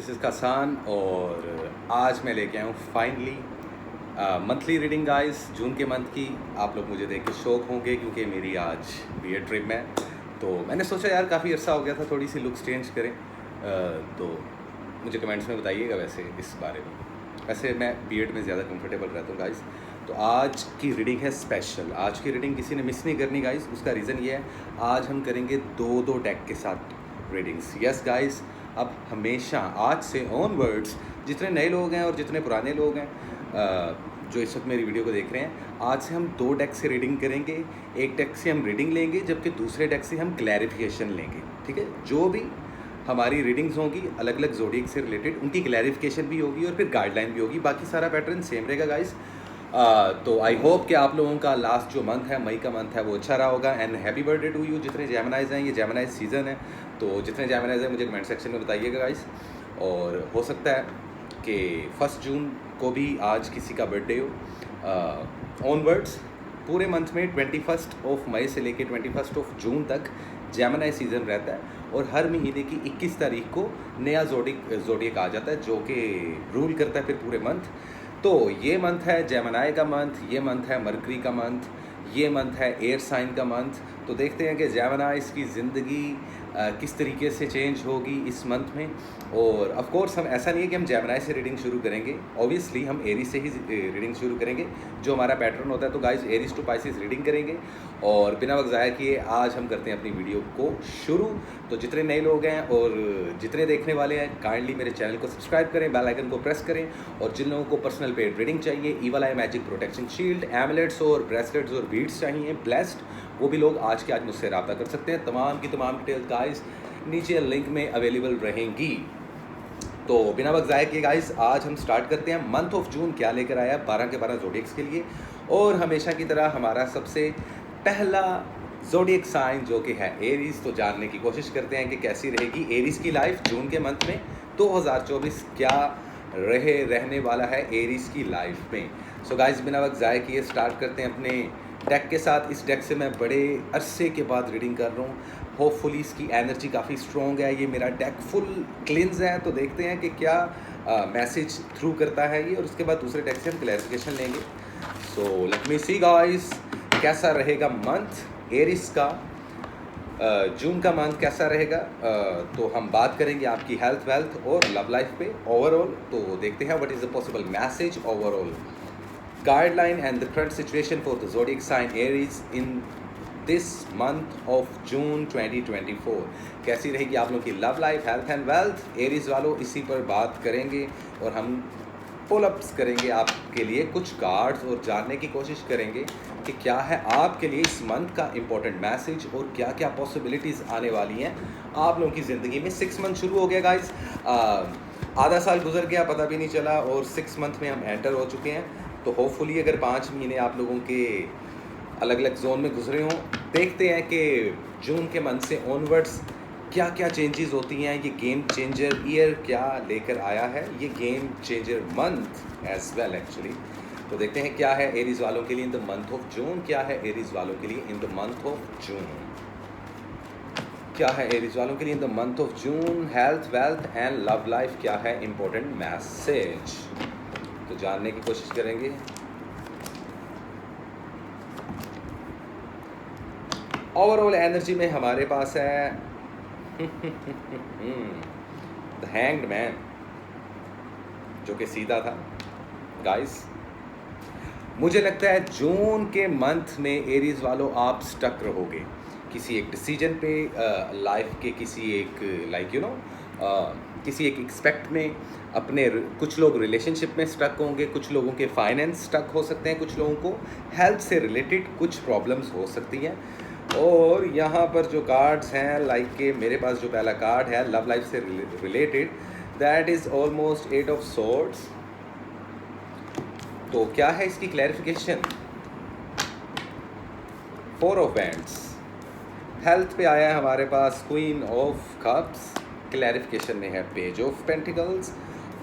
This is कसान और आज मैं लेके आया हूँ फाइनली मंथली रीडिंग गाइस जून के मंथ की। आप लोग मुझे देख के शौक होंगे क्योंकि मेरी आज बीएड ट्रिप में है। तो मैंने सोचा यार काफ़ी अर्सा हो गया था, थोड़ी सी लुक्स चेंज करें। तो मुझे कमेंट्स में बताइएगा वैसे इस बारे में। वैसे मैं बीएड में ज़्यादा कंफर्टेबल रहता हूँ गाइस। तो आज की रीडिंग है स्पेशल। आज की रीडिंग किसी ने मिस नहीं करनी गाइस। उसका रीज़न ये है, आज हम करेंगे दो डेक के साथ रीडिंग्स। यस गाइस, अब हमेशा आज से ऑनवर्ड्स जितने नए लोग हैं और जितने पुराने लोग हैं जो इस वक्त मेरी वीडियो को देख रहे हैं, आज से हम 2 डेक से रीडिंग करेंगे। एक डेक से हम रीडिंग लेंगे जबकि दूसरे डेक से हम क्लैरिफिकेशन लेंगे। ठीक है, जो भी हमारी रीडिंग्स होंगी अलग अलग जोडिएक से रिलेटेड, उनकी क्लैरिफिकेशन भी होगी और फिर गाइडलाइन भी होगी। बाकी सारा पैटर्न सेम रहेगा गाइस। तो आई होप कि आप लोगों का लास्ट जो मंथ है, मई का मंथ है, वो अच्छा रहा होगा। And happy birthday to you जितने जेमिनाइज हैं। ये जेमिनाइज सीज़न है, तो जितने जेमिनाइज हैं मुझे कमेंट सेक्शन में बताइएगा गाइस। और हो सकता है कि 1 जून को भी आज किसी का बर्थडे हो। ऑनवर्ड्स पूरे मंथ में 21 मई से लेकर 21 जून तक जेमिनाई सीज़न रहता है और हर महीने की 21 तारीख को नया जोडिएक आ जाता है जो कि रूल करता है फिर पूरे मंथ। तो ये मंथ है जेमिनाई का मंथ, ये मंथ है मरकरी का मंथ, ये मंथ है एयर साइन का मंथ। तो देखते हैं कि जेमिनाइज की ज़िंदगी किस तरीके से चेंज होगी इस मंथ में। और ऑफ कोर्स हम ऐसा नहीं है कि हम जेमिनाई से रीडिंग शुरू करेंगे, ऑब्वियसली हम एरीज से ही रीडिंग शुरू करेंगे जो हमारा पैटर्न होता है। तो guys Aries to Pisces reading करेंगे और बिना वक्त ज़ाया किए आज हम करते हैं अपनी वीडियो को शुरू। तो जितने नए लोग हैं और जितने देखने वाले हैं, काइंडली मेरे चैनल को सब्सक्राइब करें, बेल आइकन को प्रेस करें। और जिन लोगों को पर्सनल पेड रीडिंग चाहिए, evil eye magic protection shield, amulets और ब्रेसलेट्स और बीड्स चाहिए ब्लेस्ड, वो भी लोग आज के आज मुझसे रब्ता कर सकते हैं। तमाम की तमाम डिटेल्स गाइस नीचे लिंक में अवेलेबल रहेंगी। तो बिना वक्त ज़ाया किए गाइस आज हम स्टार्ट करते हैं। मंथ ऑफ जून क्या लेकर आया 12 के 12 जोडिएक्स के लिए। और हमेशा की तरह हमारा सबसे पहला जोडिएक साइन जो कि है एरीज, तो जानने की कोशिश करते हैं कि कैसी रहेगी एरीज की लाइफ जून के मंथ में। 2024 क्या रहने वाला है एरीज की लाइफ में। सो गाइस बिना वक्त ज़ाया किए स्टार्ट करते हैं अपने डेक के साथ। इस डेक से मैं बड़े अरसे के बाद रीडिंग कर रहा हूँ। होपफुली इसकी एनर्जी काफ़ी स्ट्रॉन्ग है। ये मेरा डेक फुल क्लिनज है, तो देखते हैं कि क्या मैसेज थ्रू करता है ये। और उसके बाद दूसरे डेक से हम क्लैरिफिकेशन लेंगे। So let me see guys कैसा रहेगा मंथ एरिस का। जून का मंथ कैसा रहेगा। तो हम बात करेंगे आपकी हेल्थ, वेल्थ और लव लाइफ पे ओवरऑल। तो देखते हैं what is the possible message overall, guideline and the current situation for the zodiac sign Aries in this month of June 2024। कैसी रहेगी आप लोगों की love life, health and wealth. Aries वालों इसी पर बात करेंगे और हम पुल अप्स करेंगे आपके लिए कुछ कार्ड्स और जानने की कोशिश करेंगे कि क्या है आपके लिए इस मंथ का इम्पोर्टेंट मैसेज और क्या क्या पॉसिबिलिटीज़ आने वाली हैं आप लोगों की ज़िंदगी में। 6 मंथ शुरू हो गया गाइस, आधा साल गुजर गया पता भी नहीं चला और 6 मंथ में हम एंटर हो चुके हैं। तो होपफुली अगर 5 महीने आप लोगों के अलग अलग जोन में गुजरे हों, देखते हैं कि जून के मंथ से ऑनवर्ड्स क्या क्या चेंजेस होती हैं। ये गेम चेंजर ईयर क्या लेकर आया है, ये game changer month as well actually. तो देखते हैं क्या है एरीज वालों के लिए in the month of June. क्या है एरीज वालों के लिए in the month of June. क्या है एरीज वालों के लिए in the month of June. Health, wealth and love life क्या है इम्पोर्टेंट मैसेज, तो जानने की कोशिश करेंगे। ओवरऑल एनर्जी में हमारे पास है द हैंग्ड मैन जो कि सीधा था गाइस। मुझे लगता है जून के मंथ में एरीज वालों आप स्टक रहोगे किसी एक डिसीजन पे, लाइफ के किसी एक किसी एक एक्सपेक्ट में। अपने कुछ लोग रिलेशनशिप में स्टक होंगे, कुछ लोगों के फाइनेंस स्टक हो सकते हैं, कुछ लोगों को हेल्थ से रिलेटेड कुछ प्रॉब्लम्स हो सकती हैं। और यहाँ पर जो कार्ड्स हैं लाइक के मेरे पास जो पहला कार्ड है लव लाइफ से related, that is almost 8 of swords. तो क्या है इसकी क्लैरिफिकेशन, 4 ऑफ वैंड्स। हेल्थ पे आया है हमारे पास क्वीन ऑफ कप्स, क्लैरिफिकेशन में है पेज ऑफ पेंटिकल्स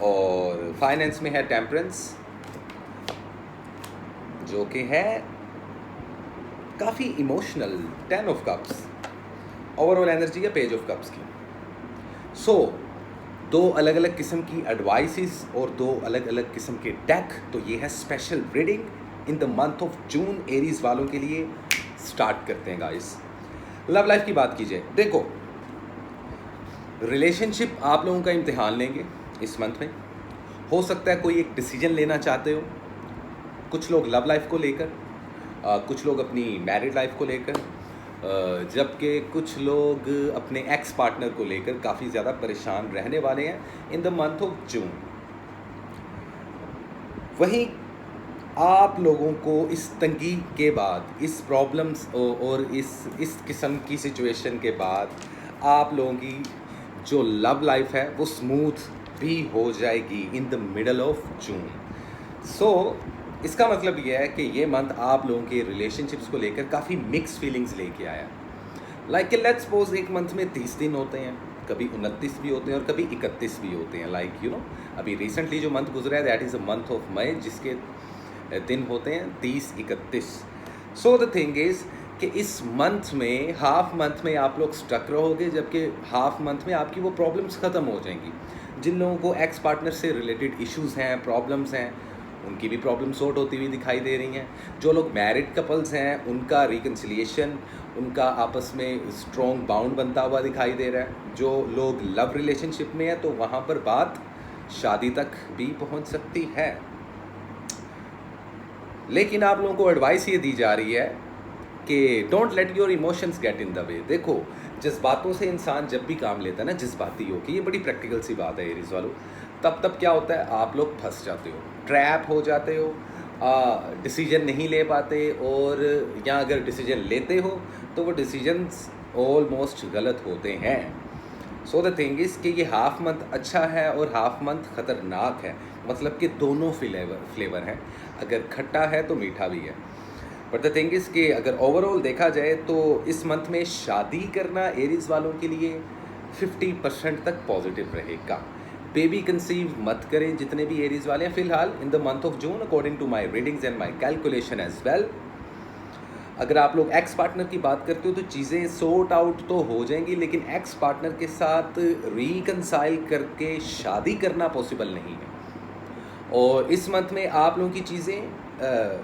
और फाइनेंस में है टेम्परेंस जो कि है काफ़ी emotional, 10 of cups. Overall energy है पेज ऑफ कप्स की। सो दो अलग अलग किस्म की एडवाइसेस और दो अलग अलग किस्म के डेक। तो ये है special reading in the month of June Aries वालों के लिए। स्टार्ट करते हैं गाइस। लव लाइफ की बात कीजिए। देखो, रिलेशनशिप आप लोगों का इम्तिहान लेंगे इस मंथ में। हो सकता है कोई एक डिसीजन लेना चाहते हो, कुछ लोग लव लाइफ को लेकर, कुछ लोग अपनी मैरिड लाइफ को लेकर, जबकि कुछ लोग अपने एक्स पार्टनर को लेकर काफ़ी ज़्यादा परेशान रहने वाले हैं इन द मंथ ऑफ जून। वहीं आप लोगों को इस तंगी के बाद, इस प्रॉब्लम्स और इस किस्म की सिचुएशन के बाद आप लोगों की जो लव लाइफ है वो स्मूथ भी हो जाएगी in the middle of June. So इसका मतलब ये है कि ये मंथ आप लोगों के रिलेशनशिप्स को लेकर काफ़ी मिक्स फीलिंग्स लेके आया। लाइक लेट्स सपोज एक मंथ में 30 दिन होते हैं, कभी 29 भी होते हैं और कभी 31 भी होते हैं। लाइक अभी रिसेंटली जो मंथ गुजरा है that is a month of May, जिसके दिन होते हैं 30-31। सो द थिंग इज़ कि इस मंथ में, हाफ मंथ में आप लोग स्टक रहोगे, जबकि हाफ मंथ में आपकी वो प्रॉब्लम्स ख़त्म हो जाएंगी। जिन लोगों को एक्स पार्टनर से रिलेटेड इश्यूज़ हैं, प्रॉब्लम्स हैं, उनकी भी प्रॉब्लम सॉर्ट होती हुई दिखाई दे रही हैं। जो लोग मैरिड कपल्स हैं उनका रिकन्सिलिएशन, उनका आपस में स्ट्रॉन्ग बाउंड बनता हुआ दिखाई दे रहा है। जो लोग लव रिलेशनशिप में है तो वहाँ पर बात शादी तक भी पहुँच सकती है। लेकिन आप लोगों को एडवाइस ये दी जा रही है कि don't let your emotions get in the way. देखो, जज्बातों से इंसान जब भी काम लेता है ना, जज्बाती हो के, ये बड़ी प्रैक्टिकल सी बात है एरीज वालों, तब क्या होता है, आप लोग फंस जाते हो, ट्रैप हो जाते हो, डिसीजन नहीं ले पाते, और या अगर डिसीजन लेते हो तो वो डिसीजंस ऑलमोस्ट गलत होते हैं। सो द थिंग इज़ कि ये हाफ मंथ अच्छा है और हाफ मंथ ख़तरनाक है। मतलब कि दोनों फ्लेवर हैं, अगर खट्टा है तो मीठा भी है। बट द थिंग इज़ कि अगर ओवरऑल देखा जाए तो इस मंथ में शादी करना एरीज वालों के लिए 50% तक पॉजिटिव रहेगा। बेबी कंसीव मत करें जितने भी एरीज वाले हैं फ़िलहाल in the month of June, according to my readings and my calculation as well. अगर आप लोग एक्स पार्टनर की बात करते हो तो चीज़ें सॉर्ट आउट तो हो जाएंगी, लेकिन एक्स पार्टनर के साथ रिकनसाइल करके शादी करना पॉसिबल नहीं है। और इस मंथ में आप लोगों की चीज़ें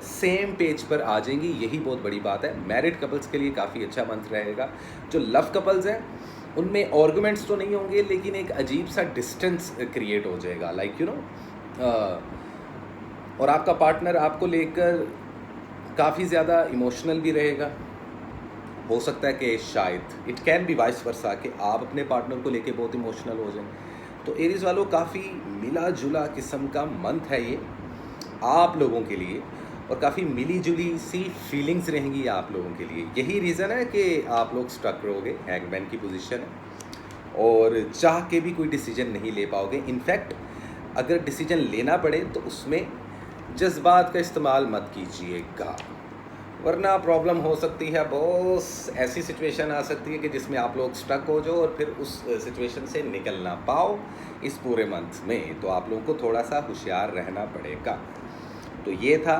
सेम पेज पर आ जाएंगी, यही बहुत बड़ी बात है। मैरिड कपल्स के लिए काफ़ी अच्छा मंथ रहेगा। जो लव कपल्स हैं उनमें आर्गुमेंट्स तो नहीं होंगे, लेकिन एक अजीब सा डिस्टेंस क्रिएट हो जाएगा, लाइक और आपका पार्टनर आपको लेकर काफ़ी ज़्यादा इमोशनल भी रहेगा। हो सकता है कि शायद it can be vice versa कि आप अपने पार्टनर को लेके बहुत इमोशनल हो जाएं। तो एरीज वालों काफ़ी मिला जुला किस्म का मंथ है ये आप लोगों के लिए, और काफ़ी मिली जुली सी फीलिंग्स रहेंगी आप लोगों के लिए। यही रीज़न है कि आप लोग स्टक रहोगे, हैंगमैन की पोजीशन है, और चाह के भी कोई डिसीजन नहीं ले पाओगे। इनफैक्ट अगर डिसीजन लेना पड़े तो उसमें जज्बात का इस्तेमाल मत कीजिएगा, वरना प्रॉब्लम हो सकती है बॉस। ऐसी सिचुएशन आ सकती है कि जिसमें आप लोग स्टक हो जाओ और फिर उस सिचुएशन से निकल ना पाओ इस पूरे मंथ में। तो आप लोगों को थोड़ा सा होशियार रहना पड़ेगा। तो ये था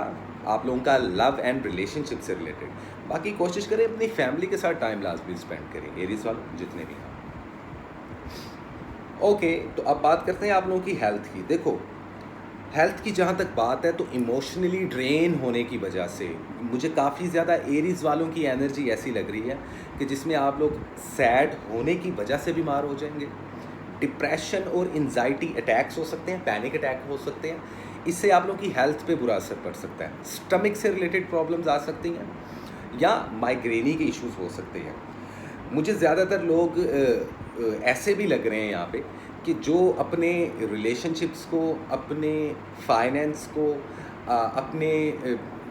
आप लोगों का लव एंड रिलेशनशिप से रिलेटेड। बाकी कोशिश करें अपनी फैमिली के साथ टाइम लाजमी स्पेंड करें एरीज वालों, जितने भी हैं। ओके, तो अब बात करते हैं आप लोगों की हेल्थ की। देखो, हेल्थ की जहाँ तक बात है तो इमोशनली ड्रेन होने की वजह से मुझे काफ़ी ज़्यादा एरीज वालों की एनर्जी ऐसी लग रही है कि जिसमें आप लोग सैड होने की वजह से बीमार हो जाएंगे। डिप्रेशन और एंजाइटी अटैक्स हो सकते हैं, पैनिक अटैक हो सकते हैं। इससे आप लोगों की हेल्थ पे बुरा असर पड़ सकता है। स्टमक से रिलेटेड प्रॉब्लम्स आ सकती हैं या माइग्रेनी के इश्यूज हो सकते हैं। मुझे ज़्यादातर लोग ऐसे भी लग रहे हैं यहाँ पे कि जो अपने रिलेशनशिप्स को, अपने फाइनेंस को, अपने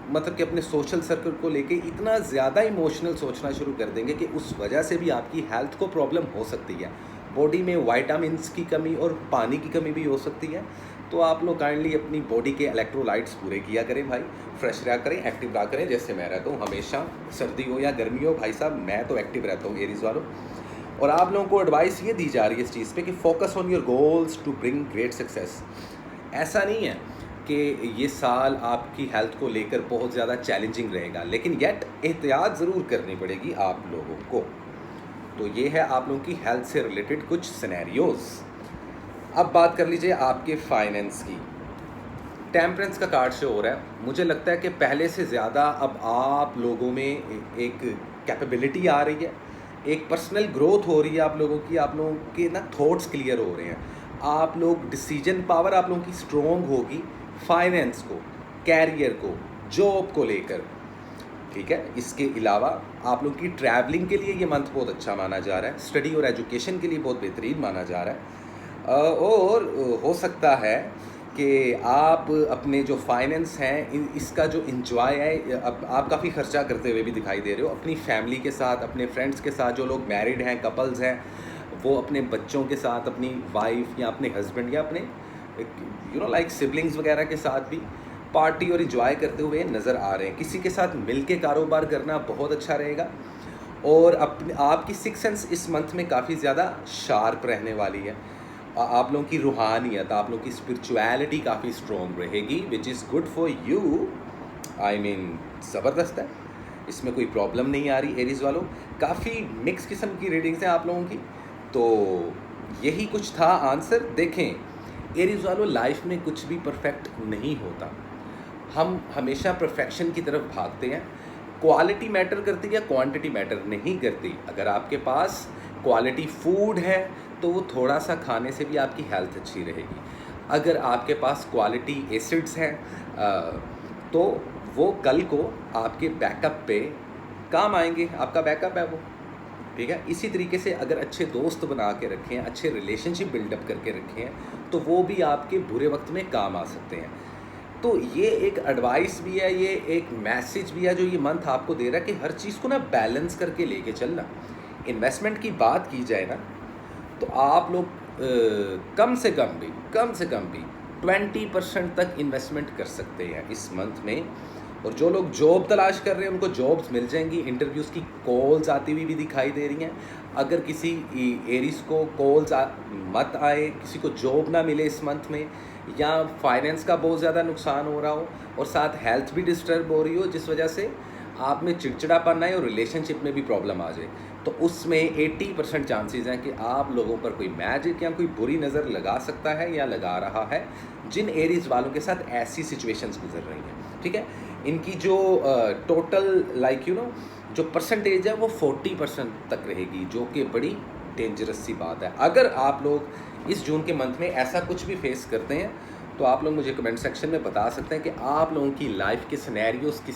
मतलब कि अपने सोशल सर्कल को लेके इतना ज़्यादा इमोशनल सोचना शुरू कर देंगे कि उस वजह से भी आपकी हेल्थ को प्रॉब्लम हो सकती है। बॉडी में विटामिन्स की कमी और पानी की कमी भी हो सकती है। तो आप लोग काइंडली अपनी बॉडी के इलेक्ट्रोलाइट्स पूरे किया करें भाई, फ्रेश रहा करें, एक्टिव रहा करें। जैसे मैं रहता हूँ हमेशा, सर्दी हो या गर्मी हो, भाई साहब मैं तो एक्टिव रहता हूँ एरीज वालों। और आप लोगों को एडवाइस ये दी जा रही है इस चीज़ पे कि focus on your goals to bring great success. ऐसा नहीं है कि ये साल आपकी हेल्थ को लेकर बहुत ज़्यादा चैलेंजिंग रहेगा, लेकिन येट एहतियात ज़रूर करनी पड़ेगी आप लोगों को। तो ये है आप लोगों की हेल्थ से रिलेटेड कुछ सिनेरियोज़। अब बात कर लीजिए आपके फाइनेंस की। टेम्परेंस का कार्ड शो हो रहा है। मुझे लगता है कि पहले से ज़्यादा अब आप लोगों में एक कैपेबिलिटी आ रही है, एक पर्सनल ग्रोथ हो रही है आप लोगों की, आप लोगों के ना थॉट्स क्लियर हो रहे हैं, आप लोग डिसीजन पावर आप लोगों की स्ट्रॉन्ग होगी फाइनेंस को, कैरियर को, जॉब को लेकर। ठीक है, इसके अलावा आप लोगों की ट्रैवलिंग के लिए ये मंथ बहुत अच्छा माना जा रहा है, स्टडी और एजुकेशन के लिए बहुत बेहतरीन माना जा रहा है। और हो सकता है कि आप अपने जो फाइनेंस हैं इसका जो इंजॉय है, अब आप काफ़ी खर्चा करते हुए भी दिखाई दे रहे हो अपनी फैमिली के साथ, अपने फ्रेंड्स के साथ, जो लोग मैरिड हैं, कपल्स हैं, वो अपने बच्चों के साथ, अपनी वाइफ या अपने हस्बैंड या अपने लाइक सिबलिंग्स वगैरह के साथ भी पार्टी और इंजॉय करते हुए नज़र आ रहे हैं। किसी के साथ मिल के कारोबार करना बहुत अच्छा रहेगा। और अपने आपकी सिक्स सेंस इस मंथ में काफ़ी ज़्यादा शार्प रहने वाली है। आप लोगों की रूहानियत, आप लोगों की स्पिरिचुअलिटी काफ़ी स्ट्रॉन्ग रहेगी, which is good for you. I mean ज़बरदस्त है, इसमें कोई प्रॉब्लम नहीं आ रही। एरीज वालों, काफ़ी मिक्स किस्म की रीडिंग्स हैं आप लोगों की। तो यही कुछ था आंसर। देखें एरीज वालों, लाइफ में कुछ भी परफेक्ट नहीं होता, हम हमेशा परफेक्शन की तरफ भागते हैं। क्वालिटी मैटर करती है, क्वांटिटी मैटर नहीं करती। अगर आपके पास क्वालिटी फूड है तो वो थोड़ा सा खाने से भी आपकी हेल्थ अच्छी रहेगी। अगर आपके पास क्वालिटी एसिड्स हैं तो वो कल को आपके बैकअप पे काम आएंगे, आपका बैकअप है वो। ठीक है, इसी तरीके से अगर अच्छे दोस्त बना के रखें, अच्छे रिलेशनशिप बिल्डअप करके रखें हैं तो वो भी आपके बुरे वक्त में काम आ सकते हैं। तो ये एक एडवाइस भी है, ये एक मैसेज भी है जो ये मंथ आपको दे रहा है कि हर चीज़ को ना बैलेंस करके लेके चलना। इन्वेस्टमेंट की बात की जाए ना तो आप लोग कम से कम भी 20% तक इन्वेस्टमेंट कर सकते हैं इस मंथ में। और जो लोग जॉब तलाश कर रहे हैं उनको जॉब्स मिल जाएंगी। इंटरव्यूज़ की कॉल्स आती हुई भी दिखाई दे रही हैं। अगर किसी एरीज को कॉल्स मत आए, किसी को जॉब ना मिले इस मंथ में, या फाइनेंस का बहुत ज़्यादा नुकसान हो रहा हो और साथ हेल्थ भी डिस्टर्ब हो रही हो, जिस वजह से आप में चिड़चिड़ापन आए और रिलेशनशिप में भी प्रॉब्लम आ जाए, तो उसमें 80% चांसेस हैं कि आप लोगों पर कोई मैजिक या कोई बुरी नज़र लगा सकता है या लगा रहा है, जिन एरीज वालों के साथ ऐसी सिचुएशंस गुजर रही हैं। ठीक है, इनकी जो टोटल जो परसेंटेज है वो 40% तक रहेगी, जो कि बड़ी डेंजरस सी बात है। अगर आप लोग इस जून के मंथ में ऐसा कुछ भी फेस करते हैं तो आप लोग मुझे कमेंट सेक्शन में बता सकते हैं कि आप लोगों की लाइफ के सिनेरियोस किस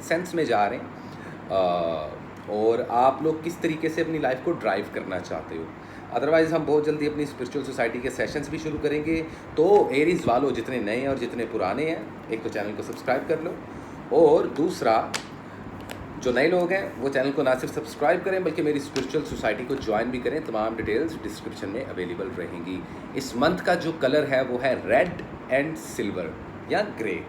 सेंस में जा रहे हैं और आप लोग किस तरीके से अपनी लाइफ को ड्राइव करना चाहते हो। अदरवाइज़ हम बहुत जल्दी अपनी स्पिरिचुअल सोसाइटी के सेशंस भी शुरू करेंगे। तो एरीज वालों, जितने नए हैं और जितने पुराने हैं, एक तो चैनल को सब्सक्राइब कर लो, और दूसरा जो नए लोग हैं वो चैनल को ना सिर्फ सब्सक्राइब करें बल्कि मेरी स्पिरिचुअल सोसाइटी को ज्वाइन भी करें। तमाम डिटेल्स डिस्क्रिप्शन में अवेलेबल रहेंगी। इस मंथ का जो कलर है वो है रेड एंड सिल्वर या ग्रे।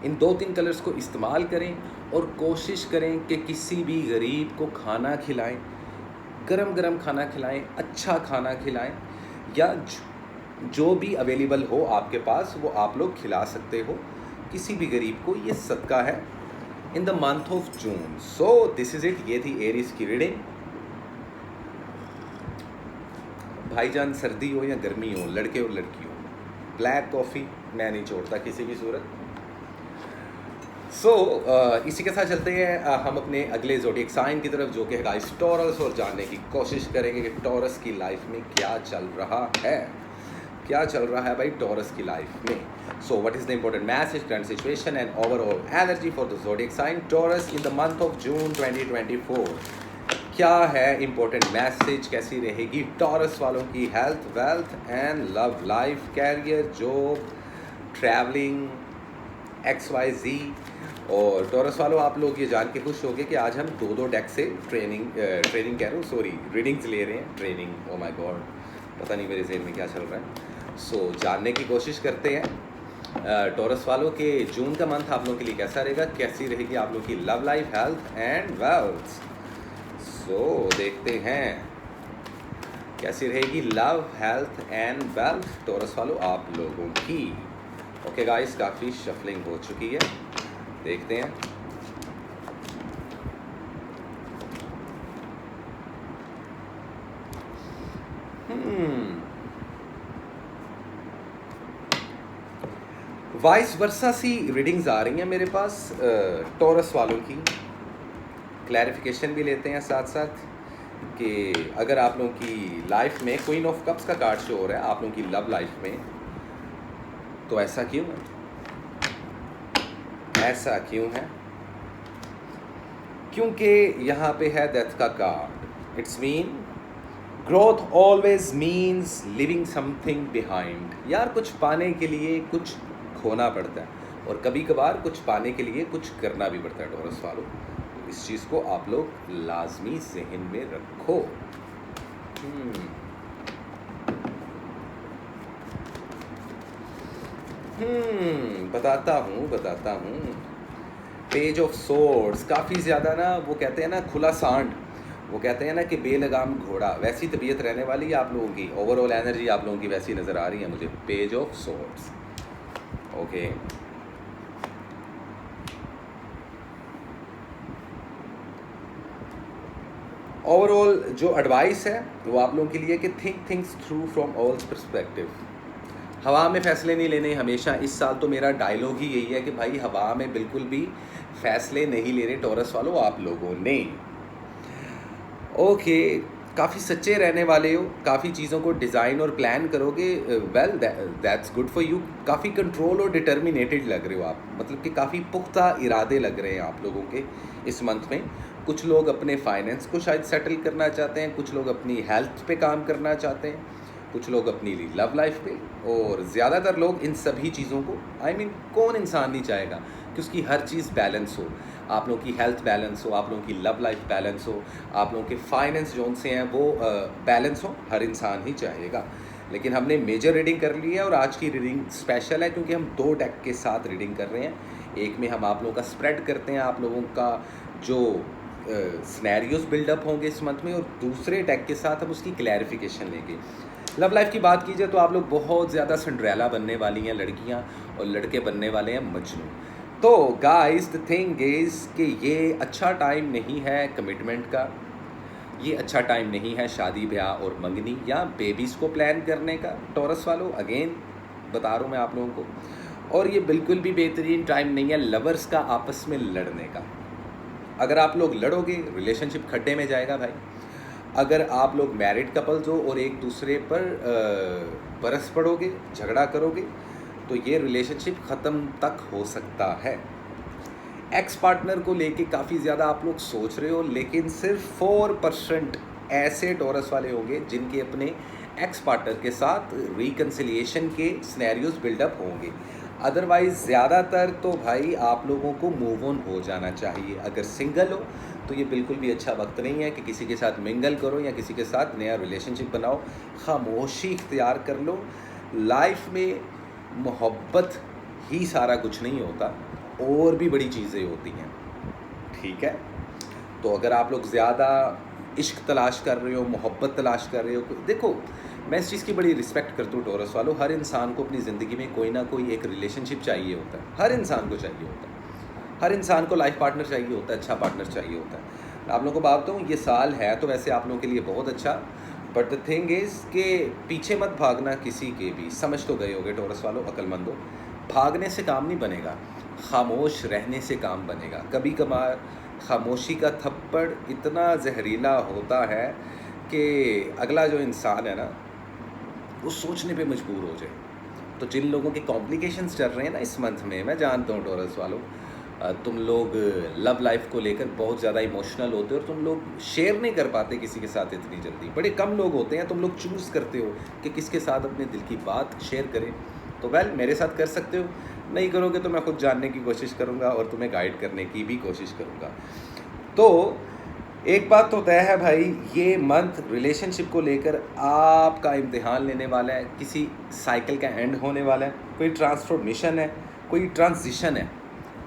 इन 2-3 कलर्स को इस्तेमाल करें और कोशिश करें कि किसी भी गरीब को खाना खिलाएं, गरम गरम खाना खिलाएं, अच्छा खाना खिलाएं, या जो भी अवेलेबल हो आपके पास वो आप लोग खिला सकते हो किसी भी गरीब को। ये सदका है इन the month of June. So this is it. ये थी एरीज की रीडिंग। भाईजान, सर्दी हो या गर्मी हो, लड़के और लड़की हो, ब्लैक कॉफ़ी मैं नहीं छोड़ता किसी भी सूरत। इसी के साथ चलते हैं हम अपने अगले ज़ोडिएक साइन की तरफ, जो कि है गाइस टॉरस, और जानने की कोशिश करेंगे कि टॉरस की लाइफ में क्या चल रहा है भाई टॉरस की लाइफ में। So what is the important message, current situation and overall energy for the zodiac sign Taurus in the month of June 2024। क्या है इम्पोर्टेंट मैसेज, कैसी रहेगी टॉरस वालों की health, wealth and love life, career, job, travelling, XYZ। और Taurus वालों, आप लोग ये जान के खुश होंगे कि आज हम 2 डेक से रीडिंग्स ले रहे हैं। ट्रेनिंग, ओ माय गॉड, पता नहीं मेरे ज़हन में क्या चल रहा है। जानने की कोशिश करते हैं टॉरस वालों के जून का मंथ आप लोगों के लिए कैसा रहेगा, कैसी रहेगी आप लोग की love life, health and wealth. देखते हैं कैसी रहेगी love, health and wealth taurus वालों आप लोगों की। ओके गाइस, काफ़ी शफलिंग हो चुकी है, देखते हैं। वाइस वर्सा सी रीडिंग्स आ रही हैं मेरे पास टॉरस वालों की। क्लैरिफिकेशन भी लेते हैं साथ साथ कि अगर आप लोगों की लाइफ में क्वीन ऑफ कप्स का कार्ड शो हो रहा है आप लोगों की लव लाइफ में, तो ऐसा क्यों है? ऐसा क्यों है? क्योंकि यहाँ पे है डेथ का card. It's mean growth always means living something behind. यार कुछ पाने के लिए कुछ खोना पड़ता है और कभी कभार कुछ पाने के लिए कुछ करना भी पड़ता है टॉरस वालों। तो इस चीज़ को आप लोग लाजमी ज़हन में रखो। बताता हूँ। पेज ऑफ सोर्ड्स काफ़ी ज़्यादा ना, वो कहते हैं ना खुला सांड, वो कहते हैं ना कि बेलगाम घोड़ा, वैसी तबीयत रहने वाली है आप लोगों की। ओवरऑल एनर्जी आप लोगों की वैसी नज़र आ रही है मुझे। Page of swords, okay. Overall जो एडवाइस है वो आप लोगों के लिए कि think things through from all perspective. हवा में फ़ैसले नहीं लेने हमेशा। इस साल तो मेरा डायलॉग ही यही है कि भाई हवा में बिल्कुल भी फ़ैसले नहीं लेने टॉरस वालों आप लोगों ने। ओके, काफ़ी सच्चे रहने वाले हो, काफ़ी चीज़ों को डिज़ाइन और प्लान करोगे। Well that's good for you. काफ़ी कंट्रोल और डिटर्मिनेटेड लग रहे हो आप, मतलब कि काफ़ी पुख्ता इरादे लग रहे हैं आप लोगों के इस मंथ में। कुछ लोग अपने फाइनेंस को शायद सेटल करना चाहते हैं, कुछ लोग अपनी हेल्थ पे काम करना चाहते हैं, कुछ लोग अपनी लव लाइफ पे, और ज़्यादातर लोग इन सभी चीज़ों को, आई मीन कौन इंसान नहीं चाहेगा कि उसकी हर चीज़ बैलेंस हो। आप लोगों की हेल्थ बैलेंस हो, आप लोगों की लव लाइफ बैलेंस हो, आप लोगों के फाइनेंस जोन से हैं वो बैलेंस हो, हर इंसान ही चाहेगा। लेकिन हमने मेजर रीडिंग कर ली है और आज की रीडिंग स्पेशल है क्योंकि हम 2 डेक के साथ रीडिंग कर रहे हैं। एक में हम आप लोगों का स्प्रेड करते हैं, आप लोगों का जो सिनेरियोज बिल्डअप होंगे इस मंथ में, और दूसरे डेक के साथ हम उसकी क्लैरिफिकेशन लेंगे। लव लाइफ की बात कीजिए तो आप लोग बहुत ज़्यादा सिंड्रेला बनने वाली हैं लड़कियां, और लड़के बनने वाले हैं मजनू। तो गाइस द थिंग इज़ कि ये अच्छा टाइम नहीं है कमिटमेंट का, ये अच्छा टाइम नहीं है शादी ब्याह और मंगनी या बेबीज़ को प्लान करने का टॉरस वालों। अगेन बता रहा हूँ मैं आप लोगों को। और ये बिल्कुल भी बेहतरीन टाइम नहीं है लवर्स का आपस में लड़ने का। अगर आप लोग लड़ोगे रिलेशनशिप खड्डे में जाएगा भाई। अगर आप लोग मैरिड कपल्स हो और एक दूसरे पर बरस पड़ोगे, झगड़ा करोगे, तो ये रिलेशनशिप ख़त्म तक हो सकता है। एक्स पार्टनर को लेके काफ़ी ज़्यादा आप लोग सोच रहे हो, लेकिन सिर्फ 4% ऐसे टॉरस वाले होंगे जिनके अपने एक्स पार्टनर के साथ रिकन्सिलिएशन के सिनेरियोज बिल्डअप होंगे। अदरवाइज़ ज़्यादातर तो भाई आप लोगों को मूव ऑन हो जाना चाहिए। अगर सिंगल हो तो ये बिल्कुल भी अच्छा वक्त नहीं है कि किसी के साथ मिंगल करो या किसी के साथ नया रिलेशनशिप बनाओ। खामोशी इख्तियार कर लो। लाइफ में मोहब्बत ही सारा कुछ नहीं होता, और भी बड़ी चीज़ें होती हैं, ठीक है। तो अगर आप लोग ज़्यादा इश्क तलाश कर रहे हो, मोहब्बत तलाश कर रहे हो, देखो मैं इस चीज़ की बड़ी रिस्पेक्ट करता हूँ टॉरस वालों। हर इंसान को अपनी ज़िंदगी में कोई ना कोई एक रिलेशनशिप चाहिए होता है, हर इंसान को चाहिए होता है। हर इंसान को लाइफ पार्टनर चाहिए होता है, अच्छा पार्टनर चाहिए होता है। आप लोगों को बात बताऊँ, ये साल है तो वैसे आप लोगों के लिए बहुत अच्छा, बट द थिंग इज़ कि पीछे मत भागना किसी के भी। समझ तो गए होगे टॉरस वालों, अक्लमंदो। भागने से काम नहीं बनेगा, खामोश रहने से काम बनेगा। कभी कभार खामोशी का थप्पड़ इतना जहरीला होता है कि अगला जो इंसान है ना वो सोचने पे मजबूर हो जाए। तो जिन लोगों के कॉम्प्लिकेशंस चल रहे हैं ना इस मंथ में, मैं जानता हूँ टॉरस वालों, तुम लोग लव लाइफ को लेकर बहुत ज़्यादा इमोशनल होते हो और तुम लोग शेयर नहीं कर पाते किसी के साथ इतनी जल्दी। बड़े कम लोग होते हैं, तुम लोग चूज़ करते हो कि किसके साथ अपने दिल की बात शेयर करें। तो वेल मेरे साथ कर सकते हो, नहीं करोगे तो मैं खुद जानने की कोशिश करूँगा और तुम्हें गाइड करने की भी कोशिश करूँगा। तो एक बात तो तय है भाई, ये मंथ रिलेशनशिप को लेकर आपका इम्तिहान लेने वाला है। किसी साइकिल का एंड होने वाला है, कोई ट्रांसफॉर्मेशन है, कोई ट्रांजिशन है,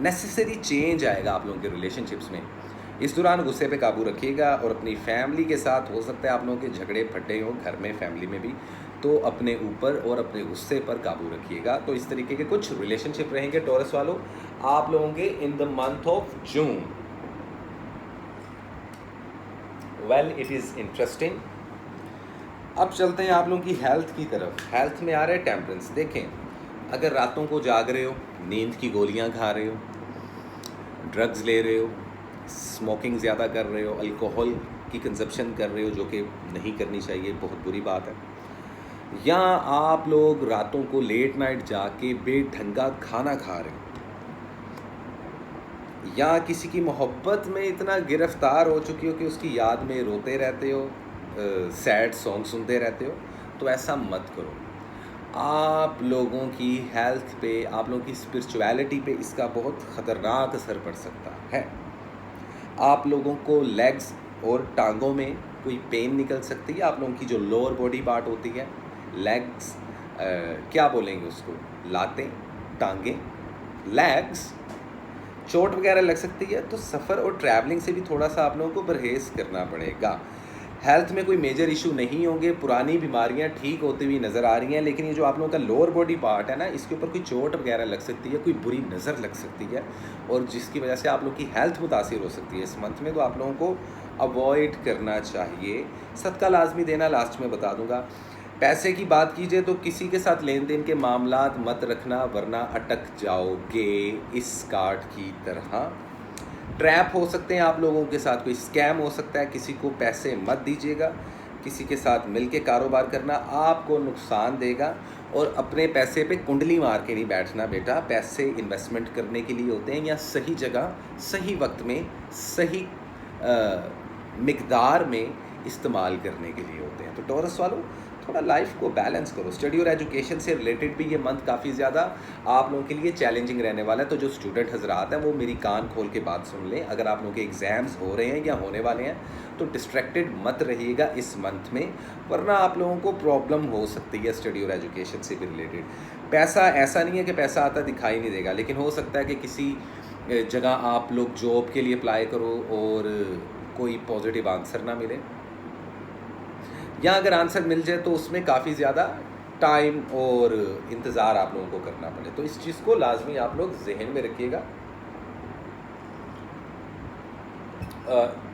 नेसेसरी चेंज आएगा आप लोगों के रिलेशनशिप्स में। इस दौरान गुस्से पे काबू रखिएगा और अपनी फैमिली के साथ हो सकता है आप लोगों के झगड़े फटे हों घर में, फैमिली में भी, तो अपने ऊपर और अपने गुस्से पर काबू रखिएगा। तो इस तरीके के कुछ रिलेशनशिप रहेंगे टॉरस वालों आप लोगों के इन the month of June. Well it is interesting. अब चलते हैं आप लोगों की हेल्थ की तरफ। हेल्थ में आ रहा है टेम्परेंस। देखें, अगर रातों को जाग रहे हो, नींद की गोलियां खा रहे हो, ड्रग्स ले रहे हो, स्मोकिंग ज़्यादा कर रहे हो, अल्कोहल की कंजप्शन कर रहे हो जो कि नहीं करनी चाहिए, बहुत बुरी बात है, या आप लोग रातों को लेट नाइट जाके बेढंगा खाना खा रहे हो, या किसी की मोहब्बत में इतना गिरफ्तार हो चुकी हो कि उसकी याद में रोते रहते हो, सैड सॉन्ग सुनते रहते हो, तो ऐसा मत करो। आप लोगों की हेल्थ पे, आप लोगों की स्पिरिचुअलिटी पे इसका बहुत ख़तरनाक असर पड़ सकता है। आप लोगों को लेग्स और टांगों में कोई पेन निकल सकती है। आप लोगों की जो लोअर बॉडी पार्ट होती है, लेग्स, क्या बोलेंगे उसको, लातें, टांगें, लेग्स, चोट वगैरह लग सकती है। तो सफ़र और ट्रैवलिंग से भी थोड़ा सा आप लोगों को परहेज़ करना पड़ेगा। हेल्थ में कोई मेजर इशू नहीं होंगे, पुरानी बीमारियां ठीक होती हुई नज़र आ रही हैं, लेकिन ये जो आप लोगों का लोअर बॉडी पार्ट है ना, इसके ऊपर कोई चोट वगैरह लग सकती है, कोई बुरी नज़र लग सकती है, और जिसकी वजह से आप लोग की हेल्थ मुतासिर हो सकती है इस मंथ में। तो आप लोगों को अवॉइड करना चाहिए। सदका लाजमी देना लास्ट में बता दूंगा। पैसे की बात कीजिए तो किसी के साथ लेन देन के मामलात मत रखना, वरना अटक जाओगे इस कार्ड की तरह। ट्रैप हो सकते हैं आप लोगों के साथ, कोई स्कैम हो सकता है, किसी को पैसे मत दीजिएगा। किसी के साथ मिलके कारोबार करना आपको नुकसान देगा, और अपने पैसे पे कुंडली मार के नहीं बैठना बेटा। पैसे इन्वेस्टमेंट करने के लिए होते हैं, या सही जगह सही वक्त में सही मिकदार में इस्तेमाल करने के लिए होते हैं। तो टॉरस वालों, थोड़ा लाइफ को बैलेंस करो। स्टडी और एजुकेशन से रिलेटेड भी ये मंथ काफ़ी ज़्यादा आप लोगों के लिए चैलेंजिंग रहने वाला है। तो जो स्टूडेंट हजरात हैं वो मेरी कान खोल के बात सुन लें। अगर आप लोगों के एग्ज़ाम्स हो रहे हैं या होने वाले हैं तो डिस्ट्रैक्टेड मत रहिएगा इस मंथ में, वरना आप लोगों को प्रॉब्लम हो सकती है स्टडी और एजुकेशन से भी रिलेटेड। पैसा ऐसा नहीं है कि पैसा आता दिखाई नहीं देगा, लेकिन हो सकता है कि किसी जगह आप लोग जॉब के लिए अप्लाई करो और कोई पॉजिटिव आंसर ना मिले, या अगर आंसर मिल जाए तो उसमें काफ़ी ज़्यादा टाइम और इंतज़ार आप लोगों को करना पड़े। तो इस चीज़ को लाजमी आप लोग जहन में रखिएगा,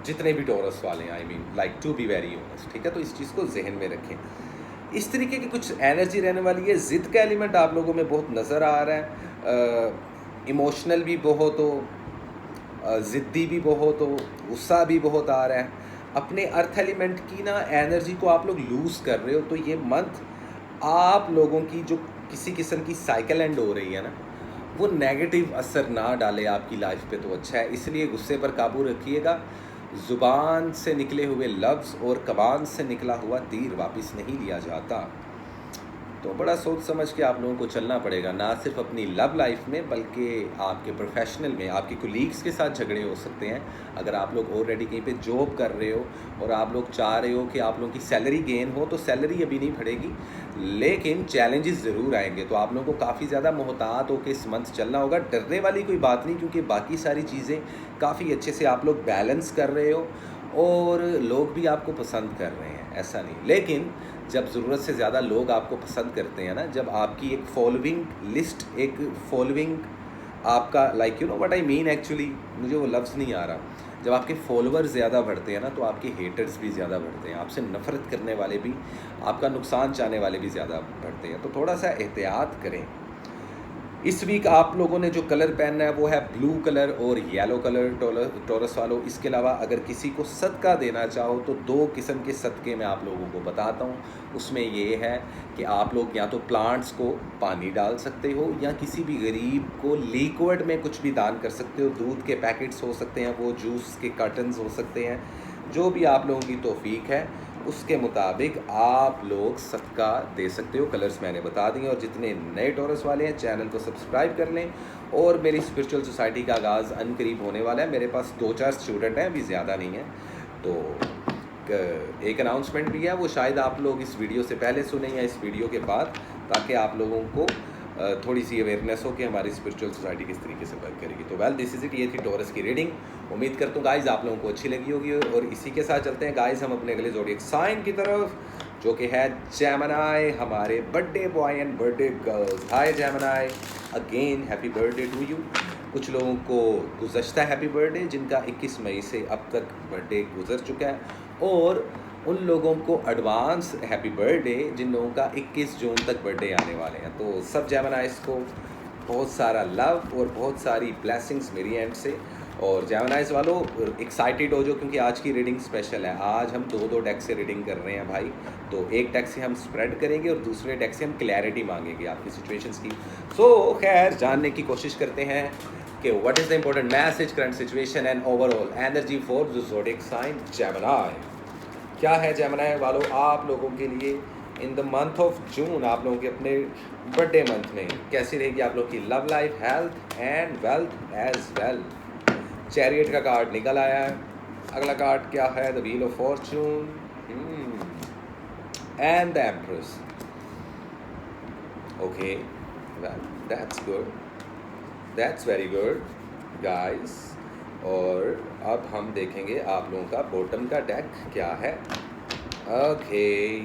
जितने भी टॉरस वाले हैं, I mean like to be very honest, ठीक है। तो इस चीज़ को जहन में रखें। इस तरीके की कुछ एनर्जी रहने वाली है। ज़िद का एलिमेंट आप लोगों में बहुत नज़र आ रहा है। इमोशनल भी बहुत हो, ज़िद्दी भी बहुत हो, गुस्सा भी बहुत आ रहा है। अपने अर्थ एलिमेंट की ना एनर्जी को आप लोग लूज़ कर रहे हो। तो ये मंथ आप लोगों की जो किसी किस्म की साइकिल एंड हो रही है ना, वो नेगेटिव असर ना डाले आपकी लाइफ पे, तो अच्छा है। इसलिए गुस्से पर काबू रखिएगा। ज़ुबान से निकले हुए लफ्ज़ और कमान से निकला हुआ तीर वापस नहीं लिया जाता। तो बड़ा सोच समझ के आप लोगों को चलना पड़ेगा, ना सिर्फ अपनी लव लाइफ में बल्कि आपके प्रोफेशनल में। आपके कोलीग्स के साथ झगड़े हो सकते हैं। अगर आप लोग ऑलरेडी कहीं पे जॉब कर रहे हो और आप लोग चाह रहे हो कि आप लोगों की सैलरी गेन हो, तो सैलरी अभी नहीं बढ़ेगी, लेकिन चैलेंजेस ज़रूर आएंगे। तो आप लोगों को काफ़ी ज़्यादा मोहतात होकर इस मंथ चलना होगा। डरने वाली कोई बात नहीं, क्योंकि बाकी सारी चीज़ें काफ़ी अच्छे से आप लोग बैलेंस कर रहे हो और लोग भी आपको पसंद कर रहे हैं, ऐसा नहीं। लेकिन जब ज़रूरत से ज़्यादा लोग आपको पसंद करते हैं ना, जब आपकी एक फॉलोइंग लिस्ट, एक फॉलोइंग आपका, like you know what I mean, actually मुझे वो लफ्ज़ नहीं आ रहा। जब आपके फॉलोअर्स ज़्यादा बढ़ते हैं ना, तो आपके हेटर्स भी ज़्यादा बढ़ते हैं। आपसे नफ़रत करने वाले भी, आपका नुकसान चाहने वाले भी ज़्यादा बढ़ते हैं। तो थोड़ा सा एहतियात करें। इस वीक आप लोगों ने जो कलर पहनना है वो है ब्लू कलर और येलो कलर, टॉरस वालों। इसके अलावा अगर किसी को सदका देना चाहो तो 2 किस्म के सदक़े मैं आप लोगों को बताता हूँ। उसमें ये है कि आप लोग या तो प्लांट्स को पानी डाल सकते हो, या किसी भी गरीब को लिक्विड में कुछ भी दान कर सकते हो। दूध के पैकेट्स हो सकते हैं, वो जूस के कर्टन्स हो सकते हैं, जो भी आप लोगों की तौफीक है उसके मुताबिक आप लोग सदका दे सकते हो। कलर्स मैंने बता दिए। और जितने नए टॉरस वाले हैं चैनल को सब्सक्राइब कर लें। और मेरी स्पिरिचुअल सोसाइटी का आगाज़ अनकरीब होने वाला है। मेरे पास 2-4 स्टूडेंट हैं, अभी ज़्यादा नहीं है। तो एक अनाउंसमेंट भी है, वो शायद आप लोग इस वीडियो से पहले सुने या इस वीडियो के बाद, ताकि आप लोगों को थोड़ी सी अवेयरनेस हो कि हमारी स्पिरिचुअल सोसाइटी किस तरीके से वर्क करेगी। तो वेल दिस इज़ इट, ये थी टॉरस की रीडिंग। उम्मीद करता हूँ गाइज़ आप लोगों को अच्छी लगी होगी। और इसी के साथ चलते हैं गाइज़ हम अपने अगले ज़ोडिएक साइन की तरफ, जो कि है जेमिनी, हमारे birthday boy and birthday girls. Hi Gemini, again happy birthday to you. कुछ लोगों को गुज़श्ता हैप्पी बर्थडे, जिनका 21 मई से अब तक बर्थडे गुजर चुका है, और उन लोगों को एडवांस हैप्पी बर्थडे जिन लोगों का 21 जून तक बर्थडे आने वाले हैं। तो सब जेमिनाइज को बहुत सारा लव और बहुत सारी ब्लेसिंग्स मेरी एंड से। और जेमिनाइज वालों एक्साइटेड हो जो, क्योंकि आज की रीडिंग स्पेशल है। आज हम दो डेक से रीडिंग कर रहे हैं भाई। तो एक डेक से हम स्प्रेड करेंगे और दूसरे डेक से हम क्लैरिटी मांगेंगे आपकी सिचुएशंस की। सो खैर जानने की कोशिश करते हैं कि what is the important message, current situation and overall energy for the zodiac sign Gemini. क्या है जेमिनी वालों आप लोगों के लिए in the month of June, आप लोगों के अपने बर्थडे मंथ में कैसी रहेगी आप लोग की love life, health and wealth as well. Chariot का कार्ड निकल आया है। अगला कार्ड क्या है? The wheel of fortune and the empress. Okay, well that's good, that's very good guys. और अब हम देखेंगे आप लोगों का बॉटम का डेक क्या है। ओके,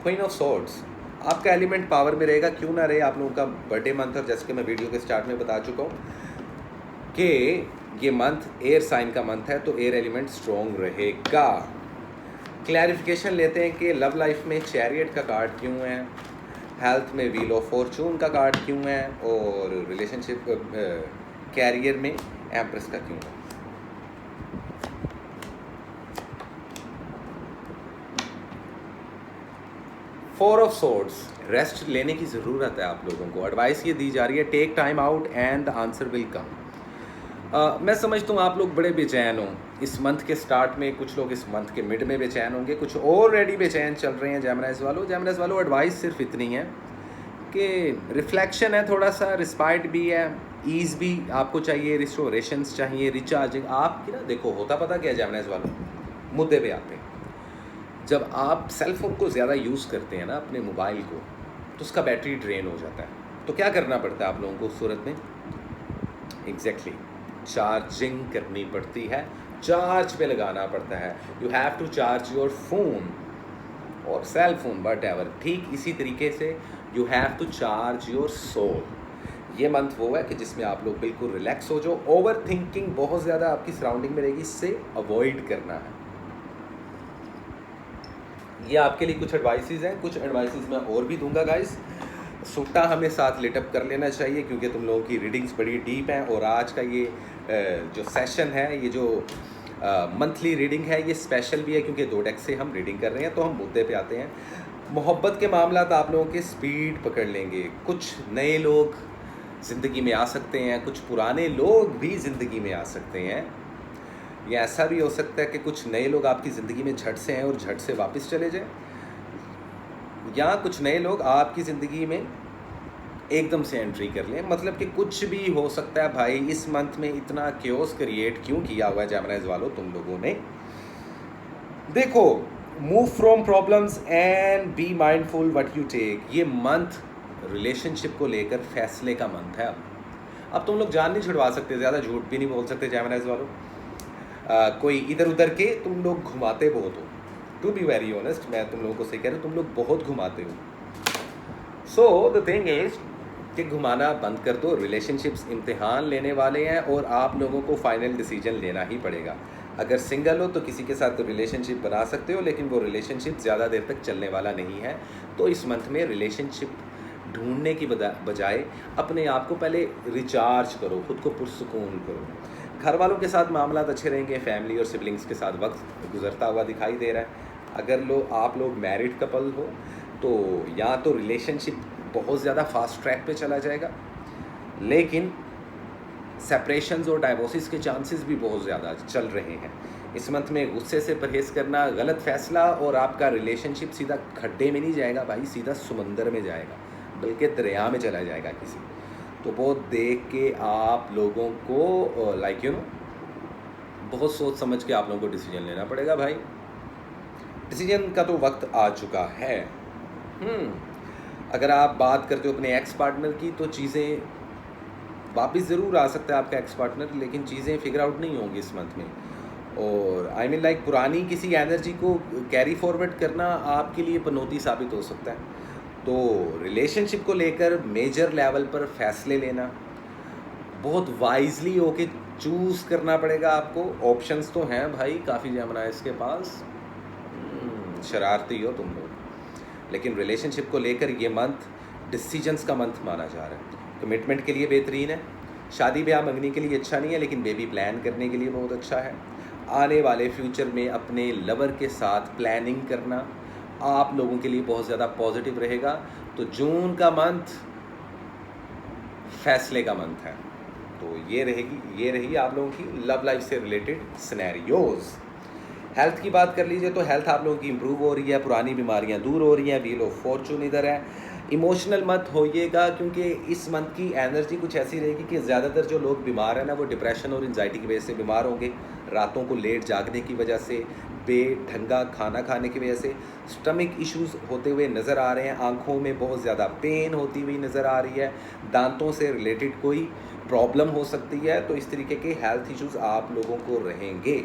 क्वीन ऑफ सॉर्ड्स आपका एलिमेंट पावर में रहेगा, क्यों ना रहे आप लोगों का बर्थडे मंथ। और जैसे कि मैं वीडियो के स्टार्ट में बता चुका हूँ कि ये मंथ एयर साइन का मंथ है, तो एयर एलिमेंट स्ट्रॉन्ग रहेगा। क्लैरिफिकेशन लेते हैं कि लव लाइफ में चैरियट का कार्ड क्यों है, हेल्थ में व्हील ऑफ फॉर्चून का कार्ड क्यों है, और रिलेशनशिप कैरियर में एम्प्रेस का क्यों है। फोर ऑफ सोर्ड्स, रेस्ट लेने की ज़रूरत है आप लोगों को। एडवाइस ये दी जा रही है take time out and the answer will come. मैं समझता हूँ आप लोग बड़े बेचैन हो इस मंथ के स्टार्ट में, कुछ लोग इस मंथ के मिड में बेचैन होंगे, कुछ ऑलरेडी बेचैन चल रहे हैं। जेमिनाइज वालों एडवाइस सिर्फ इतनी है कि रिफ्लेक्शन है, थोड़ा सा रिस्पाइट भी है, ईज़ भी आपको चाहिए, रिस्टोरेशंस चाहिए, रिचार्जिंग आपकी ना। देखो होता पता क्या है जेमिनाइज वालों, मुद्दे पे आते हैं। जब आप सेल फोन को ज़्यादा यूज़ करते हैं ना, अपने मोबाइल को, तो उसका बैटरी ड्रेन हो जाता है। तो क्या करना पड़ता है आप लोगों को उस सूरत में? एग्जैक्टली चार्जिंग करनी पड़ती है, चार्ज पे लगाना पड़ता है। You have to charge your phone और सेल फोन वट एवर। ठीक इसी तरीके से you have to charge your soul. ये मंथ वो है कि जिसमें आप लोग बिल्कुल रिलैक्स हो जाओ। ओवर थिंकिंग बहुत ज़्यादा आपकी सराउंडिंग में रहेगी, इससे अवॉइड करना है। ये आपके लिए कुछ एडवाइसेस हैं, कुछ एडवाइसेस मैं और भी दूंगा गाइस। सुट्टा हमें साथ लिटअप कर लेना चाहिए, क्योंकि तुम लोगों की रीडिंग्स बड़ी डीप हैं। और आज का ये जो सेशन है, ये जो मंथली रीडिंग है, ये स्पेशल भी है क्योंकि 2 डेक से हम रीडिंग कर रहे हैं। तो हम मुद्दे पे आते हैं। मोहब्बत के मामला तो आप लोगों के स्पीड पकड़ लेंगे। कुछ नए लोग ज़िंदगी में आ सकते हैं, कुछ पुराने लोग भी ज़िंदगी में आ सकते हैं। ये ऐसा भी हो सकता है कि कुछ नए लोग आपकी ज़िंदगी में झट से हैं और झट से वापस चले जाएं, या कुछ नए लोग आपकी ज़िंदगी में एकदम से एंट्री कर लें। मतलब कि कुछ भी हो सकता है भाई। इस मंथ में इतना क्योस क्रिएट क्यों किया हुआ है जेमिनाइज वालों तुम लोगों ने? देखो, move from problems and be mindful what you take. ये मंथ रिलेशनशिप को लेकर फैसले का मंथ है। अब तुम लोग जान नहीं छुड़वा सकते, ज़्यादा झूठ भी नहीं बोल सकते जेमिनाइज वालों। कोई इधर उधर के तुम लोग घुमाते बहुत हो। टू बी वेरी ऑनेस्ट, मैं तुम लोगों को सही कह रहा हूँ, तुम लोग बहुत घुमाते हो। सो द थिंग इज कि घुमाना बंद कर दो। रिलेशनशिप्स इम्तिहान लेने वाले हैं और आप लोगों को फाइनल डिसीजन लेना ही पड़ेगा। अगर सिंगल हो तो किसी के साथ रिलेशनशिप बना सकते हो, लेकिन वो रिलेशनशिप ज़्यादा देर तक चलने वाला नहीं है। तो इस मंथ में रिलेशनशिप ढूंढने की बजाय अपने आप को पहले रिचार्ज करो, खुद को पुरसुकून करो। घर वालों के साथ मामला अच्छे रहेंगे, फैमिली और सिबलिंग्स के साथ वक्त गुजरता हुआ दिखाई दे रहा है। अगर आप लोग मैरिड कपल हो तो या तो रिलेशनशिप बहुत ज़्यादा फास्ट ट्रैक पे चला जाएगा, लेकिन सेपरेशंस और डाइवोर्सेस के चांसेस भी बहुत ज़्यादा चल रहे हैं। इस मंथ में गुस्से से परहेज़ करना, गलत फैसला, और आपका रिलेशनशिप सीधा खड्डे में नहीं जाएगा भाई, सीधा समंदर में जाएगा, बल्कि दरिया में चला जाएगा किसी। तो वो देख के आप लोगों को लाइक यू नो बहुत सोच समझ के आप लोगों को डिसीजन लेना पड़ेगा भाई। डिसीजन का तो वक्त आ चुका है। अगर आप बात करते हो अपने एक्स पार्टनर की, तो चीज़ें वापस ज़रूर आ सकता है आपका एक्स पार्टनर, लेकिन चीज़ें फिगर आउट नहीं होंगी इस मंथ में। और आई मीन लाइक पुरानी किसी एनर्जी को कैरी फॉरवर्ड करना आपके लिए पनौती साबित हो सकता है। तो रिलेशनशिप को लेकर मेजर लेवल पर फैसले लेना, बहुत वाइजली होके चूज़ करना पड़ेगा आपको। ऑप्शंस तो हैं भाई काफ़ी जेमिनाइज के पास, बहुत शरारती हो तुम लोग। लेकिन रिलेशनशिप को लेकर ये मंथ डिसीजंस का मंथ माना जा रहा है। कमिटमेंट के लिए बेहतरीन है, शादी ब्याह मंगनी के लिए अच्छा नहीं है, लेकिन बेबी प्लान करने के लिए बहुत अच्छा है। आने वाले फ्यूचर में अपने लवर के साथ प्लानिंग करना आप लोगों के लिए बहुत ज़्यादा पॉजिटिव रहेगा। तो जून का मंथ फैसले का मंथ है। तो ये रही आप लोगों की लव लाइफ से रिलेटेड सिनेरियोज। हेल्थ की बात कर लीजिए तो हेल्थ आप लोगों की इंप्रूव हो रही है, पुरानी बीमारियां दूर हो रही हैं, व्हील ऑफ फॉर्चून इधर है। इमोशनल मत होइएगा, क्योंकि इस मंथ की एनर्जी कुछ ऐसी रहेगी कि ज़्यादातर जो लोग बीमार हैं ना, वो डिप्रेशन और एंजाइटी की वजह से बीमार होंगे। रातों को लेट जागने की वजह से, बेढंगा खाना खाने की वजह से स्टमक इश्यूज़ होते हुए नज़र आ रहे हैं। आँखों में बहुत ज़्यादा पेन होती हुई नज़र आ रही है। दांतों से रिलेटेड कोई प्रॉब्लम हो सकती है। तो इस तरीके के हेल्थ इश्यूज़ आप लोगों को रहेंगे।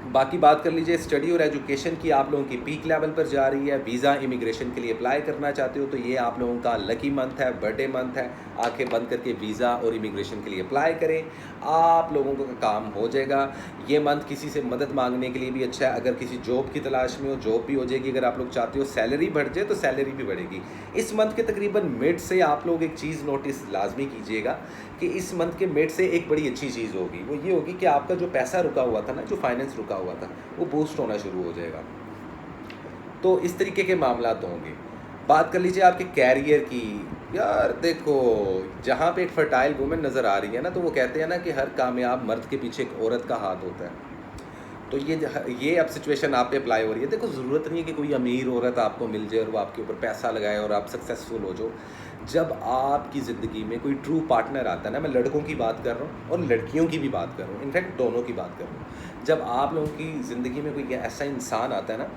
बाकी बात कर लीजिए स्टडी और एजुकेशन की, आप लोगों की पीक लेवल पर जा रही है। वीज़ा इमिग्रेशन के लिए अप्लाई करना चाहते हो तो ये आप लोगों का लकी मंथ है, बर्थडे मंथ है। आंखें बंद करके वीज़ा और इमिग्रेशन के लिए अप्लाई करें, आप लोगों का काम हो जाएगा। ये मंथ किसी से मदद मांगने के लिए भी अच्छा है। अगर किसी जॉब की तलाश में हो, जॉब भी हो जाएगी। अगर आप लोग चाहते हो सैलरी बढ़ जाए तो सैलरी भी बढ़ेगी। इस मंथ के तकरीबन मिड से आप लोग एक चीज़ नोटिस लाजमी कीजिएगा कि इस मंथ के मिड से एक बड़ी अच्छी चीज़ होगी। वो ये होगी कि आपका जो पैसा रुका हुआ था ना, जो फाइनेंस रुका हुआ था, वो बूस्ट होना शुरू हो जाएगा। तो इस तरीके के मामला होंगे। बात कर लीजिए आपके कैरियर की। यार देखो, जहाँ पे एक फर्टाइल वुमेन नज़र आ रही है ना, तो वो कहते हैं ना कि हर कामयाब मर्द के पीछे एक औरत का हाथ होता है। तो ये अब सिचुएशन आप पे अप्लाई हो रही है। देखो, ज़रूरत नहीं है कि कोई अमीर औरत आपको मिल जाए और वो आपके ऊपर पैसा लगाए और आप सक्सेसफुल हो जाओ। जब आपकी ज़िंदगी में कोई ट्रू पार्टनर आता है ना, मैं लड़कों की बात कर रहा हूँ और लड़कियों की भी बात कर रहा हूँ, इनफैक्ट दोनों की बात कर रहा हूँ। जब आप लोगों की ज़िंदगी में कोई ऐसा इंसान आता है ना,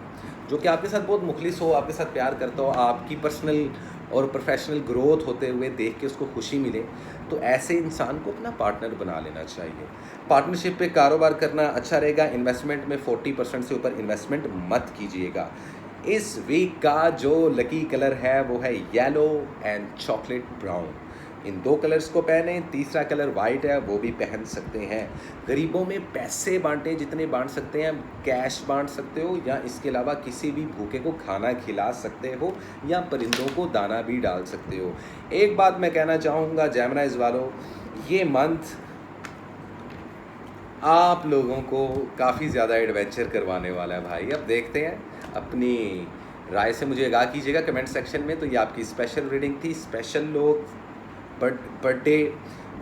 जो कि आपके साथ बहुत मुखलिस हो, आपके साथ प्यार करता हो, आपकी पर्सनल और प्रोफेशनल ग्रोथ होते हुए देख के उसको खुशी मिले, तो ऐसे इंसान को अपना पार्टनर बना लेना चाहिए। पार्टनरशिप पे कारोबार करना अच्छा रहेगा। इन्वेस्टमेंट में 40% से ऊपर इन्वेस्टमेंट मत कीजिएगा। इस वीक का जो लकी कलर है वो है येलो एंड चॉकलेट ब्राउन। इन दो कलर्स को पहने। तीसरा कलर वाइट है, वो भी पहन सकते हैं। गरीबों में पैसे बांटें, जितने बांट सकते हैं। कैश बांट सकते हो, या इसके अलावा किसी भी भूखे को खाना खिला सकते हो, या परिंदों को दाना भी डाल सकते हो। एक बात मैं कहना चाहूँगा जेमिनीज वालों, ये मंथ आप लोगों को काफ़ी ज़्यादा एडवेंचर करवाने वाला है भाई। अब देखते हैं, अपनी राय से मुझे आगाह कीजिएगा कमेंट सेक्शन में। तो ये आपकी स्पेशल रीडिंग थी। स्पेशल लोग, बर्थडे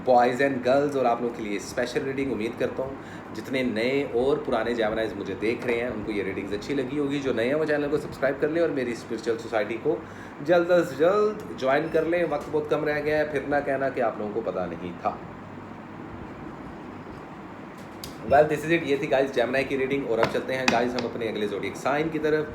बॉयज़ एंड गर्ल्स, और आप लोगों के लिए स्पेशल रीडिंग। उम्मीद करता हूँ जितने नए और पुराने जेमिनीज मुझे देख रहे हैं उनको ये रीडिंग्स अच्छी लगी होगी। जो नए हैं वो चैनल को सब्सक्राइब कर लें और मेरी स्पिरिचुअल सोसाइटी को जल्द से जल्द ज्वाइन कर लें। वक्त बहुत कम रह गया है, फिर ना कहना कि आप लोगों को पता नहीं था। Well this is it. ये थी गाइस जेमिनी की रीडिंग। और अब चलते हैं गाइस हम अपने अगले ज़ोडिएक साइन की तरफ,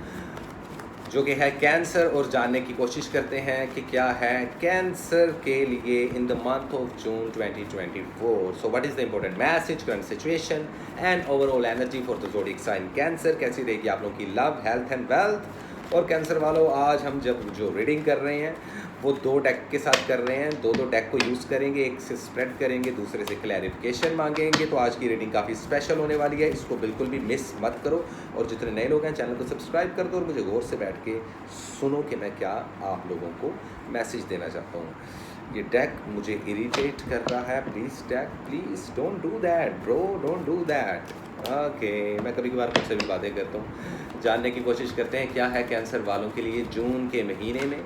जो कि है कैंसर, और जानने की कोशिश करते हैं कि क्या है कैंसर के लिए in the month of June 2024। So what is the important message, current situation and overall energy for the zodiac sign Cancer. कैसी रहेगी आप लोगों की लव, हेल्थ एंड वेल्थ। और कैंसर वालों, आज हम जब जो रीडिंग कर रहे हैं वो 2 डेक के साथ कर रहे हैं। 2 डेक को यूज़ करेंगे, एक से स्प्रेड करेंगे, दूसरे से क्लैरिफिकेशन मांगेंगे। तो आज की रीडिंग काफ़ी स्पेशल होने वाली है, इसको बिल्कुल भी मिस मत करो। और जितने नए लोग हैं चैनल को सब्सक्राइब कर दो और मुझे गौर से बैठ के सुनो कि मैं क्या आप लोगों को मैसेज देना चाहता हूँ। ये डेक मुझे इरिटेट कर रहा है। Please deck, please don't do that bro, don't do that. Okay, मैं कभी कभार मुझसे भी बातें करता हूँ। जानने की कोशिश करते हैं क्या है कैंसर वालों के लिए जून के महीने में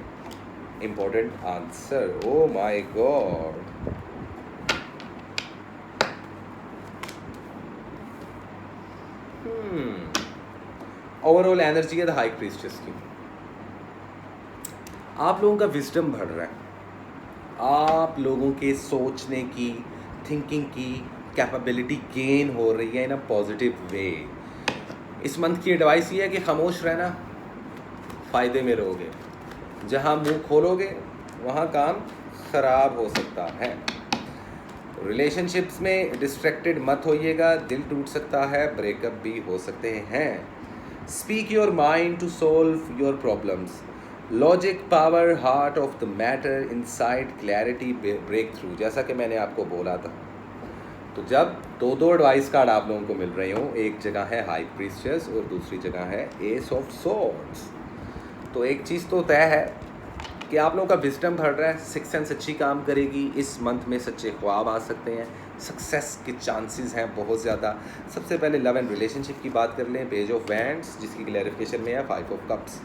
important answer. Oh my God, overall energy है द हाई प्रीस्टेस की। आप लोगों का विजडम बढ़ रहा है। आप लोगों के सोचने की, थिंकिंग की कैपेबिलिटी गेन हो रही है इन अ पॉजिटिव वे। इस मंथ की एडवाइस ये है कि खामोश रहना, फ़ायदे में रहोगे। जहाँ मुंह खोलोगे वहाँ काम ख़राब हो सकता है। रिलेशनशिप्स में डिस्ट्रैक्टेड मत होइएगा, दिल टूट सकता है, ब्रेकअप भी हो सकते हैं। Speak your mind to solve your problems. Logic, power, heart of the matter, insight, clarity, breakthrough, जैसा कि मैंने आपको बोला था। तो जब दो दो एडवाइस कार्ड आप लोगों को मिल रहे हो, एक जगह है हाई प्रीस्टियस और दूसरी जगह है एस ऑफ सॉर्ड्स, तो एक चीज़ तो तय है कि आप लोगों का विजडम बढ़ रहा है, सिक्स सेंस अच्छी काम करेगी, इस मंथ में सच्चे ख्वाब आ सकते हैं, सक्सेस के चांसेस हैं बहुत ज़्यादा। सबसे पहले लव एंड रिलेशनशिप की बात कर लें, पेज ऑफ वैंड्स जिसकी क्लैरिफिकेशन में है फाइव ऑफ कप्स।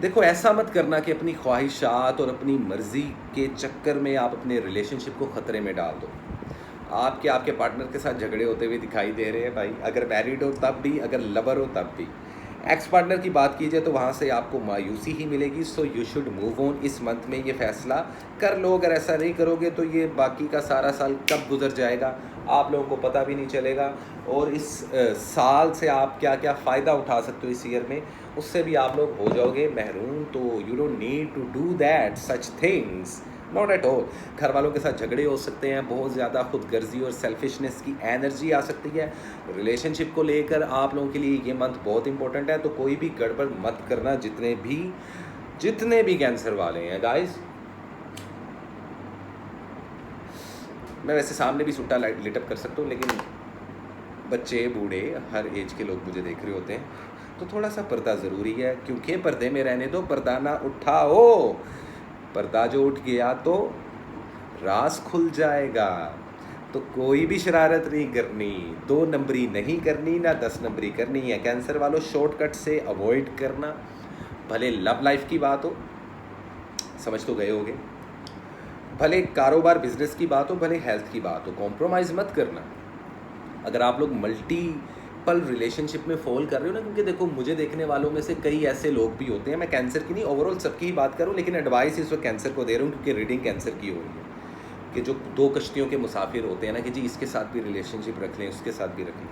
देखो ऐसा मत करना कि अपनी ख्वाहिशात और अपनी मर्ज़ी के चक्कर में आप अपने रिलेशनशिप को ख़तरे में डाल दो। आपके पार्टनर के साथ झगड़े होते हुए दिखाई दे रहे हैं भाई, अगर मैरिड हो तब भी, अगर लवर हो तब भी। एक्स पार्टनर की बात कीजिए तो वहाँ से आपको मायूसी ही मिलेगी। So you should move on. इस मंथ में ये फैसला कर लो, अगर ऐसा नहीं करोगे तो ये बाकी का सारा साल कब गुजर जाएगा आप लोगों को पता भी नहीं चलेगा। और इस साल से आप क्या क्या फ़ायदा उठा सकते हो इस ईयर में, उससे भी आप लोग हो जाओगे महरूम। तो you don't need to do that such things, not at all. घर वालों के साथ झगड़े हो सकते हैं, बहुत ज़्यादा खुदगर्जी और सेल्फिशनेस की एनर्जी आ सकती है। रिलेशनशिप को लेकर आप लोगों के लिए ये मंथ बहुत इंपॉर्टेंट है, तो कोई भी गड़बड़ मत करना। जितने भी कैंसर वाले हैं गाइस, मैं वैसे सामने भी सुट्टा लिटअप कर सकता हूँ, लेकिन बच्चे बूढ़े हर एज के लोग मुझे देख रहे होते हैं, तो थोड़ा सा पर्दा ज़रूरी है, क्योंकि पर्दे में रहने दो, पर्दा ना उठाओ। पर्दा जो उठ गया तो राज खुल जाएगा। तो कोई भी शरारत नहीं करनी, 2 नंबरी नहीं करनी, ना 10 नंबरी करनी है। कैंसर वालों शॉर्टकट से अवॉइड करना, भले लव लाइफ की बात हो, समझ तो गए होगे, भले कारोबार बिजनेस की बात हो, भले हेल्थ की बात हो, कॉम्प्रोमाइज़ मत करना। अगर आप लोग मल्टीपल रिलेशनशिप में फॉल कर रहे हो ना, क्योंकि देखो मुझे देखने वालों में से कई ऐसे लोग भी होते हैं, मैं कैंसर की नहीं ओवरऑल सबकी ही बात करूँ, लेकिन एडवाइस इस वक्त कैंसर को दे रहा हूँ क्योंकि रीडिंग कैंसर की हो रही है कि जो 2 कश्तियों के मुसाफिर होते हैं ना, कि जी इसके साथ भी रिलेशनशिप रख लें, उसके साथ भी रख लें,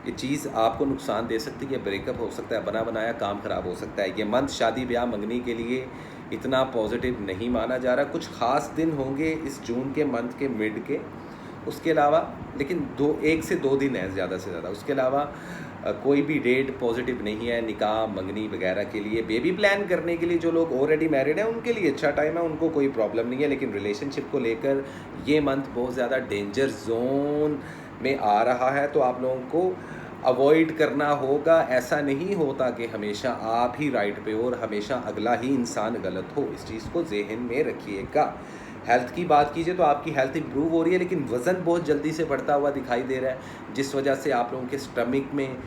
ये चीज़ आपको नुकसान दे सकती है। ब्रेकअप हो सकता है, बना बनाया काम ख़राब हो सकता है। ये मंथ शादी ब्याह मंगनी के लिए इतना पॉजिटिव नहीं माना जा रहा। कुछ ख़ास दिन होंगे इस जून के मंथ के मिड के, उसके अलावा, लेकिन 1 से 2 दिन है ज़्यादा से ज़्यादा, उसके अलावा कोई भी डेट पॉजिटिव नहीं है निकाह मंगनी वगैरह के लिए। बेबी प्लान करने के लिए जो लोग ऑलरेडी मैरिड हैं उनके लिए अच्छा टाइम है, उनको कोई प्रॉब्लम नहीं है। लेकिन रिलेशनशिप को लेकर ये मंथ बहुत ज़्यादा डेंजर जोन में आ रहा है, तो आप लोगों को अवॉइड करना होगा। ऐसा नहीं होता कि हमेशा आप ही राइट पे हो और हमेशा अगला ही इंसान गलत हो, इस चीज़ को ज़हन में रखिएगा। हेल्थ की बात कीजिए तो आपकी हेल्थ इंप्रूव हो रही है, लेकिन वज़न बहुत जल्दी से बढ़ता हुआ दिखाई दे रहा है, जिस वजह से आप लोगों के स्टमक में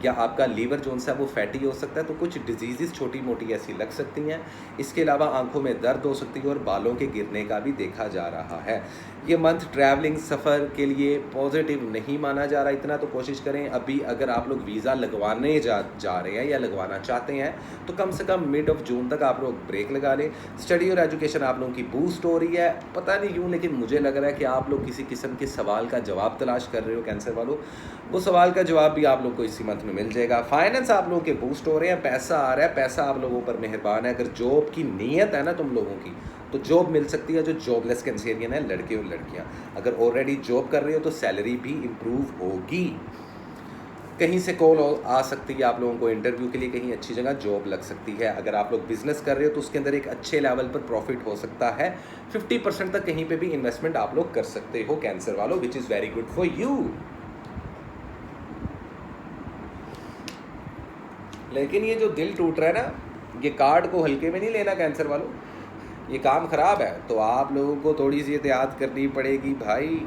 या आपका लीवर जो सा वो फैटी हो सकता है, तो कुछ डिजीज़ छोटी मोटी ऐसी लग सकती हैं। इसके अलावा आंखों में दर्द हो सकती है और बालों के गिरने का भी देखा जा रहा है। ये मंथ ट्रैवलिंग सफ़र के लिए पॉजिटिव नहीं माना जा रहा। इतना तो कोशिश करें, अभी अगर आप लोग वीज़ा लगवाने जा रहे हैं या लगवाना चाहते हैं तो कम से कम मिड ऑफ जून तक आप लोग ब्रेक लगा लें। स्टडी और एजुकेशन आप लोगों की बूस्ट हो रही है, पता नहीं क्यों, लेकिन मुझे लग रहा है कि आप लोग किसी किस्म के सवाल का जवाब तलाश कर रहे हो कैंसर वालों, वो सवाल का जवाब भी आप लोग को इसी मंथ में मिल जाएगा। फाइनेंस आप लोगों के बूस्ट हो रहे हैं, पैसा आ रहा है, पैसा आप लोगों पर मेहरबान है। अगर जॉब की नीयत है ना तुम लोगों की, तो जॉब मिल सकती है जो जॉबलेस कैंसेरियन है, लड़के और लड़कियां। अगर ऑलरेडी जॉब कर रहे हो तो सैलरी भी इम्प्रूव होगी। कहीं से कॉल आ सकती है आप लोगों को इंटरव्यू के लिए, कहीं अच्छी जगह जॉब लग सकती है। अगर आप लोग बिजनेस कर रहे हो तो उसके अंदर एक अच्छे लेवल पर प्रॉफिट हो सकता है। 50% तक कहीं पे भी इन्वेस्टमेंट आप लोग कर सकते हो कैंसर वालों, which is very good for you. लेकिन ये जो दिल टूट रहा है ना, ये कार्ड को हल्के में नहीं लेना कैंसर वालों, ये काम ख़राब है। तो आप लोगों को थोड़ी सी एहतियात करनी पड़ेगी भाई,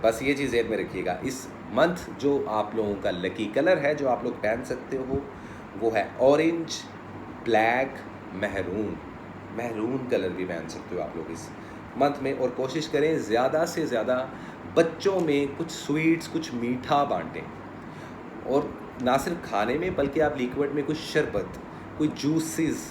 बस ये चीज़ ज़हन में रखिएगा। इस मंथ जो आप लोगों का लकी कलर है जो आप लोग पहन सकते हो वो है orange, black, maroon. Maroon colour भी पहन सकते हो आप लोग इस मंथ में। और कोशिश करें ज़्यादा से ज़्यादा बच्चों में कुछ स्वीट्स, कुछ मीठा बांटें, और ना सिर्फ खाने में बल्कि आप लिक्विड में कुछ शरबत, कोई जूसेस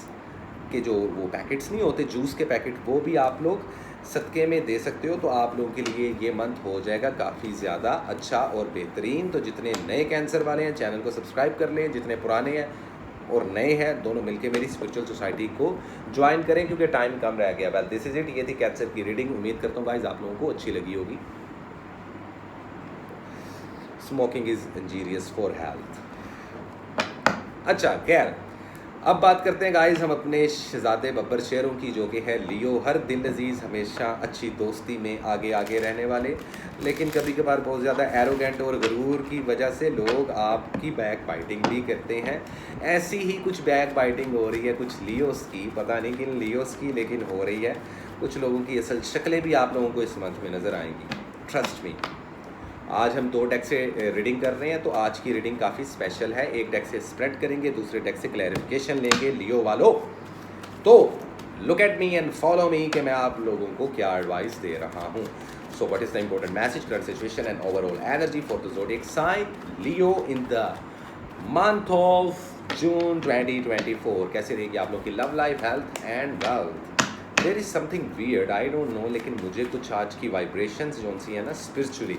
के जो वो पैकेट्स नहीं होते जूस के पैकेट, वो भी आप लोग सदक़े में दे सकते हो। तो आप लोगों के लिए ये मंथ हो जाएगा काफ़ी ज़्यादा अच्छा और बेहतरीन। तो जितने नए कैंसर वाले हैं चैनल को सब्सक्राइब कर लें, जितने पुराने हैं और नए हैं दोनों मिलके मेरी स्पिरिचुअल सोसाइटी को ज्वाइन करें, क्योंकि टाइम कम रह गया। वेल दिस इज़ इट, ये थी कैंसर की रीडिंग। उम्मीद करता हूँ गाइस आप लोगों को अच्छी लगी होगी। Smoking is injurious for health. अच्छा खैर, अब बात करते हैं गाइस हम अपने शहजादे बब्बर शेरों की, जो कि है लियो। हर दिल अजीज़, हमेशा अच्छी दोस्ती में आगे आगे रहने वाले, लेकिन कभी कभार बहुत ज़्यादा एरोगेंट और गरूर की वजह से लोग आपकी बैक बाइटिंग भी करते हैं। ऐसी ही कुछ बैक बाइटिंग हो रही है कुछ लियोस की, पता नहीं किन लियोस की, लेकिन हो रही है। कुछ लोगों की असल शक्लें भी आप लोगों को इस मंथ में नज़र आएंगी, ट्रस्ट मी। आज हम 2 डेक से रीडिंग कर रहे हैं, तो आज की रीडिंग काफ़ी स्पेशल है। एक डेक से स्प्रेड करेंगे, दूसरे डेक से क्लैरिफिकेशन लेंगे लियो वालों। तो look at me and follow me कि मैं आप लोगों को क्या एडवाइस दे रहा हूँ। So what is the important message, current situation and overall energy for the zodiac sign Leo in the month of June 2024। कैसे रहेगी आप लोग की love life, health and wealth. There is something weird, I don't know, लेकिन मुझे कुछ आज की वाइब्रेशंस जो सी है ना स्पिरिचुअली,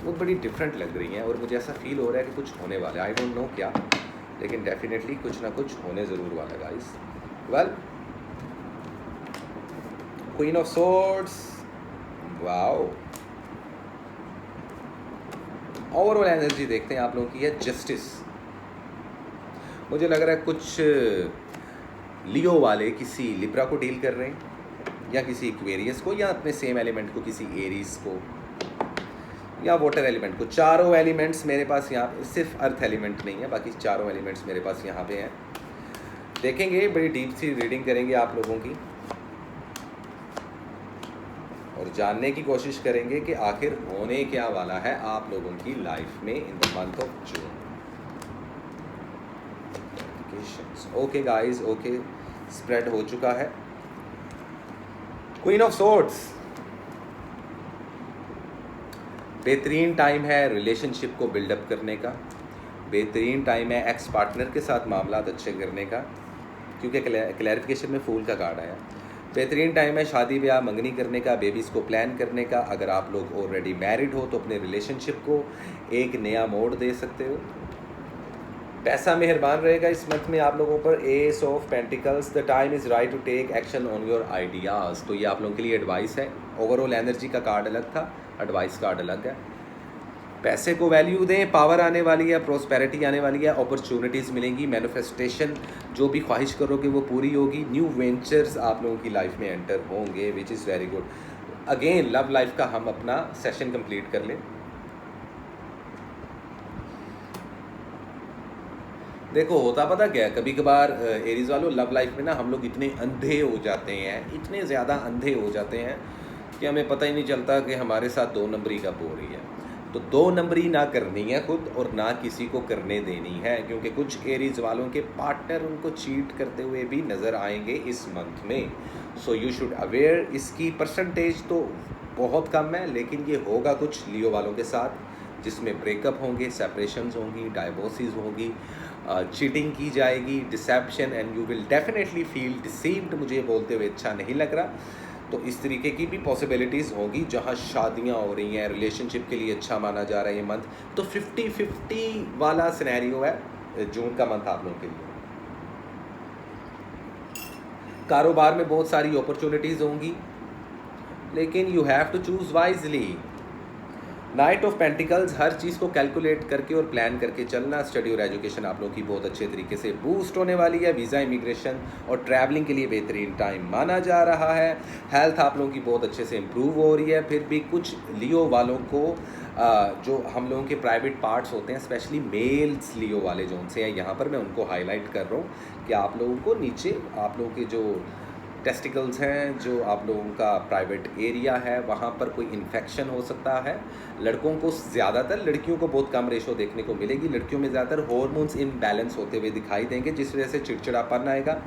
वो बड़ी डिफरेंट लग रही हैं, और मुझे ऐसा फील हो रहा है कि कुछ होने वाला है। आई डोंट नो क्या, लेकिन डेफिनेटली कुछ ना कुछ होने ज़रूर वाला है guys. Well, queen of swords, wow. Overall energy देखते हैं आप लोगों की है जस्टिस। मुझे लग रहा है कुछ लियो वाले किसी लिब्रा को डील कर रहे हैं, या किसी एक्वेरियस को, या अपने सेम एलिमेंट को, किसी एरीज को, या वाटर एलिमेंट को। चारों एलिमेंट्स मेरे पास यहाँ पे, सिर्फ अर्थ एलिमेंट नहीं है, बाकी चारों एलिमेंट्स मेरे पास यहाँ पे हैं। देखेंगे, बड़ी डीप सी रीडिंग करेंगे आप लोगों की, और जानने की कोशिश करेंगे कि आखिर होने क्या वाला है आप लोगों की लाइफ में in the month of June. Okay guys, okay, spread हो चुका है। क्वीन ऑफ सोर्ड्स, बेहतरीन टाइम है रिलेशनशिप को बिल्डअप करने का, बेहतरीन टाइम है एक्स पार्टनर के साथ मामलात अच्छे करने का, क्योंकि क्लैरिफिकेशन में फूल का कार्ड आया। बेहतरीन टाइम है शादी ब्याह मंगनी करने का, बेबीज़ को प्लान करने का। अगर आप लोग ऑलरेडी मैरिड हो तो अपने रिलेशनशिप को एक नया मोड़ दे सकते हो। पैसा मेहरबान रहेगा इस मंथ में आप लोगों पर। Ace of pentacles, the time is right to take action on your ideas. तो ये आप लोगों के लिए एडवाइस है। ओवरऑल एनर्जी का कार्ड अलग था, एडवाइस कार्ड अलग है। पैसे को वैल्यू दें, पावर आने वाली है, प्रोस्पेरिटी आने वाली है, अपॉर्चुनिटीज़ मिलेंगी, मैनिफेस्टेशन जो भी ख्वाहिश करोगे वो पूरी होगी। न्यू वेंचर्स आप लोगों की लाइफ में एंटर होंगे, which is very good. Again love life का हम अपना सेशन कंप्लीट कर लें। देखो, होता पता क्या है, कभी कभार एरीज वालों लव लाइफ में ना हम लोग इतने अंधे हो जाते हैं, इतने ज़्यादा अंधे हो जाते हैं कि हमें पता ही नहीं चलता कि हमारे साथ 2 नंबरी कब हो रही है। तो 2 नंबरी ना करनी है खुद, और ना किसी को करने देनी है, क्योंकि कुछ एरीज वालों के पार्टनर उनको चीट करते हुए भी नज़र आएंगे इस मंथ में। So you should aware. इसकी परसेंटेज तो बहुत कम है, लेकिन ये होगा कुछ लियो वालों के साथ, जिसमें ब्रेकअप होंगे, सेपरेशंस होंगी, डाइवोर्सेस होगी, चीटिंग की जाएगी, deception, and you will definitely feel deceived. मुझे बोलते हुए अच्छा नहीं लग रहा। तो इस तरीके की भी पॉसिबिलिटीज़ होंगी जहाँ शादियाँ हो रही हैं, रिलेशनशिप के लिए अच्छा माना जा रहा है ये मंथ। तो 50-50 वाला सिनेरियो है जून का मंथ आप लोगों के लिए। कारोबार में बहुत सारी अपॉर्चुनिटीज़ होंगी, लेकिन you have to choose wisely. Knight of pentacles, हर चीज़ को कैलकुलेट करके और प्लान करके चलना। स्टडी और एजुकेशन आप लोगों की बहुत अच्छे तरीके से बूस्ट होने वाली है। वीज़ा, इमिग्रेशन और ट्रैवलिंग के लिए बेहतरीन टाइम माना जा रहा है। हेल्थ आप लोगों की बहुत अच्छे से इम्प्रूव हो रही है। फिर भी कुछ लियो वालों को जो हम लोगों के प्राइवेट पार्ट्स होते हैं, स्पेशली मेल्स लियो वाले जो उनसे हैं, यहाँ पर मैं उनको हाईलाइट कर रहा हूँ कि आप लोगों को नीचे आप लोगों के जो टेस्टिकल्स हैं, जो आप लोगों का प्राइवेट एरिया है, वहाँ पर कोई इन्फेक्शन हो सकता है। लड़कों को ज़्यादातर, लड़कियों को बहुत कम रेशो देखने को मिलेगी। लड़कियों में ज़्यादातर हार्मोन्स इम्बैलेंस होते हुए दिखाई देंगे, जिस वजह से चिड़चिड़ापन आएगा,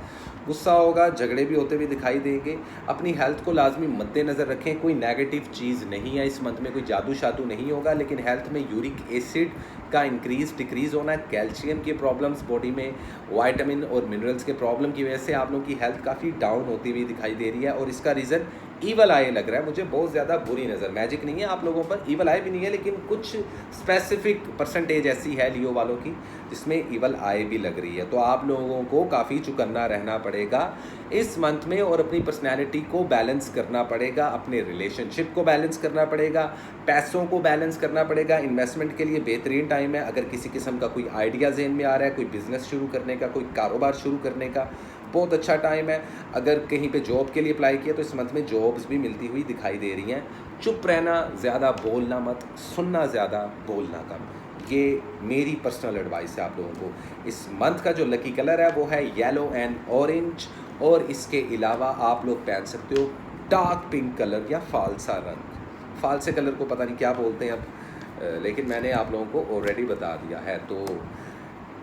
गुस्सा होगा, झगड़े भी होते हुए दिखाई देंगे। अपनी हेल्थ को लाजमी मद्देनज़र रखें। कोई नेगेटिव चीज़ नहीं है इस मंथ में, कोई जादू शादू नहीं होगा, लेकिन हेल्थ में यूरिक एसिड का इंक्रीज डिक्रीज़ होना, कैल्शियम की प्रॉब्लम्स बॉडी में, वाइटामिन और मिनरल्स के प्रॉब्लम की वजह से आप लोगों की हेल्थ काफ़ी डाउन होती हुई दिखाई दे रही है। और इसका रीज़न ईवल आई लग रहा है मुझे, बहुत ज़्यादा बुरी नज़र। मैजिक नहीं है आप लोगों पर, ईवल आई भी नहीं है, लेकिन कुछ स्पेसिफिक परसेंटेज ऐसी है लियो वालों की जिसमें इवल आई भी लग रही है। तो आप लोगों को काफ़ी चौकन्ना रहना पड़ेगा इस मंथ में और अपनी पर्सनैलिटी को बैलेंस करना पड़ेगा, अपने रिलेशनशिप को बैलेंस करना पड़ेगा, पैसों को बैलेंस करना पड़ेगा। इन्वेस्टमेंट के लिए बेहतरीन टाइम है। अगर किसी किस्म का कोई आइडिया ज़हन में आ रहा है, कोई बिज़नेस शुरू करने का, कोई कारोबार शुरू करने का, बहुत अच्छा टाइम है। अगर कहीं पे जॉब के लिए अप्लाई किया तो इस मंथ में जॉब्स भी मिलती हुई दिखाई दे रही हैं। चुप रहना, ज़्यादा बोलना मत, सुनना ज़्यादा, बोलना कम। ये मेरी पर्सनल एडवाइस है आप लोगों को। इस मंथ का जो लकी कलर है वो है येलो एंड ऑरेंज, और इसके अलावा आप लोग पहन सकते हो डार्क पिंक कलर या फालसा रंग। फालसे कलर को पता नहीं क्या बोलते हैं अब, लेकिन मैंने आप लोगों को ऑलरेडी बता दिया है। तो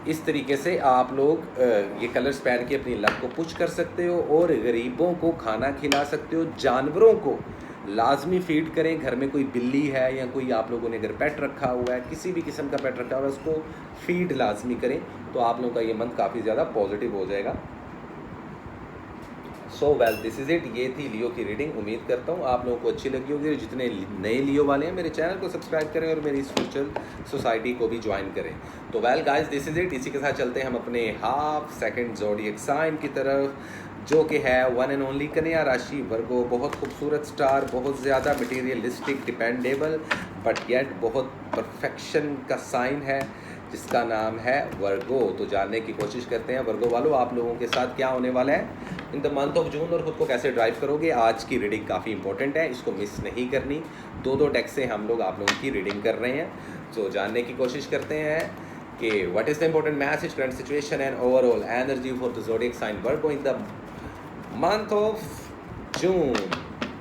इस तरीके से आप लोग ये कलर्स पहन के अपनी लक को पुश कर सकते हो और गरीबों को खाना खिला सकते हो। जानवरों को लाजमी फीड करें। घर में कोई बिल्ली है या कोई आप लोगों ने अगर पेट रखा हुआ है, किसी भी किस्म का पेट रखा हुआ है, उसको फीड लाजमी करें। तो आप लोगों का ये मंथ काफ़ी ज़्यादा पॉजिटिव हो जाएगा। So well, this is it. ये थी लियो की रीडिंग। उम्मीद करता हूँ आप लोगों को अच्छी लगी होगी। जितने नए लियो वाले हैं मेरे चैनल को सब्सक्राइब करें और मेरी स्पिरिचुअल सोसाइटी को भी ज्वाइन करें। तो well guys, this is it. इसी के साथ चलते हैं हम अपने हाफ सेकंड ज़ोडिएक साइन की तरफ, जो कि है वन एंड ओनली कन्या राशि वर्गो। बहुत खूबसूरत स्टार, बहुत ज़्यादा मटीरियलिस्टिक, डिपेंडेबल, बट येट बहुत परफेक्शन का साइन है जिसका नाम है वर्गो। तो जानने की कोशिश करते हैं वर्गो वालों, आप लोगों के साथ क्या होने वाला है इन द मंथ ऑफ जून और ख़ुद को कैसे ड्राइव करोगे। आज की रीडिंग काफ़ी इंपॉर्टेंट है, इसको मिस नहीं करनी। दो डेक से हम लोग आप लोगों की रीडिंग कर रहे हैं। तो जानने की कोशिश करते हैं कि what is the important message, current situation and overall energy for the zodiac sign Virgo in the month of June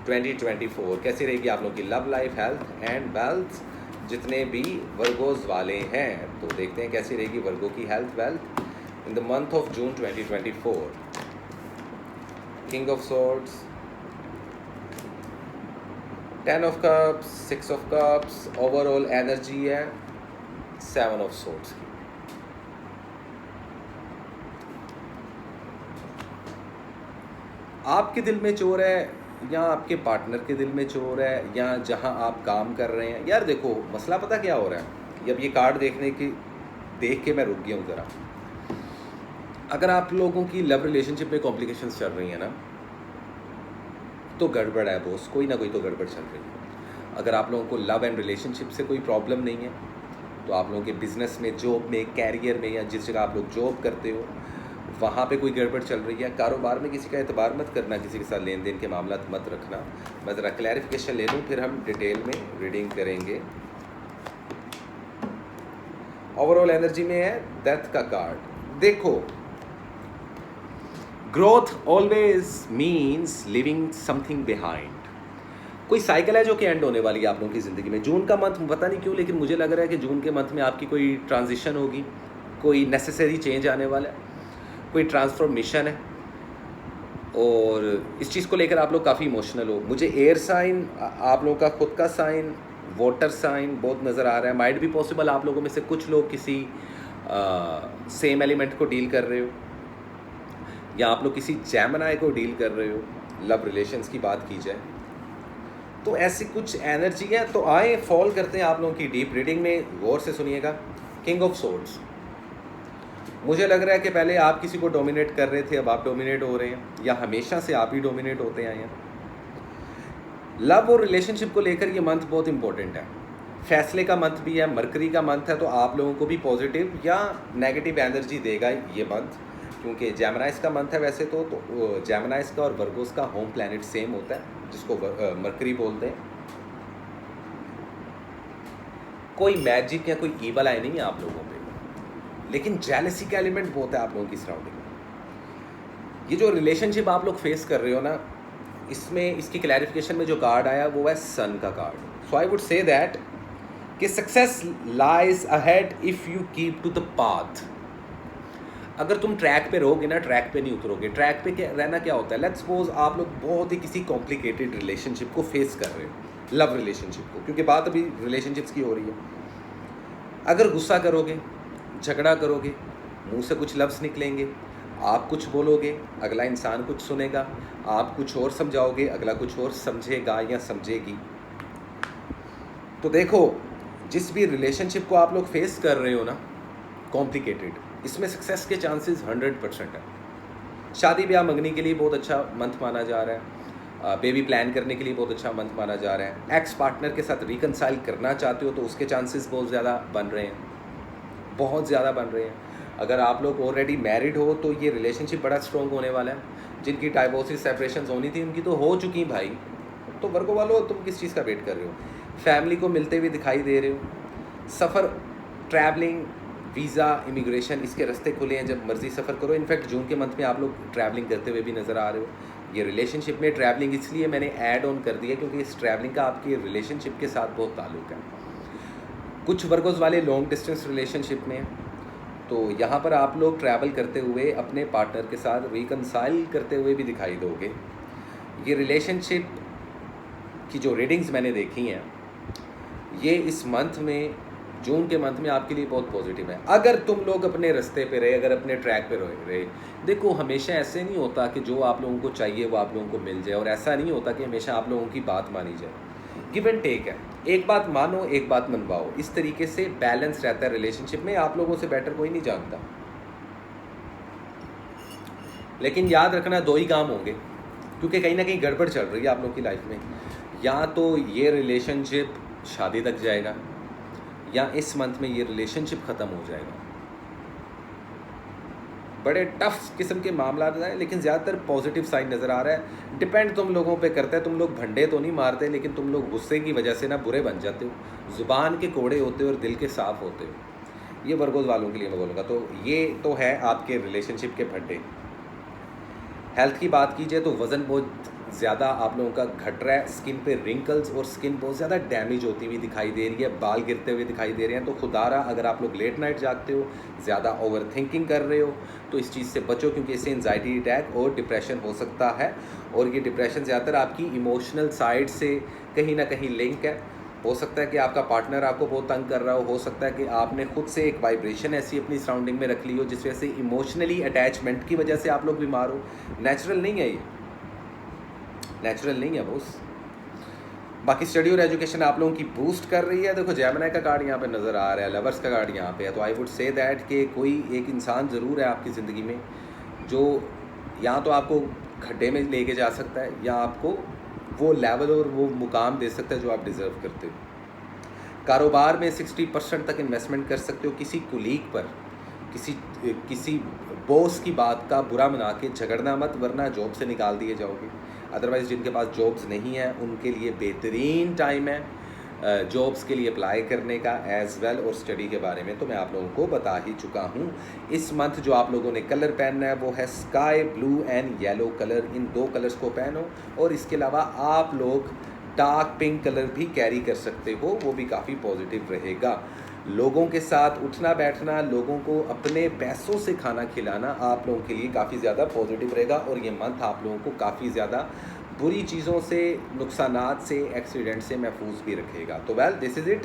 2024। कैसी रहेगी आप लोगों की love life, health and wealth, जितने भी वर्गोज वाले हैं। तो देखते हैं कैसी रहेगी वर्गो की health wealth in the month of June 2024। King of swords, 10 of cups, 6 of cups, overall energy है 7 ऑफ सॉर्ड्स की। आपके दिल में चोर है या आपके पार्टनर के दिल में चोर है या जहां आप काम कर रहे हैं। यार देखो, मसला पता क्या हो रहा है। जब ये कार्ड देख के मैं रुक गया हूँ ज़रा। अगर आप लोगों की लव रिलेशनशिप में कॉम्प्लिकेशंस चल रही हैं ना, तो गड़बड़ है बॉस, कोई ना कोई तो गड़बड़ चल रही है। अगर आप लोगों को लव एंड रिलेशनशिप से कोई प्रॉब्लम नहीं है, तो आप लोगों के बिजनेस में, जॉब में, कैरियर में, या जिस जगह आप लोग जॉब करते हो वहाँ पे कोई गड़बड़ चल रही है। कारोबार में किसी का एतबार मत करना, किसी के साथ लेन देन के मामला मत रखना। मैं ज़रा क्लैरिफिकेशन ले लूँ, फिर हम डिटेल में रीडिंग करेंगे। ओवरऑल एनर्जी में है डेथ का कार्ड। देखो, growth always means living something behind. कोई साइकिल है जो कि एंड होने वाली है आप लोगों की ज़िंदगी में। जून का मंथ पता नहीं क्यों, लेकिन मुझे लग रहा है कि जून के मंथ में आपकी कोई ट्रांजिशन होगी, कोई नेसेसरी चेंज आने वाला है, कोई ट्रांसफॉर्मेशन है, और इस चीज़ को लेकर आप लोग काफ़ी इमोशनल हो। मुझे एयर साइन, आप लोगों का खुद का साइन, वाटर साइन बहुत नज़र आ रहा है। माइट भी पॉसिबल आप लोगों में से कुछ लोग किसी सेम एलिमेंट को डील कर रहे हो, या आप लोग किसी जेमिनी को डील कर रहे हो, लव रिलेशंस की बात की जाए तो ऐसी कुछ एनर्जी है। तो आए फॉल करते हैं आप लोगों की डीप रीडिंग में, गौर से सुनिएगा। किंग ऑफ सोर्ड्स, मुझे लग रहा है कि पहले आप किसी को डोमिनेट कर रहे थे, अब आप डोमिनेट हो रहे हैं, या हमेशा से आप ही डोमिनेट होते आए हैं। लव और रिलेशनशिप को लेकर ये मंथ बहुत इंपॉर्टेंट है। फैसले का मंथ भी है, मरकरी का मंथ है, तो आप लोगों को भी पॉजिटिव या नेगेटिव एनर्जी देगा ये मंथ, क्योंकि जेमिनाइज का मंथ है वैसे तो जेमिनाइज का और वर्गोस का होम प्लैनेट सेम होता है, जिसको मरकरी बोलते हैं। कोई मैजिक या कोई ईवल आई नहीं है आप लोगों पे, लेकिन जेलसी का एलिमेंट बहुत है आप लोगों की सराउंडिंग में। ये जो रिलेशनशिप आप लोग फेस कर रहे हो ना, इसमें इसकी क्लैरिफिकेशन में जो कार्ड आया वो है सन का card. So I would say that कि success lies ahead if you keep to the path. अगर तुम ट्रैक पे रहोगे ना, ट्रैक पे नहीं उतरोगे। ट्रैक पे क्या रहना क्या होता है, लेट्स सपोज आप लोग बहुत ही किसी कॉम्प्लिकेटेड रिलेशनशिप को फेस कर रहे हो, लव रिलेशनशिप को, क्योंकि बात अभी रिलेशनशिप्स की हो रही है। अगर गुस्सा करोगे, झगड़ा करोगे, मुंह से कुछ लफ्ज़ निकलेंगे, आप कुछ बोलोगे, अगला इंसान कुछ सुनेगा, आप कुछ और समझाओगे, अगला कुछ और समझेगा या समझेगी। तो देखो, जिस भी रिलेशनशिप को आप लोग फेस कर रहे हो ना, कॉम्प्लिकेटेड, इसमें सक्सेस के चांसेस 100% है। शादी ब्याह मंगनी के लिए बहुत अच्छा मंथ माना जा रहा है, बेबी प्लान करने के लिए बहुत अच्छा मंथ माना जा रहा है। एक्स पार्टनर के साथ रिकनसाइल करना चाहते हो तो उसके चांसेस बहुत ज़्यादा बन रहे हैं, बहुत ज़्यादा बन रहे हैं। अगर आप लोग ऑलरेडी मैरिड हो तो ये रिलेशनशिप बड़ा स्ट्रॉन्ग होने वाला है। जिनकी डाइवोर्सेस सेपरेशन होनी थी उनकी तो हो चुकी भाई, तो वर्गो वालों तुम किस चीज़ का वेट कर रहे हो? फैमिली को मिलते हुए दिखाई दे रहे हो। सफ़र, ट्रैवलिंग, वीज़ा, इमिग्रेशन, इसके रास्ते खुले हैं, जब मर्ज़ी सफ़र करो। इनफैक्ट जून के मंथ में आप लोग ट्रैवलिंग करते हुए भी नज़र आ रहे हो। ये रिलेशनशिप में ट्रैवलिंग इसलिए मैंने ऐड ऑन कर दिया क्योंकि इस ट्रैवलिंग का आपके रिलेशनशिप के साथ बहुत ताल्लुक़ है। कुछ वर्गोज़ वाले लॉन्ग डिस्टेंस रिलेशनशिप में, तो यहाँ पर आप लोग ट्रैवल करते हुए अपने पार्टनर के साथ रिकनसाइल करते हुए भी दिखाई दोगे। ये रिलेशनशिप की जो रीडिंग्स मैंने देखी हैं, ये इस मंथ में, जून के मंथ में आपके लिए बहुत पॉजिटिव है। अगर तुम लोग अपने रास्ते पे रहे, अगर अपने ट्रैक पे रहे, देखो हमेशा ऐसे नहीं होता कि जो आप लोगों को चाहिए वो आप लोगों को मिल जाए, और ऐसा नहीं होता कि हमेशा आप लोगों की बात मानी जाए। गिव एंड टेक है, एक बात मानो एक बात मनवाओ, इस तरीके से बैलेंस रहता है रिलेशनशिप में। आप लोगों से बेटर कोई नहीं जानता। लेकिन याद रखना, दो ही काम होंगे, क्योंकि कहीं ना कहीं गड़बड़ चल रही है आप लोगों की लाइफ में। या तो ये रिलेशनशिप शादी तक जाएगा, या इस मंथ में ये रिलेशनशिप ख़त्म हो जाएगा। बड़े टफ किस्म के मामला हैं, लेकिन ज़्यादातर पॉजिटिव साइन नज़र आ रहा है। डिपेंड तुम लोगों पे करता है। तुम लोग भंडे तो नहीं मारते, लेकिन तुम लोग गुस्से की वजह से ना बुरे बन जाते हो, ज़ुबान के कोड़े होते हो और दिल के साफ़ होते हो। ये वर्गोज़ वालों के लिए मैं बोलूँगा। तो ये तो है आपके रिलेशनशिप के भंडे। हेल्थ की बात कीजिए तो वज़न बहुत ज़्यादा आप लोगों का घट रहा है। स्किन पे रिंकल्स और स्किन बहुत ज़्यादा डैमेज होती हुई दिखाई दे रही है, बाल गिरते हुए दिखाई दे रहे हैं। तो खुदारा अगर आप लोग लेट नाइट जागते हो, ज़्यादा ओवर थिंकिंग कर रहे हो, तो इस चीज़ से बचो, क्योंकि इससे एंजाइटी अटैक और डिप्रेशन हो सकता है। और ये डिप्रेशन ज़्यादातर आपकी इमोशनल साइड से कहीं ना कहीं लिंक है। हो सकता है कि आपका पार्टनर आपको बहुत तंग कर रहा हो सकता है कि आपने खुद से एक वाइब्रेशन ऐसी अपनी सराउंडिंग में रख ली हो जिस वजह से इमोशनली अटैचमेंट की वजह से आप लोग बीमार हो। नेचुरल नहीं है ये, नेचुरल नहीं है बोस। बाकी स्टडी और एजुकेशन आप लोगों की बूस्ट कर रही है। देखो जेमिनी का कार्ड यहाँ पे नज़र आ रहा है, लवर्स का कार्ड यहाँ पे है। तो आई वुड से दैट कि कोई एक इंसान ज़रूर है आपकी ज़िंदगी में जो या तो आपको खड्डे में लेके जा सकता है, या आपको वो लेवल और वो मुकाम दे सकता है जो आप डिज़र्व करते हो। कारोबार में 60% तक इन्वेस्टमेंट कर सकते हो। किसी कुलीग पर, किसी बॉस की बात का बुरा मना के झगड़ना मत, वरना जॉब से निकाल दिए जाओगे। अदरवाइज़ जिनके पास जॉब्स नहीं है उनके लिए बेहतरीन टाइम है जॉब्स के लिए अप्लाई करने का एज़ वेल। और स्टडी के बारे में तो मैं आप लोगों को बता ही चुका हूँ। इस मंथ जो आप लोगों ने कलर पहनना है वो है sky blue and yellow colour. इन दो कलर्स को पहनो, और इसके अलावा आप लोग डार्क पिंक कलर भी कैरी कर सकते हो, वो भी काफ़ी पॉजिटिव रहेगा। लोगों के साथ उठना बैठना, लोगों को अपने पैसों से खाना खिलाना आप लोगों के लिए काफ़ी ज़्यादा पॉजिटिव रहेगा। और ये मंथ आप लोगों को काफ़ी ज़्यादा बुरी चीज़ों से, नुकसानात से, एक्सीडेंट से महफूज भी रखेगा। तो वेल दिस इज़ इट।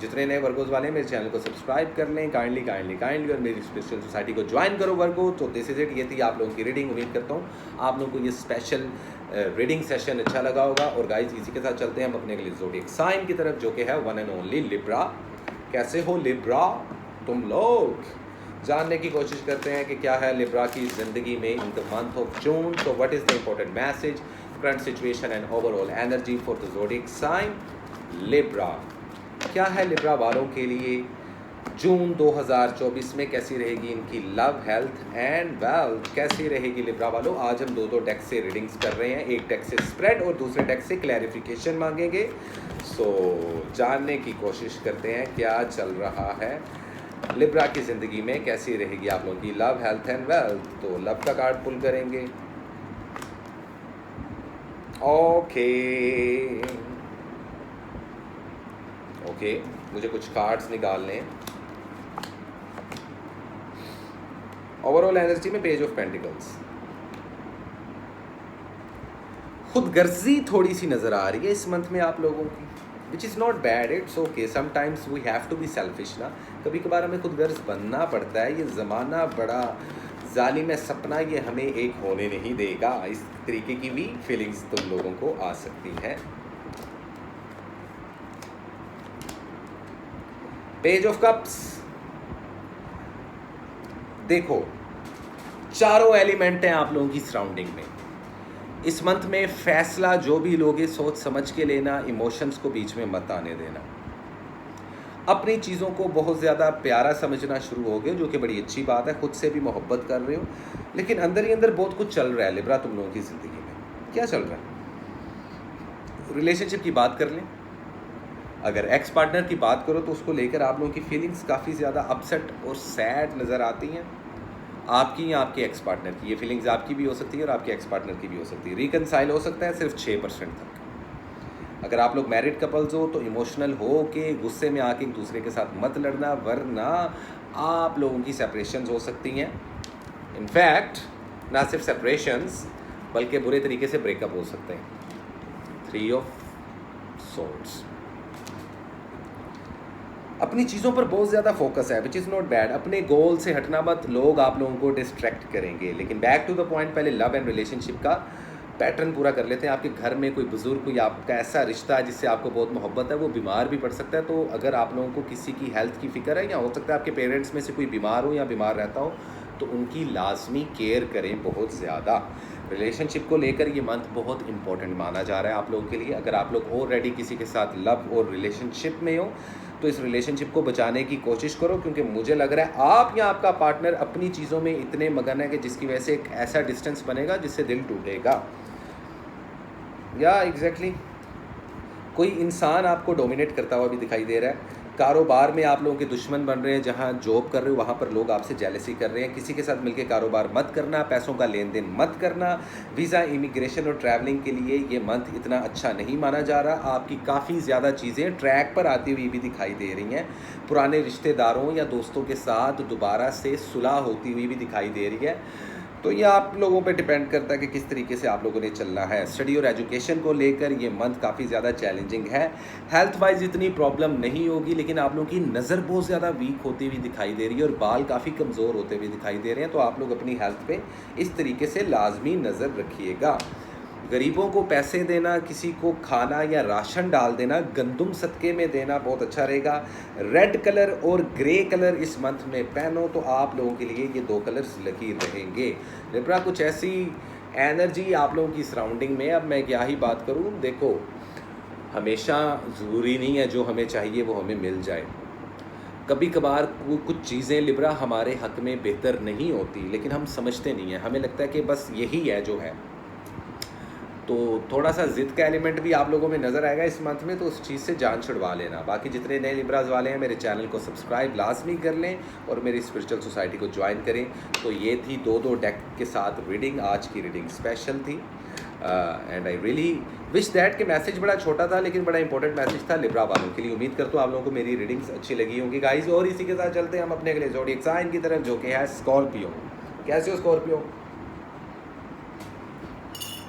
जितने नए वर्गोज़ वाले मेरे चैनल को सब्सक्राइब कर लें काइंडली, और मेरी स्पिरिचुअल सोसाइटी को ज्वाइन करो वर्गो। तो दिस इज़ इट। ये थी आप लोगों की रीडिंग। उम्मीद करता हूँ आप लोगों को ये स्पेशल रीडिंग सेशन अच्छा लगा होगा। और गाइज इसी के साथ चलते हैं हम अपने अगले ज़ोडिएक साइन की तरफ, जो कि है वन एंड ओनली लिब्रा। कैसे हो लिब्रा? तुम लोग जानने की कोशिश करते हैं कि क्या है लिब्रा की ज़िंदगी में in the month of June. तो what is the important message, current situation and overall energy for the zodiac sign Libra. क्या है लिब्रा वालों के लिए जून 2024 में? कैसी रहेगी इनकी लव, हेल्थ एंड वेल्थ? कैसी रहेगी लिब्रा वालों? आज हम दो डेक से रीडिंग्स कर रहे हैं। एक डेक से स्प्रेड और दूसरे डेक से क्लैरिफिकेशन मांगेंगे। सो जानने की कोशिश करते हैं क्या चल रहा है लिब्रा की ज़िंदगी में, कैसी रहेगी आप लोगों की लव, हेल्थ एंड वेल्थ। तो लव का कार्ड पुल करेंगे। ओके, मुझे कुछ कार्ड्स निकालने हैं। ओवरऑल एनर्जी में पेज ऑफ पेंटिकल्स। खुदगर्जी थोड़ी सी नज़र आ रही है इस मंथ में आप लोगों की, which is not bad, it's okay. Sometimes we have to be selfish ना, कभी कभार हमें खुदगर्ज बनना पड़ता है। ये ज़माना बड़ा जालिम है, सपना ये हमें एक होने नहीं देगा। इस तरीके की भी फीलिंग्स तुम लोगों को आ सकती हैं। पेज ऑफ कप्स, देखो, चारों एलिमेंट हैं आप लोगों की सराउंडिंग में। इस मंथ में फैसला जो भी लोगे सोच समझ के लेना, इमोशंस को बीच में मत आने देना। अपनी चीज़ों को बहुत ज़्यादा प्यारा समझना शुरू हो गए, जो कि बड़ी अच्छी बात है। खुद से भी मोहब्बत कर रहे हो, लेकिन अंदर ही अंदर बहुत कुछ चल रहा है लिब्रा तुम लोगों की ज़िंदगी में। क्या चल रहा है? रिलेशनशिप की बात कर लें, अगर एक्स पार्टनर की बात करो तो उसको लेकर आप लोगों की फीलिंग्स काफ़ी ज़्यादा अपसेट और सैड नज़र आती हैं। आपकी या आपके एक्स पार्टनर की, ये फीलिंग्स आपकी भी हो सकती है और आपके एक्स पार्टनर की भी हो सकती है। रिकनसाइल हो सकता है सिर्फ 6% तक। अगर आप लोग मैरिड कपल्स हो तो इमोशनल हो के गुस्से में आके एक दूसरे के साथ मत लड़ना, वरना आप लोगों की सेपरेशंस हो सकती हैं। इनफैक्ट ना सिर्फ सेपरेशंस बल्कि बुरे तरीके से ब्रेकअप हो सकते हैं। 3 ऑफ सोर्ड्स। अपनी चीज़ों पर बहुत ज़्यादा फोकस है, विच इज़ नॉट बैड। अपने गोल से हटना मत, लोग आप लोगों को डिस्ट्रैक्ट करेंगे। लेकिन बैक टू द पॉइंट, पहले लव एंड रिलेशनशिप का पैटर्न पूरा कर लेते हैं। आपके घर में कोई बुजुर्ग, कोई आपका ऐसा रिश्ता है जिससे आपको बहुत मोहब्बत है, वो बीमार भी पड़ सकता है। तो अगर आप लोगों को किसी की हेल्थ की फ़िक्र है, या हो सकता है आपके पेरेंट्स में से कोई बीमार हो या बीमार रहता हो, तो उनकी लाजमी केयर करें बहुत ज़्यादा। रिलेशनशिप को लेकर ये मंथ बहुत इंपॉर्टेंट माना जा रहा है आप लोगों के लिए। अगर आप लोग ऑलरेडी किसी के साथ लव और रिलेशनशिप में हो तो इस रिलेशनशिप को बचाने की कोशिश करो, क्योंकि मुझे लग रहा है आप या आपका पार्टनर अपनी चीज़ों में इतने मगन है कि जिसकी वजह से एक ऐसा डिस्टेंस बनेगा जिससे दिल टूटेगा। या एग्जैक्टली कोई इंसान आपको डोमिनेट करता हुआ भी दिखाई दे रहा है। कारोबार में आप लोगों के दुश्मन बन रहे हैं, जहां जॉब कर रहे हो वहां पर लोग आपसे जेलसी कर रहे हैं। किसी के साथ मिलकर कारोबार मत करना, पैसों का लेन देन मत करना। वीज़ा, इमिग्रेशन और ट्रैवलिंग के लिए ये मंथ इतना अच्छा नहीं माना जा रहा। आपकी काफ़ी ज़्यादा चीज़ें ट्रैक पर आती हुई भी दिखाई दे रही हैं। पुराने रिश्तेदारों या दोस्तों के साथ दोबारा से सुलह होती हुई भी दिखाई दे रही है। तो ये आप लोगों पे डिपेंड करता है कि किस तरीके से आप लोगों ने चलना है। स्टडी और एजुकेशन को लेकर ये मंथ काफ़ी ज़्यादा चैलेंजिंग है। हेल्थ वाइज इतनी प्रॉब्लम नहीं होगी, लेकिन आप लोगों की नज़र बहुत ज़्यादा वीक होती हुई दिखाई दे रही है और बाल काफ़ी कमज़ोर होते हुए दिखाई दे रहे हैं। तो आप लोग अपनी हेल्थ पे इस तरीके से लाजमी नज़र रखिएगा। गरीबों को पैसे देना, किसी को खाना या राशन डाल देना, गंदुम सदके में देना बहुत अच्छा रहेगा। रेड कलर और ग्रे कलर इस मंथ में पहनो तो आप लोगों के लिए ये 2 कलर्स लकी रहेंगे। लिब्रा, कुछ ऐसी एनर्जी आप लोगों की सराउंडिंग में, अब मैं क्या ही बात करूं। देखो, हमेशा ज़रूरी नहीं है जो हमें चाहिए वो हमें मिल जाए। कभी कभार कुछ चीज़ें लिब्रा हमारे हक में बेहतर नहीं होती, लेकिन हम समझते नहीं हैं। हमें लगता है कि बस यही है जो है। तो थोड़ा सा ज़िद का एलिमेंट भी आप लोगों में नज़र आएगा इस मंथ में, तो उस चीज़ से जान छुड़वा लेना। बाकी जितने नए लिब्राज वाले हैं मेरे चैनल को सब्सक्राइब लाजमी कर लें और मेरी स्पिरिचुअल सोसाइटी को ज्वाइन करें। तो ये थी 2 डेक के साथ रीडिंग। आज की रीडिंग स्पेशल थी and I really wish that कि मैसेज बड़ा छोटा था लेकिन बड़ा इंपॉर्टेंट मैसेज था लिब्रा वालों के लिए। उम्मीद करता हूँ आप लोगों को मेरी रीडिंग्स अच्छी लगी होंगी गाइज। और इसी के साथ चलते हैं हम अपने अगले ज़ोडिएक साइन की तरफ, जो कि है स्कॉर्पियो। कैसे हो स्कॉर्पियो?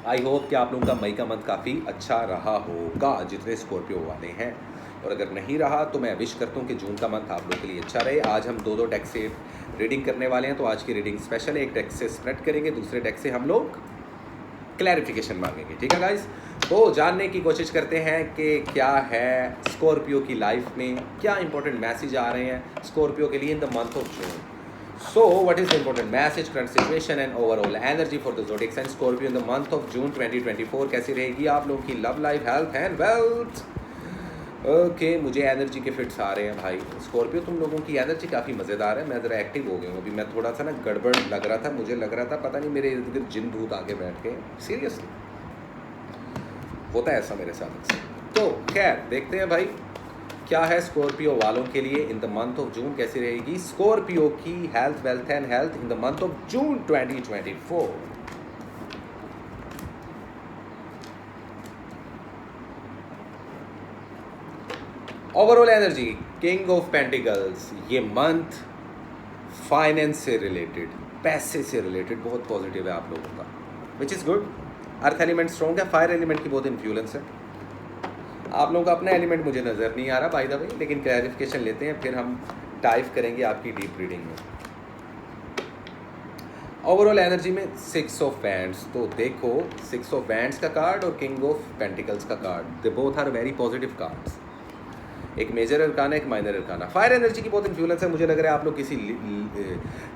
आई होप कि आप लोगों का मई का मंथ काफ़ी अच्छा रहा होगा जितने स्कॉर्पियो वाले हैं, और अगर नहीं रहा तो मैं विश करता हूँ कि जून का मंथ आप लोगों के लिए अच्छा रहे। आज हम 2 डेक से रीडिंग करने वाले हैं, तो आज की रीडिंग स्पेशल है। एक डेक से स्प्रेड करेंगे, दूसरे डेक से हम लोग क्लैरिफिकेशन मांगेंगे। ठीक है गाइस, तो जानने की कोशिश करते हैं कि क्या है स्कॉर्पियो की लाइफ में, क्या इंपॉर्टेंट मैसेज आ रहे हैं स्कॉर्पियो के लिए in the month of June. So, what is the important message, current situation and overall energy for the zodiac sign Scorpio in the month of June 2024? कैसी रहेगी आप लोगों की love life, health and wealth? Okay, मुझे energy के fits आ रहे हैं भाई। स्कॉर्पियो, तुम लोगों की एनर्जी काफ़ी मज़ेदार है। मैं ज़रा एक्टिव हो गया हूँ अभी। मैं थोड़ा सा ना गड़बड़ लग रहा था, मुझे लग रहा था पता नहीं मेरे इर्द गिर्द जिन भूत आके बैठ के। सीरियसली होता है ऐसा मेरे साथ अक्सर। तो खैर देखते हैं भाई क्या है स्कॉर्पियो वालों के लिए इन द मंथ ऑफ जून। कैसी रहेगी स्कॉर्पियो की health, wealth and health in the month of June 2024। Overall energy, king of pentacles. ये मंथ फाइनेंस से रिलेटेड, पैसे से रिलेटेड बहुत पॉजिटिव है आप लोगों का, which is good. Earth element strong है, फायर एलिमेंट की बहुत इन्फ्लुएंस है। आप लोगों का अपना एलिमेंट मुझे नज़र नहीं आ रहा बाय द वे, लेकिन क्लैरिफिकेशन लेते हैं फिर हम टाइप करेंगे आपकी डीप रीडिंग में। ओवरऑल एनर्जी में 6 ऑफ वैंड्स। तो देखो 6 ऑफ वैंड्स का कार्ड और किंग ऑफ पेंटिकल्स का card, they both are very positive cards. एक मेजर अरकाना, एक माइनर अरकाना। फायर एनर्जी की बहुत इन्फ्लुएंस है। मुझे लग रहा है आप लोग किसी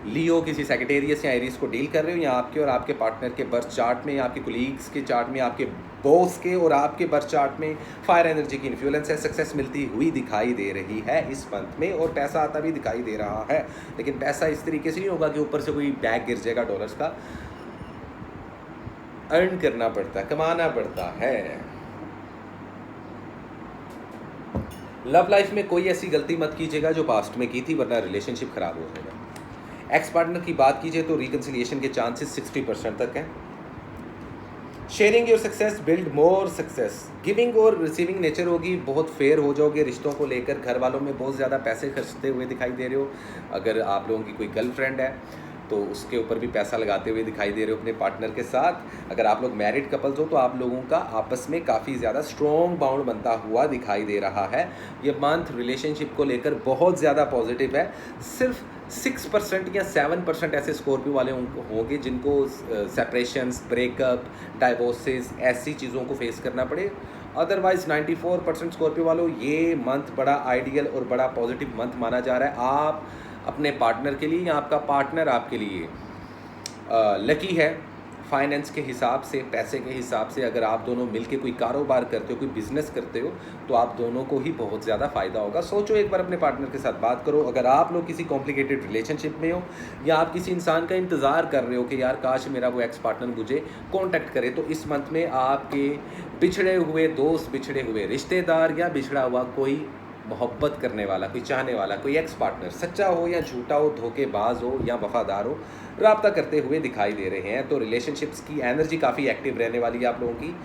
लियो, किसी सेक्रेटेरियस या एरीज को डील कर रहे हो, या आपके और आपके पार्टनर के बर्थ चार्ट में, या आपके कोलीग्स के चार्ट में, आपके बॉस के और आपके बर्थ चार्ट में फायर एनर्जी की इन्फ्लुएंस है। सक्सेस मिलती हुई दिखाई दे रही है इस मंथ में, और पैसा आता भी दिखाई दे रहा है। लेकिन पैसा इस तरीके से नहीं होगा कि ऊपर से कोई बैग गिर जाएगा डॉलर्स का। अर्न करना पड़ता है, कमाना पड़ता है। लव लाइफ में कोई ऐसी गलती मत कीजिएगा जो पास्ट में की थी, वरना रिलेशनशिप खराब हो जाएगा। एक्स पार्टनर की बात कीजिए तो रिकन्सिलिएशन के चांसेस 60% तक हैं। Sharing your success build more success. Giving और रिसीविंग नेचर होगी, बहुत फेयर हो जाओगे रिश्तों को लेकर। घर वालों में बहुत ज़्यादा पैसे खर्चते हुए दिखाई दे रहे हो। अगर आप लोगों की कोई गर्लफ्रेंड है तो उसके ऊपर भी पैसा लगाते हुए दिखाई दे रहे हो अपने पार्टनर के साथ। अगर आप लोग मैरिड कपल्स हो तो आप लोगों का आपस में काफ़ी ज़्यादा स्ट्रॉन्ग बाउंड बनता हुआ दिखाई दे रहा है। ये मंथ रिलेशनशिप को लेकर बहुत ज़्यादा पॉजिटिव है। सिर्फ 6% या 7% ऐसे स्कॉर्पियो वाले होंगे जिनको सेपरेशंस, ब्रेकअप, डाइवोर्सेस ऐसी चीज़ों को फेस करना पड़े। अदरवाइज 94% स्कॉर्पियो वालों, ये मंथ बड़ा आइडियल और बड़ा पॉजिटिव मंथ माना जा रहा है। आप अपने पार्टनर के लिए या आपका पार्टनर आपके लिए लकी है। फाइनेंस के हिसाब से, पैसे के हिसाब से, अगर आप दोनों मिलके कोई कारोबार करते हो, कोई बिजनेस करते हो, तो आप दोनों को ही बहुत ज़्यादा फ़ायदा होगा। सोचो एक बार अपने पार्टनर के साथ बात करो। अगर आप लोग किसी कॉम्प्लिकेटेड रिलेशनशिप में हो या आप किसी इंसान का इंतज़ार कर रहे हो कि यार काश मेरा वो एक्स पार्टनर मुझे कॉन्टैक्ट करे, तो इस मंथ में आपके बिछड़े हुए दोस्त, बिछड़े हुए रिश्तेदार या बिछड़ा हुआ कोई मोहब्बत करने वाला, कोई चाहने वाला, कोई एक्स पार्टनर, सच्चा हो या झूठा हो, धोखेबाज हो या वफादार हो, राब्ता करते हुए दिखाई दे रहे हैं। तो रिलेशनशिप्स की एनर्जी काफ़ी एक्टिव रहने वाली है आप लोगों की।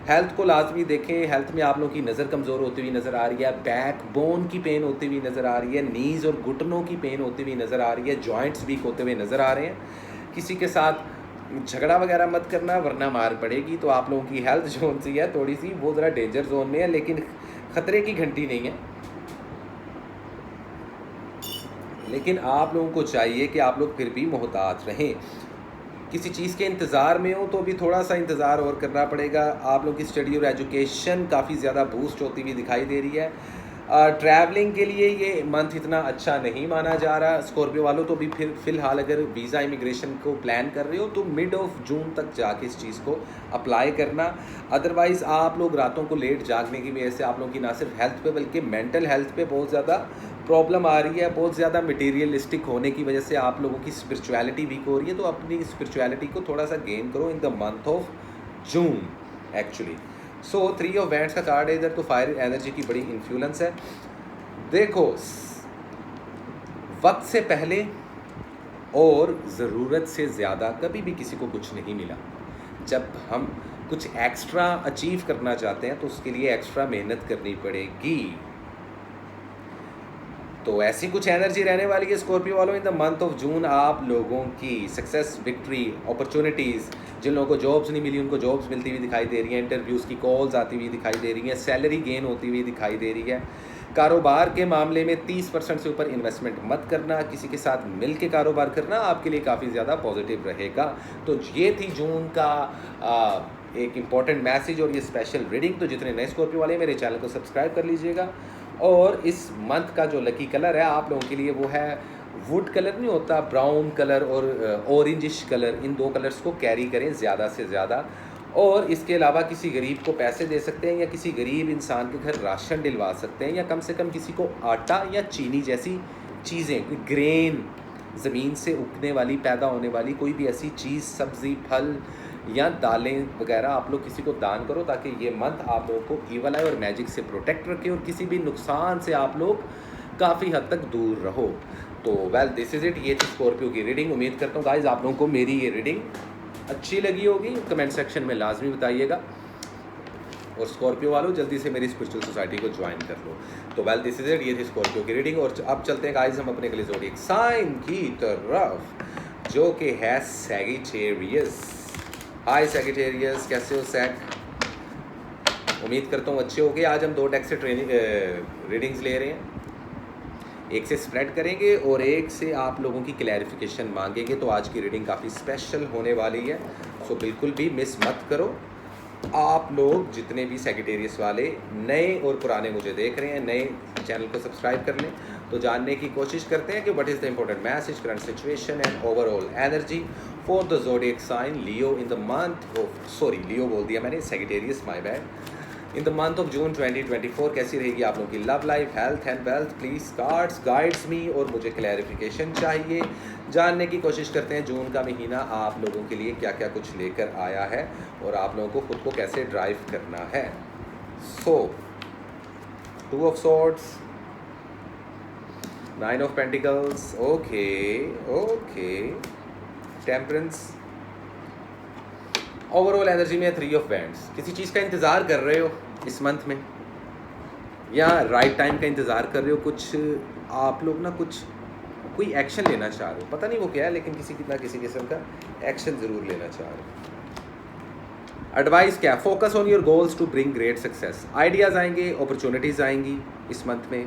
हेल्थ को लाजमी देखें। हेल्थ में आप लोगों की नज़र कमज़ोर होती हुई नज़र आ रही है, बैक बोन की पेन होती हुई नज़र आ रही है, नीज़ और घुटनों की पेन होती हुई नज़र आ रही है, जॉइंट्स वीक होते हुए नज़र आ रहे हैं। किसी के साथ झगड़ा वगैरह मत करना वरना मार पड़ेगी। तो आप लोगों की हेल्थ जोन सी है थोड़ी सी, वो ज़रा डेंजर जोन में है, लेकिन ख़तरे की घंटी नहीं है। लेकिन आप लोगों को चाहिए कि आप लोग फिर भी मोहतात रहें। किसी चीज़ के इंतज़ार में हो तो भी थोड़ा सा इंतज़ार और करना पड़ेगा। आप लोगों की स्टडी और एजुकेशन काफ़ी ज़्यादा बूस्ट होती हुई दिखाई दे रही है। ट्रैवलिंग के लिए ये मंथ इतना अच्छा नहीं माना जा रहा स्कॉर्पियो वालों। तो भी फिर फ़िलहाल अगर वीज़ा इमिग्रेशन को प्लान कर रहे हो तो मिड ऑफ जून तक जाके इस चीज़ को अप्लाई करना। अदरवाइज़ आप लोग रातों को लेट जागने की वजह से आप लोगों की ना सिर्फ हेल्थ पे बल्कि मेंटल हेल्थ पे बहुत ज़्यादा प्रॉब्लम आ रही है। बहुत ज़्यादा मटीरियलिस्टिक होने की वजह से आप लोगों की स्पिरिचुअलिटी वीक हो रही है। तो अपनी स्पिरिचुअलिटी को थोड़ा सा गेन करो इन the month of June actually. So 3 of wands का कार्ड है इधर, तो फायर एनर्जी की बड़ी इन्फ्लुएंस है। देखो, वक्त से पहले और ज़रूरत से ज़्यादा कभी भी किसी को कुछ नहीं मिला। जब हम कुछ एक्स्ट्रा अचीव करना चाहते हैं तो उसके लिए एक्स्ट्रा मेहनत करनी पड़ेगी। तो ऐसी कुछ एनर्जी रहने वाली है स्कॉर्पियो वालों इन द मंथ ऑफ जून। आप लोगों की सक्सेस, विक्ट्री, अपॉर्चुनिटीज़, जिन लोगों को जॉब्स नहीं मिली उनको जॉब्स मिलती हुई दिखाई दे रही हैं। इंटरव्यूज़ की कॉल्स आती हुई दिखाई दे रही हैं। सैलरी गेन होती हुई दिखाई दे रही है। कारोबार के मामले में 30% से ऊपर इन्वेस्टमेंट मत करना। किसी के साथ मिल के कारोबार करना आपके लिए काफ़ी ज़्यादा पॉजिटिव रहेगा। तो ये थी जून का एक इम्पॉर्टेंट मैसेज और ये स्पेशल रीडिंग। तो जितने नए स्कॉर्पियो वाले मेरे चैनल को सब्सक्राइब कर लीजिएगा। और इस मंथ का जो लकी कलर है आप लोगों के लिए वो है वुड कलर, नहीं होता ब्राउन कलर और ऑरेंजिश कलर, इन 2 कलर्स को कैरी करें ज़्यादा से ज़्यादा। और इसके अलावा किसी गरीब को पैसे दे सकते हैं या किसी गरीब इंसान के घर राशन दिलवा सकते हैं, या कम से कम किसी को आटा या चीनी जैसी चीज़ें, कोई ग्रेन, ज़मीन से उगने वाली, पैदा होने वाली कोई भी ऐसी चीज़, सब्ज़ी, फल या दालें वगैरह आप लोग किसी को दान करो, ताकि ये मंथ आप लोगों को ईवल आई और मैजिक से प्रोटेक्ट रखे और किसी भी नुकसान से आप लोग काफ़ी हद तक दूर रहो। तो वेल दिस इज़ इट। ये थी स्कॉर्पियो की रीडिंग। उम्मीद करता हूँ गाइज आप लोगों को मेरी ये रीडिंग अच्छी लगी होगी। कमेंट सेक्शन में लाजमी बताइएगा। और स्कॉर्पियो वालों जल्दी से मेरी स्पिरिचुअल सोसाइटी को ज्वाइन कर लो। तो वेल दिस इज़ इट। ये थी स्कॉर्पियो की रीडिंग। और अब चलते हैं गाइज हम अपने अगले ज़ोडिएक साइन की तरफ, जो कि है सैजिटेरियस। हाय सैजिटेरियस, कैसे हो सैक? उम्मीद करता हूँ अच्छे हो गए। आज हम 2 डेक से रीडिंग्स ले रहे हैं। एक से स्प्रेड करेंगे और एक से आप लोगों की क्लैरिफिकेशन मांगेंगे। तो आज की रीडिंग काफ़ी स्पेशल होने वाली है, सो बिल्कुल भी मिस मत करो। आप लोग जितने भी सेक्रेटेरियस वाले नए और पुराने मुझे देख रहे हैं, नए चैनल को सब्सक्राइब कर लें, तो जानने की कोशिश करते हैं कि what is the important message, current situation and overall energy for the zodiac sign Leo in the month of, sorry Leo बोल दिया मैंने, Sagittarius, my bad. In the month of June 2024 कैसी रहेगी आप लोगों की love life, health and wealth, please cards guides me, और मुझे क्लैरिफिकेशन चाहिए। जानने की कोशिश करते हैं जून का महीना आप लोगों के लिए क्या क्या कुछ लेकर आया है और आप लोगों को खुद को कैसे ड्राइव करना है। सो 2 of swords, 9 of pentacles, okay okay, temperance, overall energy में 3 ऑफ वैंड्स। किसी चीज़ का इंतज़ार कर रहे हो इस मंथ में, या राइट टाइम का इंतज़ार कर रहे हो, कुछ आप लोग ना कुछ कोई एक्शन लेना चाह रहे हो, पता नहीं वो क्या है, लेकिन किसी किस्म का एक्शन ज़रूर लेना चाह रहे हो। एडवाइस क्या, focus on your goals to bring great success. Ideas आएंगे, अपॉर्चुनिटीज़ आएंगी इस मंथ में,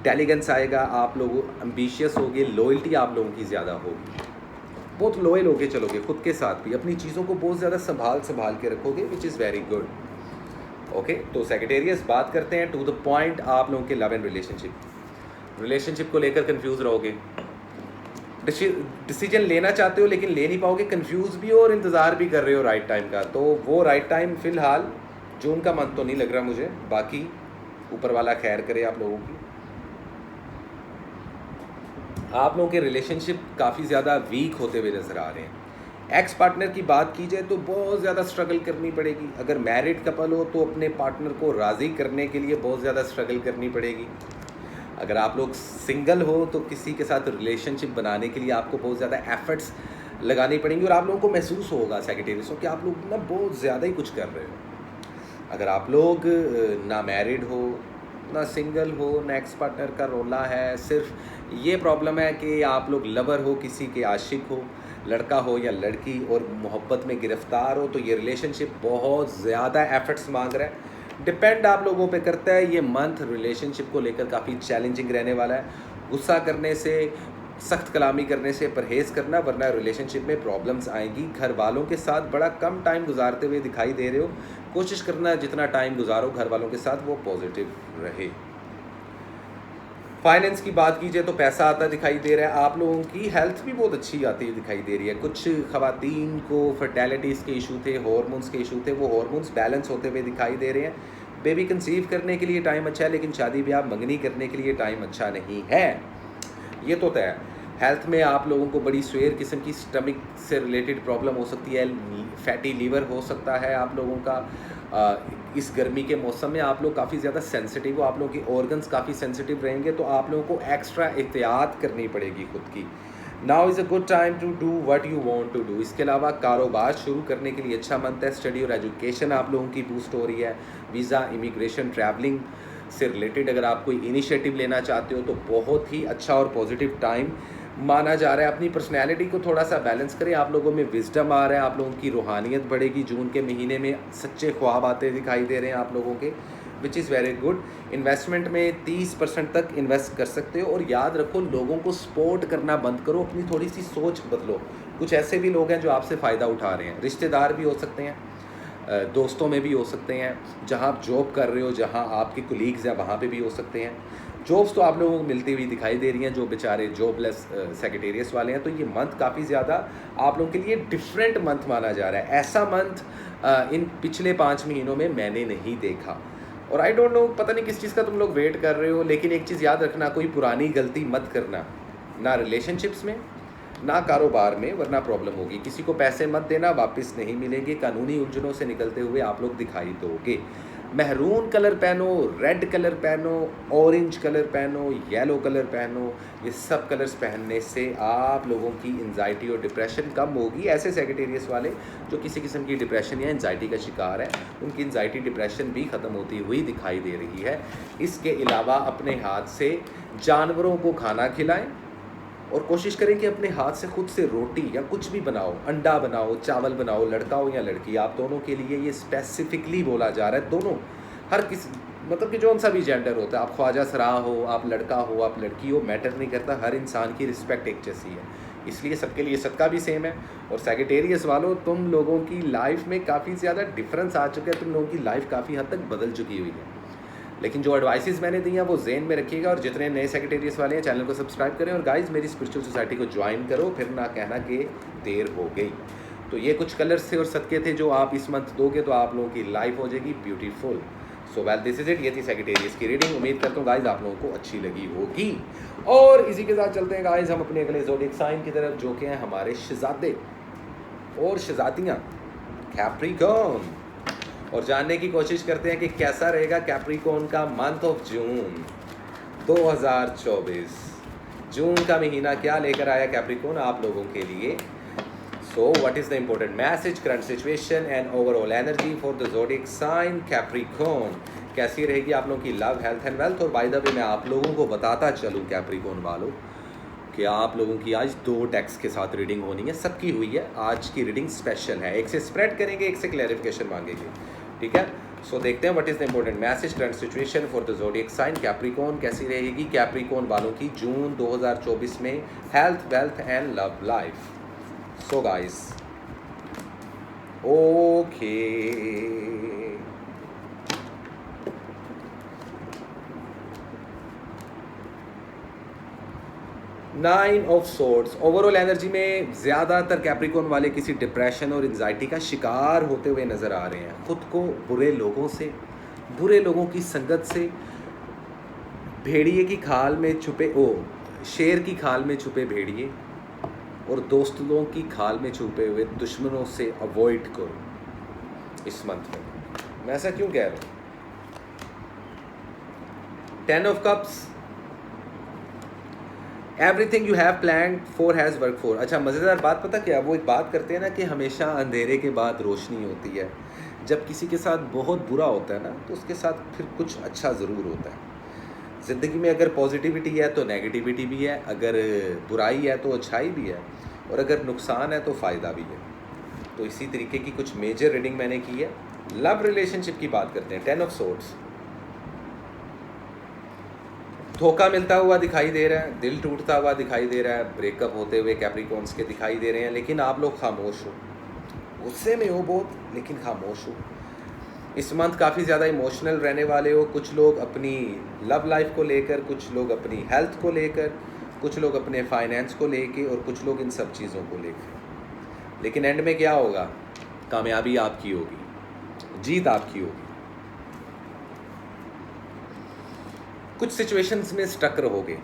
टेलीगेंस आएगा, आप लोग एम्बिशियस होगे, लॉयल्टी आप लोगों की ज़्यादा होगी, बहुत लॉयल होके चलोगे, खुद के साथ भी अपनी चीज़ों को बहुत ज़्यादा संभाल के रखोगे, which is very good. Okay, तो सेक्रेटेरियस बात करते हैं टू द पॉइंट। आप लोगों के लव एंड रिलेशनशिप को लेकर कंफ्यूज रहोगे, डिसीजन लेना चाहते हो लेकिन ले नहीं पाओगे, कंफ्यूज भी हो और इंतज़ार भी कर रहे हो राइट टाइम का। तो वो राइट टाइम फ़िलहाल जून का मंथ तो नहीं लग रहा मुझे, बाकी ऊपर वाला खैर करे आप लोगों की। आप लोगों के रिलेशनशिप काफ़ी ज़्यादा वीक होते हुए नज़र आ रहे हैं। एक्स पार्टनर की बात की जाए तो बहुत ज़्यादा स्ट्रगल करनी पड़ेगी। अगर मैरिड कपल हो तो अपने पार्टनर को राज़ी करने के लिए बहुत ज़्यादा स्ट्रगल करनी पड़ेगी। अगर आप लोग सिंगल हो तो किसी के साथ रिलेशनशिप बनाने के लिए आपको बहुत ज़्यादा एफर्ट्स लगानी पड़ेंगी, और आप लोगों को महसूस होगा सेक्रेटेरियस हो कि आप लोग ना बहुत ज़्यादा ही कुछ कर रहे हो। अगर आप लोग ना मैरिड हो, ना सिंगल हो, ना एक्स पार्टनर का रोला है, सिर्फ ये प्रॉब्लम है कि आप लोग लवर हो, किसी के आशिक हो, लड़का हो या लड़की, और मोहब्बत में गिरफ्तार हो, तो ये रिलेशनशिप बहुत ज़्यादा एफर्ट्स मांग रहा है। डिपेंड आप लोगों पे करता है। ये मंथ रिलेशनशिप को लेकर काफ़ी चैलेंजिंग रहने वाला है। गुस्सा करने से, सख्त कलामी करने से परहेज़ करना, वरना रिलेशनशिप में प्रॉब्लम्स आएंगी। घर वालों के साथ बड़ा कम टाइम गुजारते हुए दिखाई दे रहे हो, कोशिश करना जितना टाइम गुजारो घर वालों के साथ वो पॉजिटिव रहे। फाइनेंस की बात कीजिए तो पैसा आता दिखाई दे रहा है। आप लोगों की हेल्थ भी बहुत अच्छी आती हुई दिखाई दे रही है। कुछ ख़वातीन को फर्टेलिटीज़ के इशू थे, हार्मोन्स के इशू थे, वो हार्मोन्स बैलेंस होते हुए दिखाई दे रहे हैं। बेबी कंसीव करने के लिए टाइम अच्छा है, लेकिन शादी ब्याह मंगनी करने के लिए टाइम अच्छा नहीं है, ये तो तय है। हेल्थ में आप लोगों को बड़ी स्वेयर किस्म की स्टमक से रिलेटेड प्रॉब्लम हो सकती है, फैटी लीवर हो सकता है आप लोगों का। इस गर्मी के मौसम में आप लोग काफ़ी ज़्यादा सेंसिटिव हो, आप लोगों के ऑर्गन्स काफ़ी सेंसिटिव रहेंगे, तो आप लोगों को एक्स्ट्रा एहतियात करनी पड़ेगी खुद की। Now is a good time to do what you want to do. इसके अलावा कारोबार शुरू करने के लिए अच्छा मंथ है। स्टडी और एजुकेशन आप लोगों की बूस्ट हो रही है। वीज़ा, इमिग्रेशन, ट्रैवलिंग से रिलेटेड अगर आप कोई इनिशिएटिव लेना चाहते हो तो बहुत ही अच्छा और पॉजिटिव टाइम माना जा रहा है। अपनी पर्सनैलिटी को थोड़ा सा बैलेंस करें। आप लोगों में विजडम आ रहा है, आप लोगों की रूहानियत बढ़ेगी। जून के महीने में सच्चे ख्वाब आते दिखाई दे रहे हैं आप लोगों के, which is very good. Investment में 30% तक इन्वेस्ट कर सकते हो, और याद रखो लोगों को सपोर्ट करना बंद करो, अपनी थोड़ी सी सोच बदलो। कुछ ऐसे भी लोग हैं जो आपसे फ़ायदा उठा रहे हैं, रिश्तेदार भी हो सकते हैं, दोस्तों में भी हो सकते हैं, जहाँ आप जॉब कर रहे हो, जहाँ आपके कोलीग्स हैं वहाँ पे भी हो सकते हैं। जॉब्स तो आप लोगों को मिलती हुई दिखाई दे रही हैं जो बेचारे जॉबलेस सेक्रेटेरियस वाले हैं। तो ये मंथ काफ़ी ज़्यादा आप लोगों के लिए डिफरेंट मंथ माना जा रहा है। ऐसा मंथ इन पिछले 5 महीनों में मैंने नहीं देखा, और आई डोंट नो पता नहीं किस चीज़ का तुम लोग वेट कर रहे हो। लेकिन एक चीज़ याद रखना, कोई पुरानी गलती मत करना, ना रिलेशनशिप्स में ना कारोबार में, वरना प्रॉब्लम होगी। किसी को पैसे मत देना, वापस नहीं मिलेंगे। कानूनी उलझनों से निकलते हुए आप लोग दिखाई दोगे। महरून कलर पहनो, रेड कलर पहनो, ऑरेंज कलर पहनो, येलो कलर पहनो। ये सब कलर्स पहनने से आप लोगों की एंजाइटी और डिप्रेशन कम होगी। ऐसे सेक्रेटेरियस वाले जो किसी किस्म की डिप्रेशन या एंजाइटी का शिकार है, उनकी एंजाइटी डिप्रेशन भी ख़त्म होती हुई दिखाई दे रही है। इसके अलावा अपने हाथ से जानवरों को खाना खिलाएं, और कोशिश करें कि अपने हाथ से खुद से रोटी या कुछ भी बनाओ, अंडा बनाओ, चावल बनाओ। लड़का हो या लड़की, आप दोनों के लिए ये स्पेसिफिकली बोला जा रहा है। दोनों, हर किसी, मतलब कि जौन सा भी जेंडर होता है, आप ख्वाजा सरा हो, आप लड़का हो, आप लड़की हो, मैटर नहीं करता। हर इंसान की रिस्पेक्ट एक जैसी है। इसलिए सबके लिए सदका भी सेम है। और सैजिटेरियस वालों, तुम लोगों की लाइफ में काफ़ी ज़्यादा डिफरेंस आ चुका है, तुम लोगों की लाइफ काफ़ी हद तक बदल चुकी हुई है। लेकिन जो एडवाइसेस मैंने दी हैं वो जेन में रखिएगा, और जितने नए सैजिटेरियस वाले हैं चैनल को सब्सक्राइब करें, और गाइज मेरी स्पिरिचुअल सोसाइटी को ज्वाइन करो, फिर ना कहना कि देर हो गई। तो ये कुछ कलर्स थे और सदके थे जो आप इस मंथ दोगे तो आप लोगों की लाइफ हो जाएगी beautiful. So well this is it, ये थी सैजिटेरियस की रीडिंग। उम्मीद करता हूँ गाइज आप लोगों को अच्छी लगी होगी, और इसी के साथ चलते हैं गाइज हम अपने अगले ज़ोडिएक साइन की तरफ, जो कि हैं हमारे शहजादे और शहजादियाँ कैप्रिकॉर्न, और जानने की कोशिश करते हैं कि कैसा रहेगा कैप्रिकॉर्न का मंथ ऑफ जून 2024। जून का महीना क्या लेकर आया कैप्रिकॉर्न आप लोगों के लिए। So what is the important message, current situation and overall energy for the zodiac sign Capricorn. कैसी रहेगी आप लोगों की लव, हेल्थ एंड वेल्थ। और बाय द वे मैं आप लोगों को बताता चलूँ कैप्रिकॉर्न वालों कि आप लोगों की आज 2 डेक्स के साथ रीडिंग होनी है, सबकी हुई है। आज की रीडिंग स्पेशल है, एक से स्प्रेड करेंगे, एक से क्लैरिफिकेशन मांगेंगे, ठीक है। सो देखते हैं what is the important message, current situation for the zodiac sign Capricorn. कैसी रहेगी कैप्रिकॉर्न वालों की जून 2024 में health, wealth and love life. So guys okay, 9 of swords. Overall energy में ज़्यादातर कैप्रिकॉर्न वाले किसी डिप्रेशन और एंजाइटी का शिकार होते हुए नज़र आ रहे हैं। ख़ुद को बुरे लोगों से, बुरे लोगों की संगत से, भेड़िए की खाल में छुपे शेर की खाल में छुपे भेड़िए और दोस्तों की खाल में छुपे हुए दुश्मनों से अवॉइड करो इस मंथ में। मैं ऐसा क्यों कह रहा हूँ। 10 of cups, everything you have plan for has work for. अच्छा मज़ेदार बात पता क्या, वो एक बात करते हैं ना कि हमेशा अंधेरे के बाद रोशनी होती है। जब किसी के साथ बहुत बुरा होता है ना तो उसके साथ फिर कुछ अच्छा ज़रूर होता है। ज़िंदगी में अगर पॉजिटिविटी है तो नेगेटिविटी भी है, अगर बुराई है तो अच्छाई भी है, और अगर नुकसान है तो फ़ायदा भी है। तो इसी तरीके की कुछ मेजर रीडिंग मैंने की है। लव रिलेशनशिप की बात करते हैं। 10 ऑफ सोर्ड्स, धोखा मिलता हुआ दिखाई दे रहा है, दिल टूटता हुआ दिखाई दे रहा है, ब्रेकअप होते हुए कैप्रिकॉर्न्स के दिखाई दे रहे हैं, लेकिन आप लोग खामोश हो, गुस्से में हो बहुत, लेकिन खामोश हो। इस मंथ काफ़ी ज़्यादा इमोशनल रहने वाले हो। कुछ लोग अपनी लव लाइफ को लेकर, कुछ लोग अपनी हेल्थ को लेकर, कुछ लोग अपने फाइनेंस को लेकर, और कुछ लोग इन सब चीज़ों को लेकर। लेकिन एंड में क्या होगा, कामयाबी आपकी होगी, जीत आपकी होगी। कुछ सिचुएशंस में स्टक रहोगे।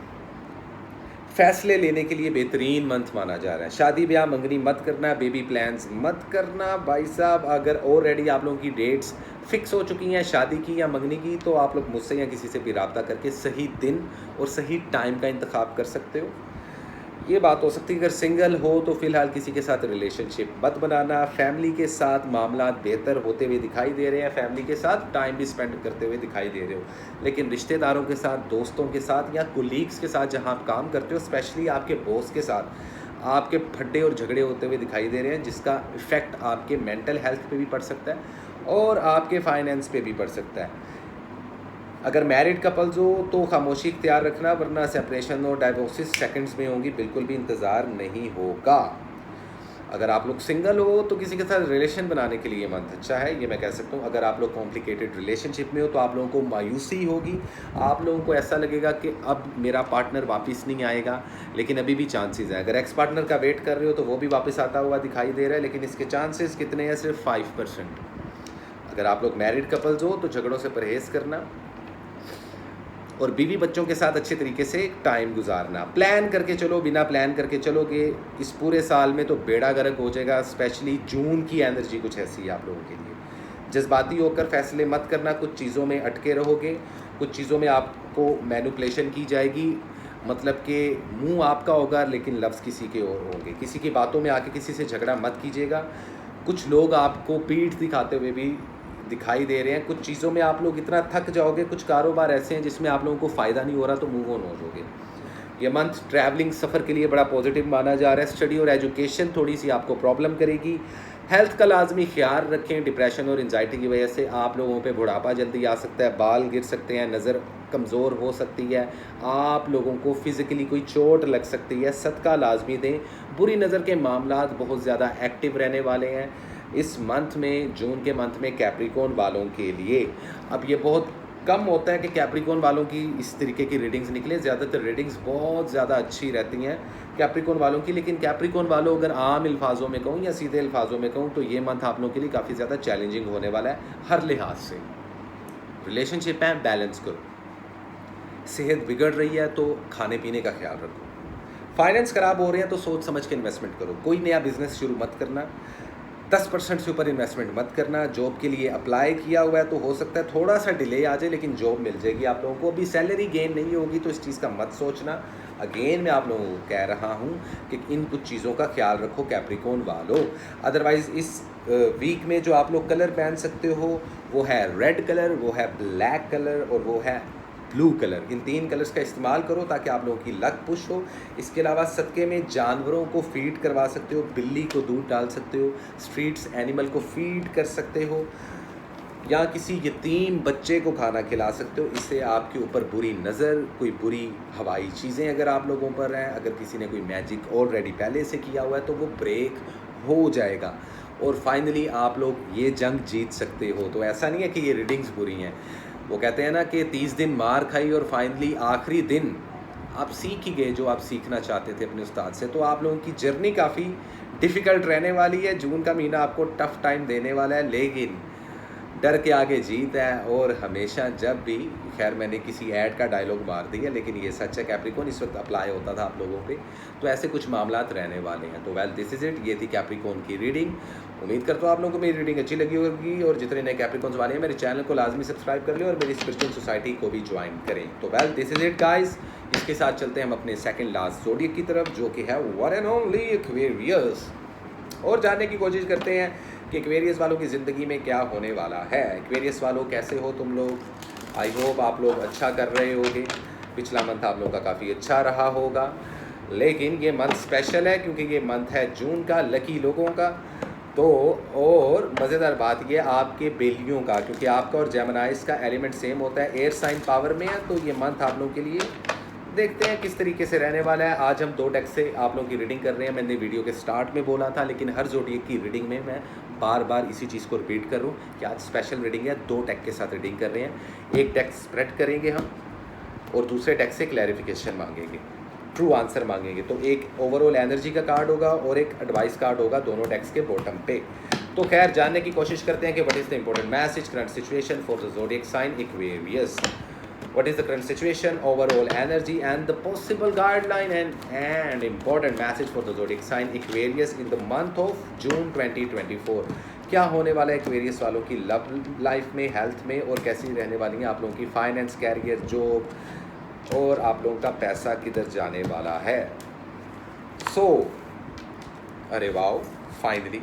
फैसले लेने के लिए बेहतरीन मंथ माना जा रहा है। शादी ब्याह मंगनी मत करना, बेबी प्लान्स मत करना भाई साहब। अगर ऑलरेडी आप लोगों की डेट्स फिक्स हो चुकी हैं शादी की या मंगनी की, तो आप लोग मुझसे या किसी से भी रब्ता करके सही दिन और सही टाइम का इंतखाब कर सकते हो। ये बात हो सकती है अगर सिंगल हो तो फ़िलहाल किसी के साथ रिलेशनशिप मत बनाना। फैमिली के साथ मामला बेहतर होते हुए दिखाई दे रहे हैं, फैमिली के साथ टाइम भी स्पेंड करते हुए दिखाई दे रहे हो। लेकिन रिश्तेदारों के साथ, दोस्तों के साथ या कोलीग्स के साथ जहां आप काम करते हो, स्पेशली आपके बॉस के साथ आपके फड्डे और झगड़े होते हुए दिखाई दे रहे हैं, जिसका इफ़ेक्ट आपके मेंटल हेल्थ पे भी पड़ सकता है और आपके फाइनेंस पे भी पड़ सकता है। अगर मैरिड कपल्स हो तो खामोशी इख्तियार रखना, वरना सेपरेशन और डाइवोर्सिस सेकंड्स में होंगी, बिल्कुल भी इंतज़ार नहीं होगा। अगर आप लोग सिंगल हो तो किसी के साथ रिलेशन बनाने के लिए मंथ अच्छा है, ये मैं कह सकता हूँ। अगर आप लोग कॉम्प्लिकेटेड रिलेशनशिप में हो तो आप लोगों को मायूसी होगी, आप लोगों को ऐसा लगेगा कि अब मेरा पार्टनर वापस नहीं आएगा, लेकिन अभी भी चांसेस हैं। अगर एक्स पार्टनर का वेट कर रहे हो तो वो भी वापस आता हुआ दिखाई दे रहा है, लेकिन इसके चांसेस कितने हैं, सिर्फ 5%। अगर आप लोग मैरिड कपल्स हो तो झगड़ों से परहेज़ करना और बीवी बच्चों के साथ अच्छे तरीके से टाइम गुजारना। प्लान करके चलो, बिना प्लान करके चलोगे इस पूरे साल में तो बेड़ा गर्क हो जाएगा। स्पेशली जून की एनर्जी कुछ ऐसी है आप लोगों के लिए। जज्बाती होकर फैसले मत करना, कुछ चीज़ों में अटके रहोगे, कुछ चीज़ों में आपको मैनिपुलेशन की जाएगी, मतलब कि मुंह आपका होगा लेकिन लफ्ज़ किसी के और होंगे। किसी की बातों में आके किसी से झगड़ा मत कीजिएगा। कुछ लोग आपको पीठ दिखाते हुए भी दिखाई दे रहे हैं। कुछ चीज़ों में आप लोग इतना थक जाओगे, कुछ कारोबार ऐसे हैं जिसमें आप लोगों को फ़ायदा नहीं हो रहा तो मूव ऑन हो जाओगे। ये मंथ ट्रैवलिंग सफ़र के लिए बड़ा पॉजिटिव माना जा रहा है। स्टडी और एजुकेशन थोड़ी सी आपको प्रॉब्लम करेगी। हेल्थ का लाजमी ख्याल रखें। डिप्रेशन और एंजाइटी की वजह से आप लोगों पे बुढ़ापा जल्दी आ सकता है, बाल गिर सकते हैं, नज़र कमज़ोर हो सकती है, आप लोगों को फ़िज़िकली कोई चोट लग सकती है। सदका लाजमी दें। बुरी नज़र के मामलात बहुत ज़्यादा एक्टिव रहने वाले हैं इस मंथ में, जून के मंथ में कैप्रिकॉर्न वालों के लिए। अब ये बहुत कम होता है कि कैप्रिकॉर्न वालों की इस तरीके की रीडिंग्स निकलें, ज़्यादातर रीडिंग्स बहुत ज़्यादा अच्छी रहती हैं कैप्रिकॉर्न वालों की। लेकिन कैप्रिकॉर्न वालों, अगर आम अल्फाजों में कहूँ या सीधे अल्फाजों में कहूँ, तो ये मंथ आप लोगों के लिए काफ़ी ज़्यादा चैलेंजिंग होने वाला है हर लिहाज से। रिलेशनशिप है, बैलेंस करो। सेहत बिगड़ रही है तो खाने पीने का ख्याल रखो। फाइनेंस ख़राब हो रहे हैं तो सोच समझ के इन्वेस्टमेंट करो। कोई नया बिजनेस शुरू मत करना, 10% से ऊपर इन्वेस्टमेंट मत करना। जॉब के लिए अप्लाई किया हुआ है तो हो सकता है थोड़ा सा डिले आ जाए, लेकिन जॉब मिल जाएगी आप लोगों को। अभी सैलरी गेन नहीं होगी तो इस चीज़ का मत सोचना। अगेन मैं आप लोगों को कह रहा हूँ कि इन कुछ चीज़ों का ख्याल रखो कैप्रिकॉर्न वालों। अदरवाइज़ इस वीक में जो आप लोग कलर पहन सकते हो वो है रेड कलर, वो है ब्लैक कलर और वो है ब्लू कलर। इन 3 कलर्स का इस्तेमाल करो ताकि आप लोगों की लक पुश हो। इसके अलावा सदक़े में जानवरों को फीड करवा सकते हो, बिल्ली को दूध डाल सकते हो, स्ट्रीट्स एनिमल को फीड कर सकते हो, या किसी यतीम बच्चे को खाना खिला सकते हो। इससे आपके ऊपर बुरी नज़र, कोई बुरी हवाई चीज़ें अगर आप लोगों पर हैं, अगर किसी ने कोई मैजिक ऑलरेडी पहले से किया हुआ है तो वो ब्रेक हो जाएगा और फाइनली आप लोग ये जंग जीत सकते हो। तो ऐसा नहीं है कि ये रीडिंग्स बुरी हैं। वो कहते हैं ना कि 30 दिन मार खाई और फाइनली आखिरी दिन आप सीख ही गए जो आप सीखना चाहते थे अपने उस्ताद से। तो आप लोगों की जर्नी काफ़ी डिफ़िकल्ट रहने वाली है। जून का महीना आपको टफ़ टाइम देने वाला है, लेकिन डर के आगे जीत है। और हमेशा जब भी, खैर मैंने किसी ऐड का डायलॉग मार दिया लेकिन ये सच है, कैप्रिकॉर्न इस वक्त अप्लाई होता था आप लोगों पे, तो ऐसे कुछ मामलात रहने वाले हैं। तो वेल दिस इज़ इट, ये थी कैप्रिकॉर्न की रीडिंग। उम्मीद करता हूँ आप लोगों को मेरी रीडिंग अच्छी लगी होगी, और जितने नए कैप्रिकॉर्न्स वाले हैं मेरे चैनल को लाजमी सब्सक्राइब कर लें और मेरी स्पिरिचुअल सोसाइटी को भी ज्वाइन करें। तो well this is it guys, इसके साथ चलते हैं हम अपने सेकेंड लास्ट ज़ोडिएक की तरफ, जो कि है वन एंड ओनली एक्वेरियस, और जानने की कोशिश करते हैं कि एक्वेरियस वालों की ज़िंदगी में क्या होने वाला है। एक्वेरियस वालों कैसे हो तुम लोग? आई होप आप लोग अच्छा कर रहे होगे। पिछला मंथ आप लोगों का काफ़ी अच्छा रहा होगा, लेकिन ये मंथ स्पेशल है क्योंकि ये मंथ है जून का, लकी लोगों का। तो और मज़ेदार बात ये आपके बेलियों का, क्योंकि आपका और जेमिनाइज का एलिमेंट सेम होता है, एयर साइन पावर में है। तो ये मंथ आप लोगों के लिए देखते हैं किस तरीके से रहने वाला है। आज हम 2 डेक से आप लोगों की रीडिंग कर रहे हैं। मैंने वीडियो के स्टार्ट में बोला था, लेकिन हर ज़ोडिएक की रीडिंग में मैं बार बार इसी चीज़ को रिपीट कर रहा हूँ कि आज स्पेशल रीडिंग है। 2 डेक के साथ रीडिंग कर रहे हैं। एक डेक स्प्रेड करेंगे हम और दूसरे डेक से क्लैरिफिकेशन मांगेंगे, ट्रू आंसर मांगेंगे। तो एक ओवरऑल एनर्जी का कार्ड होगा और एक एडवाइस कार्ड होगा दोनों डेक्स के बॉटम पे। तो खैर जानने की कोशिश करते हैं कि what is the important message, current situation for the zodiac sign Aquarius. What is the current situation, overall energy, and the possible guideline and important message for the zodiac sign Aquarius in the month of June 2024। क्या होने वाला है Aquarius वालों की love life में, health में, और कैसी रहने वाली है आप लोगों की फाइनेंस, कैरियर, जॉब, और आप लोगों का पैसा किधर जाने वाला है। सो अरे वाओ, फाइनली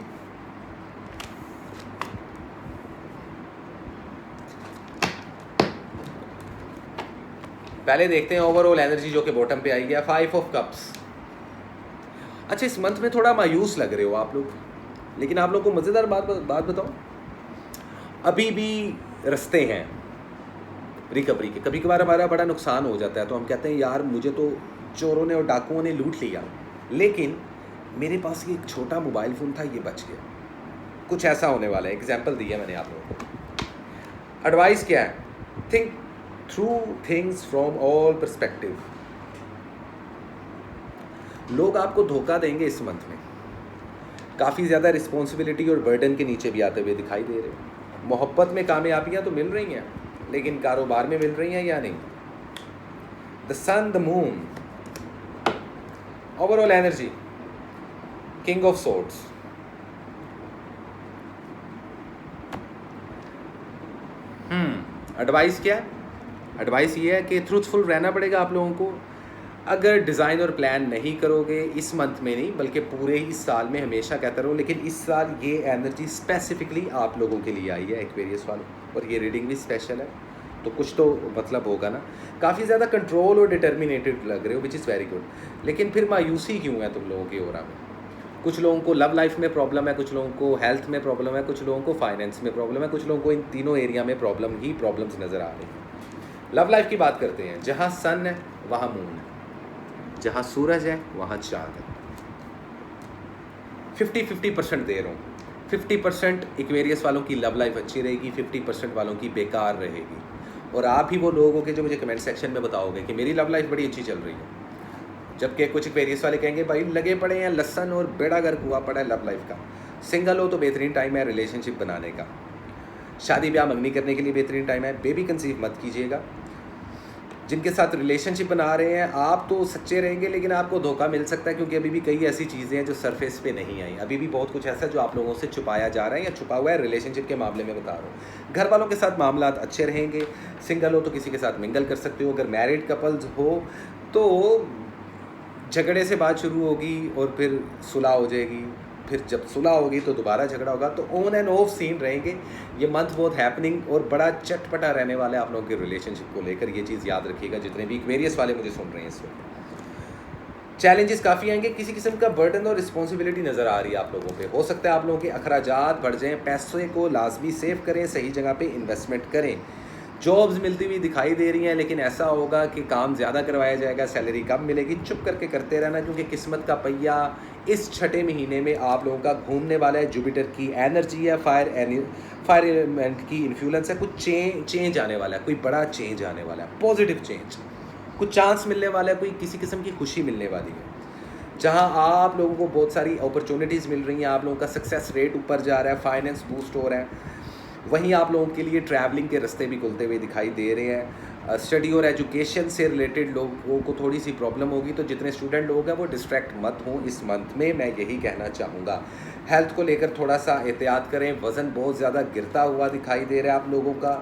पहले देखते हैं ओवरऑल एनर्जी जो कि बॉटम पे आई है, 5 ऑफ कप्स। अच्छा, इस मंथ में थोड़ा मायूस लग रहे हो आप लोग, लेकिन आप लोग को मज़ेदार बात बताओ, अभी भी रास्ते हैं रिकवरी के। कभी कभार हमारा बड़ा नुकसान हो जाता है तो हम कहते हैं यार मुझे तो चोरों ने और डाकुओं ने लूट लिया, लेकिन मेरे पास ये एक छोटा मोबाइल फ़ोन था, ये बच गया। कुछ ऐसा होने वाला है। एग्जाम्पल दिया मैंने आप लोगों को। एडवाइस क्या है? Think through things from all perspective. लोग आपको धोखा देंगे इस मंथ में, काफ़ी ज़्यादा रिस्पॉन्सिबिलिटी और बर्डन के नीचे भी आते हुए दिखाई दे रहे हैं। मोहब्बत में कामयाबियां तो मिल रही हैं, लेकिन कारोबार में मिल रही हैं या नहीं? The sun, the moon, overall energy, king of swords. Advice क्या है? एडवाइस ये है कि ट्रूथफुल रहना पड़ेगा आप लोगों को। अगर डिज़ाइन और प्लान नहीं करोगे इस मंथ में नहीं बल्कि पूरे ही साल में, हमेशा कहता रहूँ, लेकिन इस साल ये एनर्जी स्पेसिफिकली आप लोगों के लिए आई है एक्वेरियस वालों, और ये रीडिंग भी स्पेशल है, तो कुछ तो मतलब होगा ना। काफ़ी ज़्यादा कंट्रोल और डिटर्मिनेटेड लग रहे हो, विच इज़ वेरी गुड। लेकिन फिर मायूसी क्यों है तुम लोगों की ओरा में? कुछ लोगों को लव लाइफ में प्रॉब्लम है, कुछ लोगों को हेल्थ में प्रॉब्लम है, कुछ लोगों को फाइनेंस में प्रॉब्लम है, कुछ लोगों को इन तीनों एरिया में प्रॉब्लम्स नज़र आ रही हैं। लव लाइफ की बात करते हैं। जहाँ सन है वहाँ मून है, जहाँ सूरज है वहाँ चाँद है। 50-50% दे रहा हूँ। 50% इक्वेरियस वालों की लव लाइफ अच्छी रहेगी, 50% वालों की बेकार रहेगी। और आप ही वो लोग होगे जो मुझे कमेंट सेक्शन में बताओगे कि मेरी लव लाइफ बड़ी अच्छी चल रही है, जबकि कुछ इक्वेरियस वाले कहेंगे भाई लगे पड़े हैं लहसन और बेड़ा गर्क हुआ पड़ा है लव लाइफ का। सिंगल हो तो बेहतरीन टाइम है रिलेशनशिप बनाने का, शादी ब्याह मंगनी करने के लिए बेहतरीन टाइम है। बेबी कंसीव मत कीजिएगा। जिनके साथ रिलेशनशिप बना रहे हैं आप तो सच्चे रहेंगे, लेकिन आपको धोखा मिल सकता है, क्योंकि अभी भी कई ऐसी चीज़ें हैं जो सरफेस पे नहीं आई। अभी भी बहुत कुछ ऐसा जो आप लोगों से छुपाया जा रहा है या छुपा हुआ है। रिलेशनशिप के मामले में बता रहा हूँ। घर वालों के साथ मामला अच्छे रहेंगे। सिंगल हो तो किसी के साथ मिंगल कर सकते हो। अगर मैरिड कपल्स हो तो झगड़े से बात शुरू होगी और फिर सुलह हो जाएगी, फिर जब सुलह होगी तो दोबारा झगड़ा होगा। तो ऑन एंड ऑफ सीन रहेंगे। ये मंथ बहुत हैपनिंग और बड़ा चटपटा रहने वाला है आप लोगों के रिलेशनशिप को लेकर। ये चीज़ याद रखिएगा जितने भी इक्वेरियस वाले मुझे सुन रहे हैं इस वक्त। चैलेंजेस काफ़ी आएंगे, किसी किस्म का बर्डन और रिस्पॉन्सिबिलिटी नज़र आ रही है आप लोगों पे। हो सकता है आप लोगों के अखराजात बढ़ जाएँ। पैसे को लाजमी सेव करें, सही जगह पे इन्वेस्टमेंट करें। जॉब्स मिलती हुई दिखाई दे रही हैं, लेकिन ऐसा होगा कि काम ज़्यादा करवाया जाएगा, सैलरी कम मिलेगी। चुप करके करते रहना, क्योंकि किस्मत का पहिया इस छठे महीने में आप लोगों का घूमने वाला है। जुपिटर की एनर्जी है, फायर एलिमेंट की इन्फ्लुएंस है। कुछ चेंज आने वाला है, कोई बड़ा चेंज आने वाला है, पॉजिटिव चेंज। कुछ चांस मिलने वाला है, कोई किसी किस्म की खुशी मिलने वाली है। जहां आप लोगों को बहुत सारी अपॉर्चुनिटीज़ मिल रही हैं, आप लोगों का सक्सेस रेट ऊपर जा रहा है, फाइनेंस बूस्ट हो रहा है। वहीं आप लोगों के लिए ट्रैवलिंग के रास्ते भी खुलते हुए दिखाई दे रहे हैं। स्टडी और एजुकेशन से रिलेटेड लोगों को थोड़ी सी प्रॉब्लम होगी, तो जितने स्टूडेंट लोग हैं वो डिस्ट्रैक्ट मत हों इस मंथ में, मैं यही कहना चाहूँगा। हेल्थ को लेकर थोड़ा सा एहतियात करें। वज़न बहुत ज़्यादा गिरता हुआ दिखाई दे रहा है आप लोगों का।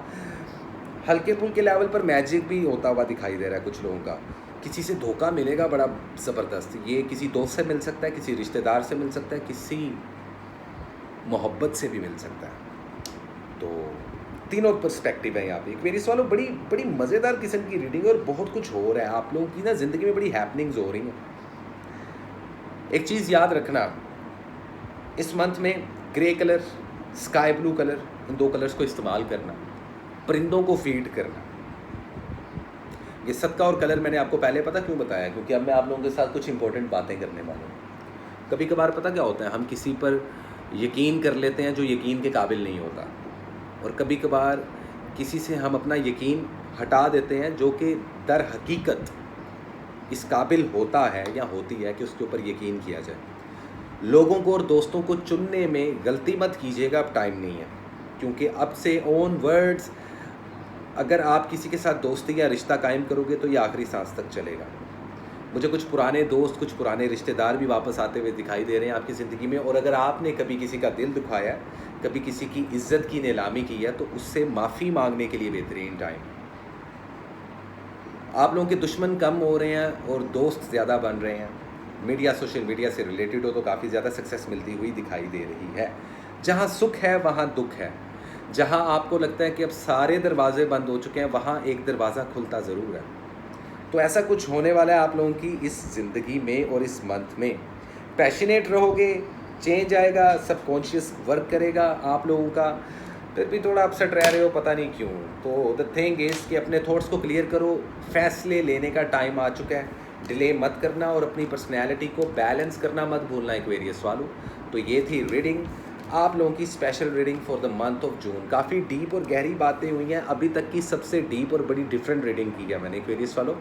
हल्के फुल्के लेवल पर मैजिक भी होता हुआ दिखाई दे रहा है कुछ लोगों का। किसी से धोखा मिलेगा बड़ा ज़बरदस्त। ये किसी दोस्त से मिल सकता है, किसी रिश्तेदार से मिल सकता है, किसी मोहब्बत से भी मिल सकता है। तो तीनों पर्सपेक्टिव है यहाँ पे। एक्वेरियस वालों बड़ी बड़ी मज़ेदार किस्म की रीडिंग और बहुत कुछ हो रहा है आप लोगों की ना ज़िंदगी में, बड़ी हैपनिंग्स हो रही हैं। एक चीज़ याद रखना, इस मंथ में grey colour, sky blue colour, इन दो कलर्स को इस्तेमाल करना। परिंदों को फीड करना। ये सदका और कलर मैंने आपको पहले पता क्यों बताया, क्योंकि अब मैं आप लोगों के साथ कुछ इंपॉर्टेंट बातें करने वाला हूँ। कभी कभार पता क्या होता है, हम किसी पर यकीन कर लेते हैं जो यकीन के काबिल नहीं होता, और कभी कभार किसी से हम अपना यकीन हटा देते हैं जो कि दर हकीकत इस काबिल होता है या होती है कि उसके ऊपर यकीन किया जाए। लोगों को और दोस्तों को चुनने में गलती मत कीजिएगा, अब टाइम नहीं है। क्योंकि अब से ऑन वर्ड्स अगर आप किसी के साथ दोस्ती या रिश्ता कायम करोगे तो ये आखिरी सांस तक चलेगा। मुझे कुछ पुराने दोस्त, कुछ पुराने रिश्तेदार भी वापस आते हुए दिखाई दे रहे हैं आपकी ज़िंदगी में। और अगर आपने कभी किसी का दिल दुखाया, कभी किसी की इज्जत की नीलामी की है, तो उससे माफ़ी मांगने के लिए बेहतरीन टाइम। आप लोगों के दुश्मन कम हो रहे हैं और दोस्त ज़्यादा बन रहे हैं। मीडिया, सोशल मीडिया से रिलेटेड हो तो काफ़ी ज़्यादा सक्सेस मिलती हुई दिखाई दे रही है। जहाँ सुख है वहाँ दुख है। जहाँ आपको लगता है कि अब सारे दरवाजे बंद हो चुके हैं, वहाँ एक दरवाज़ा खुलता ज़रूर है। तो ऐसा कुछ होने वाला है आप लोगों की इस ज़िंदगी में और इस मंथ में। पैशनेट रहोगे, चेंज आएगा, सबकॉन्शियस वर्क करेगा आप लोगों का। फिर भी थोड़ा अपसेट रह रहे हो, पता नहीं क्यों। तो द थिंग इज़ कि अपने थॉट्स को क्लियर करो। फैसले लेने का टाइम आ चुका है। डिले मत करना और अपनी पर्सनैलिटी को बैलेंस करना मत भूलना एक्वेरियस वालों। तो ये थी रीडिंग, आप लोगों की special reading for the month of जून। काफ़ी डीप और गहरी बातें हुई हैं। अभी तक की सबसे डीप और बड़ी डिफरेंट रीडिंग की है मैंने एक्वेरियस वालों।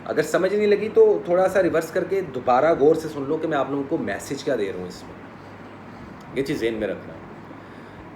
अगर समझ नहीं लगी तो थोड़ा सा रिवर्स करके दोबारा गौर से सुन लो कि मैं आप लोगों को मैसेज क्या दे रहा हूँ इसमें। ये चीज़ ज़हन में रखना।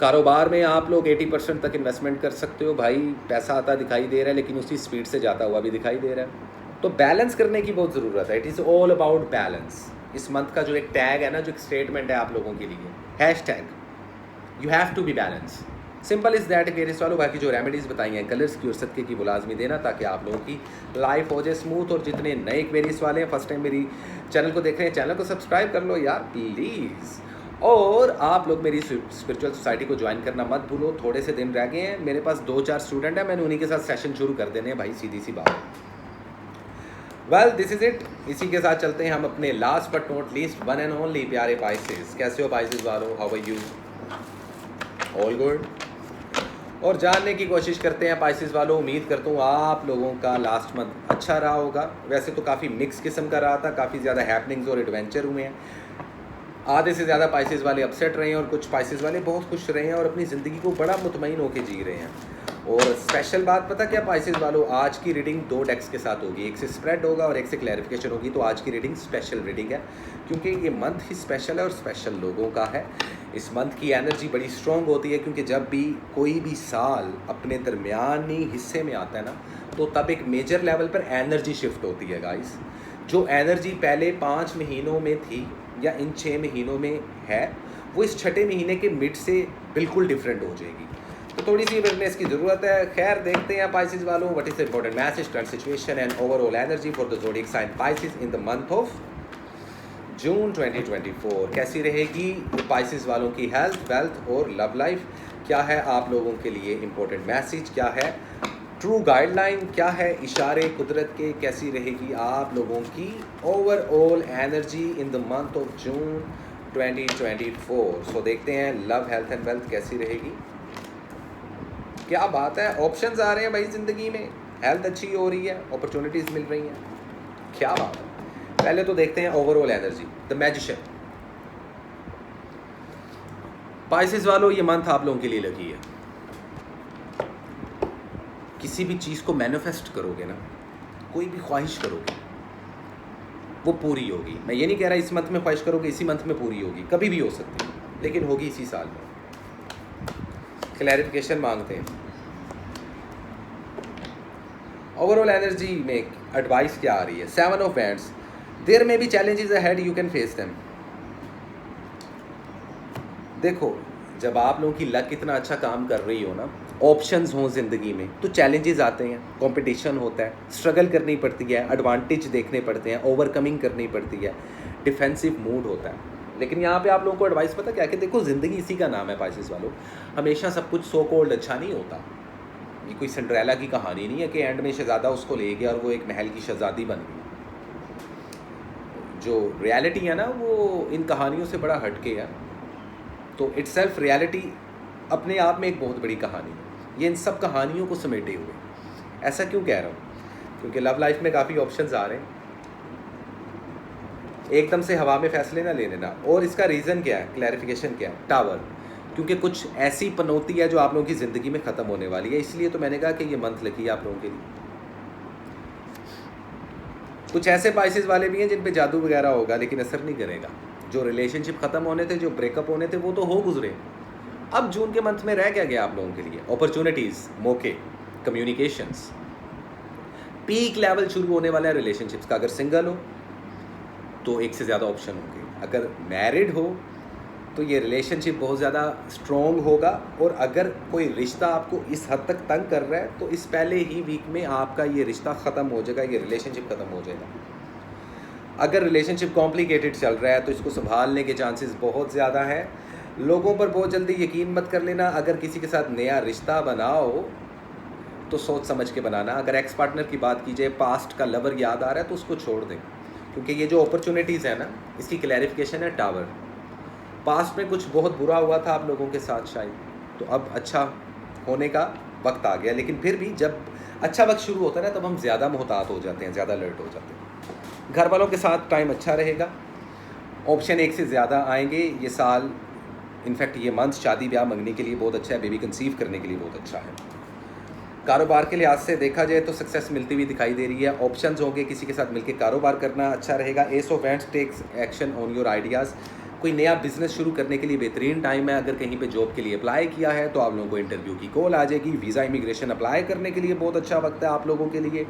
कारोबार में आप लोग 80% तक इन्वेस्टमेंट कर सकते हो भाई। पैसा आता दिखाई दे रहा है, लेकिन उसी स्पीड से जाता हुआ भी दिखाई दे रहा है। तो बैलेंस करने की बहुत ज़रूरत है। It is all about balance. इस मंथ का जो एक टैग है ना, जो एक स्टेटमेंट है आप लोगों के लिए, hashtag you have to be balance. Simple is that Aquarius वालों। बाकी जो रेमेडीज़ बताई हैं कलर्स की और सदके की, वो लाजमी देना ताकि आप लोगों की लाइफ हो जाए स्मूथ। और जितने नए एक्वेरियस वाले हैं, फर्स्ट टाइम मेरी चैनल को देख रहे हैं, चैनल को सब्सक्राइब कर लो यार प्लीज़। और आप लोग मेरी स्पिरिचुअल सोसाइटी को ज्वाइन करना मत भूलो। थोड़े से दिन रह गए हैं, मेरे पास 2-4 स्टूडेंट हैं, मैंने उन्हीं के साथ सेशन शुरू कर देने हैं भाई, सीधी सी बात। Well this is it. इसी के साथ चलते हैं हम अपने last but not least one and only प्यारे पाइसेस। कैसे हो पाइसेस वालों, how are you? All good. और जानने की कोशिश करते हैं पाइसेस वालों। उम्मीद करता हूँ आप लोगों का लास्ट मंथ अच्छा रहा होगा। वैसे तो काफ़ी मिक्स किस्म का रहा था, काफ़ी ज़्यादा हैपनिंग्स और एडवेंचर हुए हैं। आधे से ज़्यादा पाइसेस वाले अपसेट रहे हैं और कुछ पाइसेस वाले बहुत खुश रहे हैं और अपनी ज़िंदगी को बड़ा मुतमईन होकर जी रहे हैं। और स्पेशल बात पता क्या पाइसेस वालों, आज की रीडिंग 2 डेक्स के साथ होगी, एक से स्प्रेड होगा और एक से क्लैरिफिकेशन होगी। तो आज की रीडिंग स्पेशल रीडिंग है क्योंकि ये मंथ ही स्पेशल है और स्पेशल लोगों का है। इस मंथ की एनर्जी बड़ी स्ट्रॉन्ग होती है क्योंकि जब भी कोई भी साल अपने दरमियानी हिस्से में आता है ना, तो तब एक मेजर लेवल पर एनर्जी शिफ्ट होती है गाइस। जो एनर्जी पहले 5 महीनों में थी या इन 6 महीनों में है, वो इस छठे महीने के मिड से बिल्कुल डिफरेंट हो जाएगी। तो थोड़ी सी अवेयरनेस की ज़रूरत है। खैर देखते हैं पाइसेस वालों, what is the important message, current situation and overall energy for the zodiac sign Pisces in the month of June 2024। कैसी रहेगी पाइसेस वालों की हेल्थ, वेल्थ और लव लाइफ? क्या है आप लोगों के लिए इंपॉर्टेंट मैसेज, क्या है ट्रू गाइडलाइन, क्या है इशारे कुदरत के? कैसी रहेगी आप लोगों की overall energy in the month of June 2024? सो देखते हैं लव, हेल्थ एंड वेल्थ कैसी रहेगी। क्या बात है, ऑप्शंस आ रहे हैं भाई ज़िंदगी में, हेल्थ अच्छी हो रही है, अपॉर्चुनिटीज़ मिल रही हैं, क्या बात है। पहले तो देखते हैं overall energy, the magician. Pisces वालों, ये मंथ आप लोगों के लिए लगी है। किसी भी चीज़ को मैनिफेस्ट करोगे ना, कोई भी ख्वाहिश करोगे, वो पूरी होगी। मैं ये नहीं कह रहा इस मंथ में ख्वाहिश करोगे इसी मंथ में पूरी होगी, कभी भी हो सकती है, लेकिन होगी इसी साल में। क्लैरिफिकेशन मांगते हैं। ओवरऑल एनर्जी में एडवाइस क्या आ रही है? 7 of wands. There may be challenges ahead, you can face them. देखो, जब आप लोगों की लक इतना अच्छा काम कर रही हो ना, ऑप्शंस हों ज़िंदगी में, तो चैलेंजेस आते हैं, कंपटीशन होता है, स्ट्रगल करनी पड़ती है, एडवांटेज देखने पड़ते हैं, ओवरकमिंग करनी पड़ती है, डिफेंसिव मूड होता है। लेकिन यहाँ पे आप लोगों को एडवाइस पता क्या है कि देखो, ज़िंदगी इसी का नाम है पाइसेस वालों, हमेशा सब कुछ सो कॉल्ड अच्छा नहीं होता। ये कोई सिंड्रेला की कहानी नहीं है कि एंड में शहज़ादा उसको ले गया और वो एक महल की शहज़ादी बन गई। जो रियलिटी है ना, वो इन कहानियों से बड़ा हटके है। तो इट्स सेल्फ रियलिटी अपने आप में एक बहुत बड़ी कहानी है। ये इन सब कहानियों को समेटे हुए। ऐसा क्यों कह रहा हूँ? क्योंकि लव लाइफ में काफ़ी ऑप्शंस आ रहे हैं, एकदम से हवा में फैसले ना ले लेना। और इसका रीज़न क्या है, क्लैरिफिकेशन क्या है? टावर। क्योंकि कुछ ऐसी पनौती है जो आप लोगों की ज़िंदगी में ख़त्म होने वाली है, इसलिए तो मैंने कहा कि ये मंथ लगी है आप लोगों के लिए। कुछ ऐसे पाइसेस वाले भी हैं जिन पे जादू वगैरह होगा लेकिन असर नहीं करेगा। जो रिलेशनशिप ख़त्म होने थे, जो ब्रेकअप होने थे, वो तो हो गुजरे। अब जून के मंथ में रह क्या गया आप लोगों के लिए? अपॉर्चुनिटीज़, मौके, कम्युनिकेशंस। पीक लेवल शुरू होने वाला है रिलेशनशिप्स का। अगर सिंगल हो तो एक से ज़्यादा ऑप्शन होंगे, अगर मैरिड हो तो ये रिलेशनशिप बहुत ज़्यादा स्ट्रॉन्ग होगा। और अगर कोई रिश्ता आपको इस हद तक तंग कर रहा है तो इस पहले ही वीक में आपका ये रिश्ता ख़त्म हो जाएगा, ये रिलेशनशिप ख़त्म हो जाएगा। अगर रिलेशनशिप कॉम्प्लिकेटेड चल रहा है तो इसको संभालने के चांसेस बहुत ज़्यादा हैं। लोगों पर बहुत जल्दी यकीन मत कर लेना। अगर किसी के साथ नया रिश्ता बनाओ तो सोच समझ के बनाना। अगर एक्स पार्टनर की बात की जाए, पास्ट का लवर याद आ रहा है तो उसको छोड़ दें, क्योंकि ये जो अपॉर्चुनिटीज़ है ना, इसकी क्लैरिफिकेशन है टावर। पास्ट में कुछ बहुत बुरा हुआ था आप लोगों के साथ शायद, तो अब अच्छा होने का वक्त आ गया। लेकिन फिर भी जब अच्छा वक्त शुरू होता है ना, तब हम ज़्यादा मोहतात हो जाते हैं, ज़्यादा अलर्ट हो जाते हैं। घर वालों के साथ टाइम अच्छा रहेगा, ऑप्शन एक से ज़्यादा आएंगे ये साल। इनफैक्ट ये मंथ शादी ब्याह मंगने के लिए बहुत अच्छा है, बेबी कंसीव करने के लिए बहुत अच्छा है। कारोबार के लिहाज से देखा जाए तो सक्सेस मिलती हुई दिखाई दे रही है। ऑप्शंस होंगे, किसी के साथ मिलकर कारोबार करना अच्छा रहेगा। Ace of wands takes action on your ideas. कोई नया बिजनेस शुरू करने के लिए बेहतरीन टाइम है। अगर कहीं पे जॉब के लिए अप्लाई किया है तो आप लोगों को इंटरव्यू की कॉल आ जाएगी। वीज़ा इमिग्रेशन अप्लाई करने के लिए बहुत अच्छा वक्त है आप लोगों के लिए।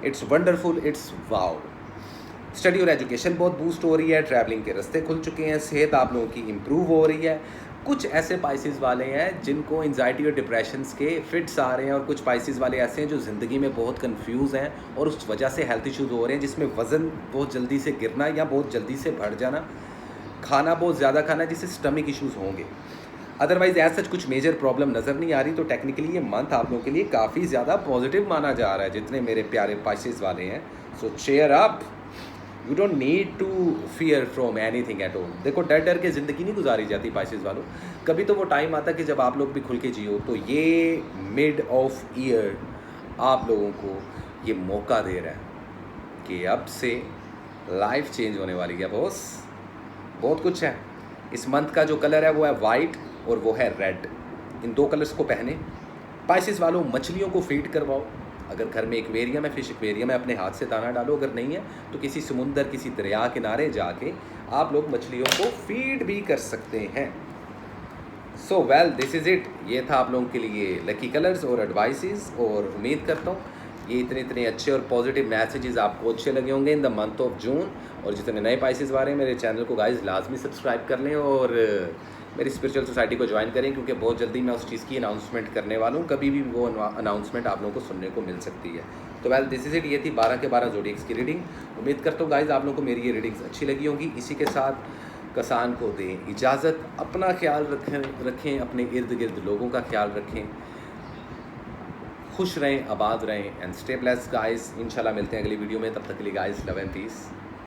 It's wonderful, it's wow. Study और एजुकेशन बहुत बूस्ट हो रही है। ट्रैवलिंग के रास्ते खुल चुके हैं। सेहत आप लोगों की इम्प्रूव हो रही है। कुछ ऐसे पाइसेस वाले हैं जिनको एंजाइटी और डिप्रेशंस के फिट्स आ रहे हैं, और कुछ पाइसेस वाले ऐसे हैं जो ज़िंदगी में बहुत कंफ्यूज हैं और उस वजह से हेल्थ इश्यूज़ हो रहे हैं, जिसमें वज़न बहुत जल्दी से गिरना या बहुत जल्दी से बढ़ जाना, खाना बहुत ज़्यादा खाना, जिससे स्टमक इश्यूज़ होंगे। अदरवाइज ऐसा कुछ मेजर प्रॉब्लम नज़र नहीं आ रही। तो टेक्निकली ये मंथ आप लोगों के लिए काफ़ी ज़्यादा पॉजिटिव माना जा रहा है, जितने मेरे प्यारे पाइसेस वाले हैं। So cheer up, you don't need to fear from anything at all. देखो डर डर के ज़िंदगी नहीं गुजारी जाती पाइसेस वालों, कभी तो वो टाइम आता कि जब आप लोग भी खुल के जियो। तो ये मिड ऑफ ईयर आप लोगों को ये मौका दे रहा है कि अब से लाइफ चेंज होने वाली है बॉस। बहुत कुछ है। इस मंथ का जो कलर है वो है वाइट और वो है रेड। इन दो कलर्स को पहने पाइसेस वालों मछलियों को फीड करवाओ। अगर घर में एक्वेरियम है, फिश एक्वेरियम है, अपने हाथ से दाना डालो। अगर नहीं है तो किसी समुंदर, किसी दरिया किनारे जाके आप लोग मछलियों को फीड भी कर सकते हैं। So well this is it. ये था आप लोगों के लिए लकी कलर्स और एडवाइसेस, और उम्मीद करता हूँ ये इतने अच्छे और पॉजिटिव मैसेजेस आपको अच्छे लगे होंगे इन द मंथ ऑफ जून। और जितने नए पाइसेस वाले हैं मेरे चैनल को गाइस लाजमी सब्सक्राइब कर लें और मेरी स्पिरिचुअल सोसाइटी को ज्वाइन करें, क्योंकि बहुत जल्दी मैं उस चीज़ की अनाउंसमेंट करने वाला हूँ। कभी भी वो अनाउंसमेंट आप लोगों को सुनने को मिल सकती है। तो वेल दिस इज़ इट। ये थी 12 के 12 जोडिएक्स की रीडिंग। उम्मीद करता हूँ गाइस आप लोगों को मेरी ये रीडिंग्स अच्छी लगी होंगी। इसी के साथ कसान को दें इजाज़त। अपना ख्याल रखें, अपने इर्द गिर्द लोगों का ख्याल रखें, खुश रहें, आबाद रहें एंड स्टे ब्लेस्ड गाइस। इंशाल्लाह मिलते हैं अगली वीडियो में। तब तक के लिए गाइस लव एंड पीस।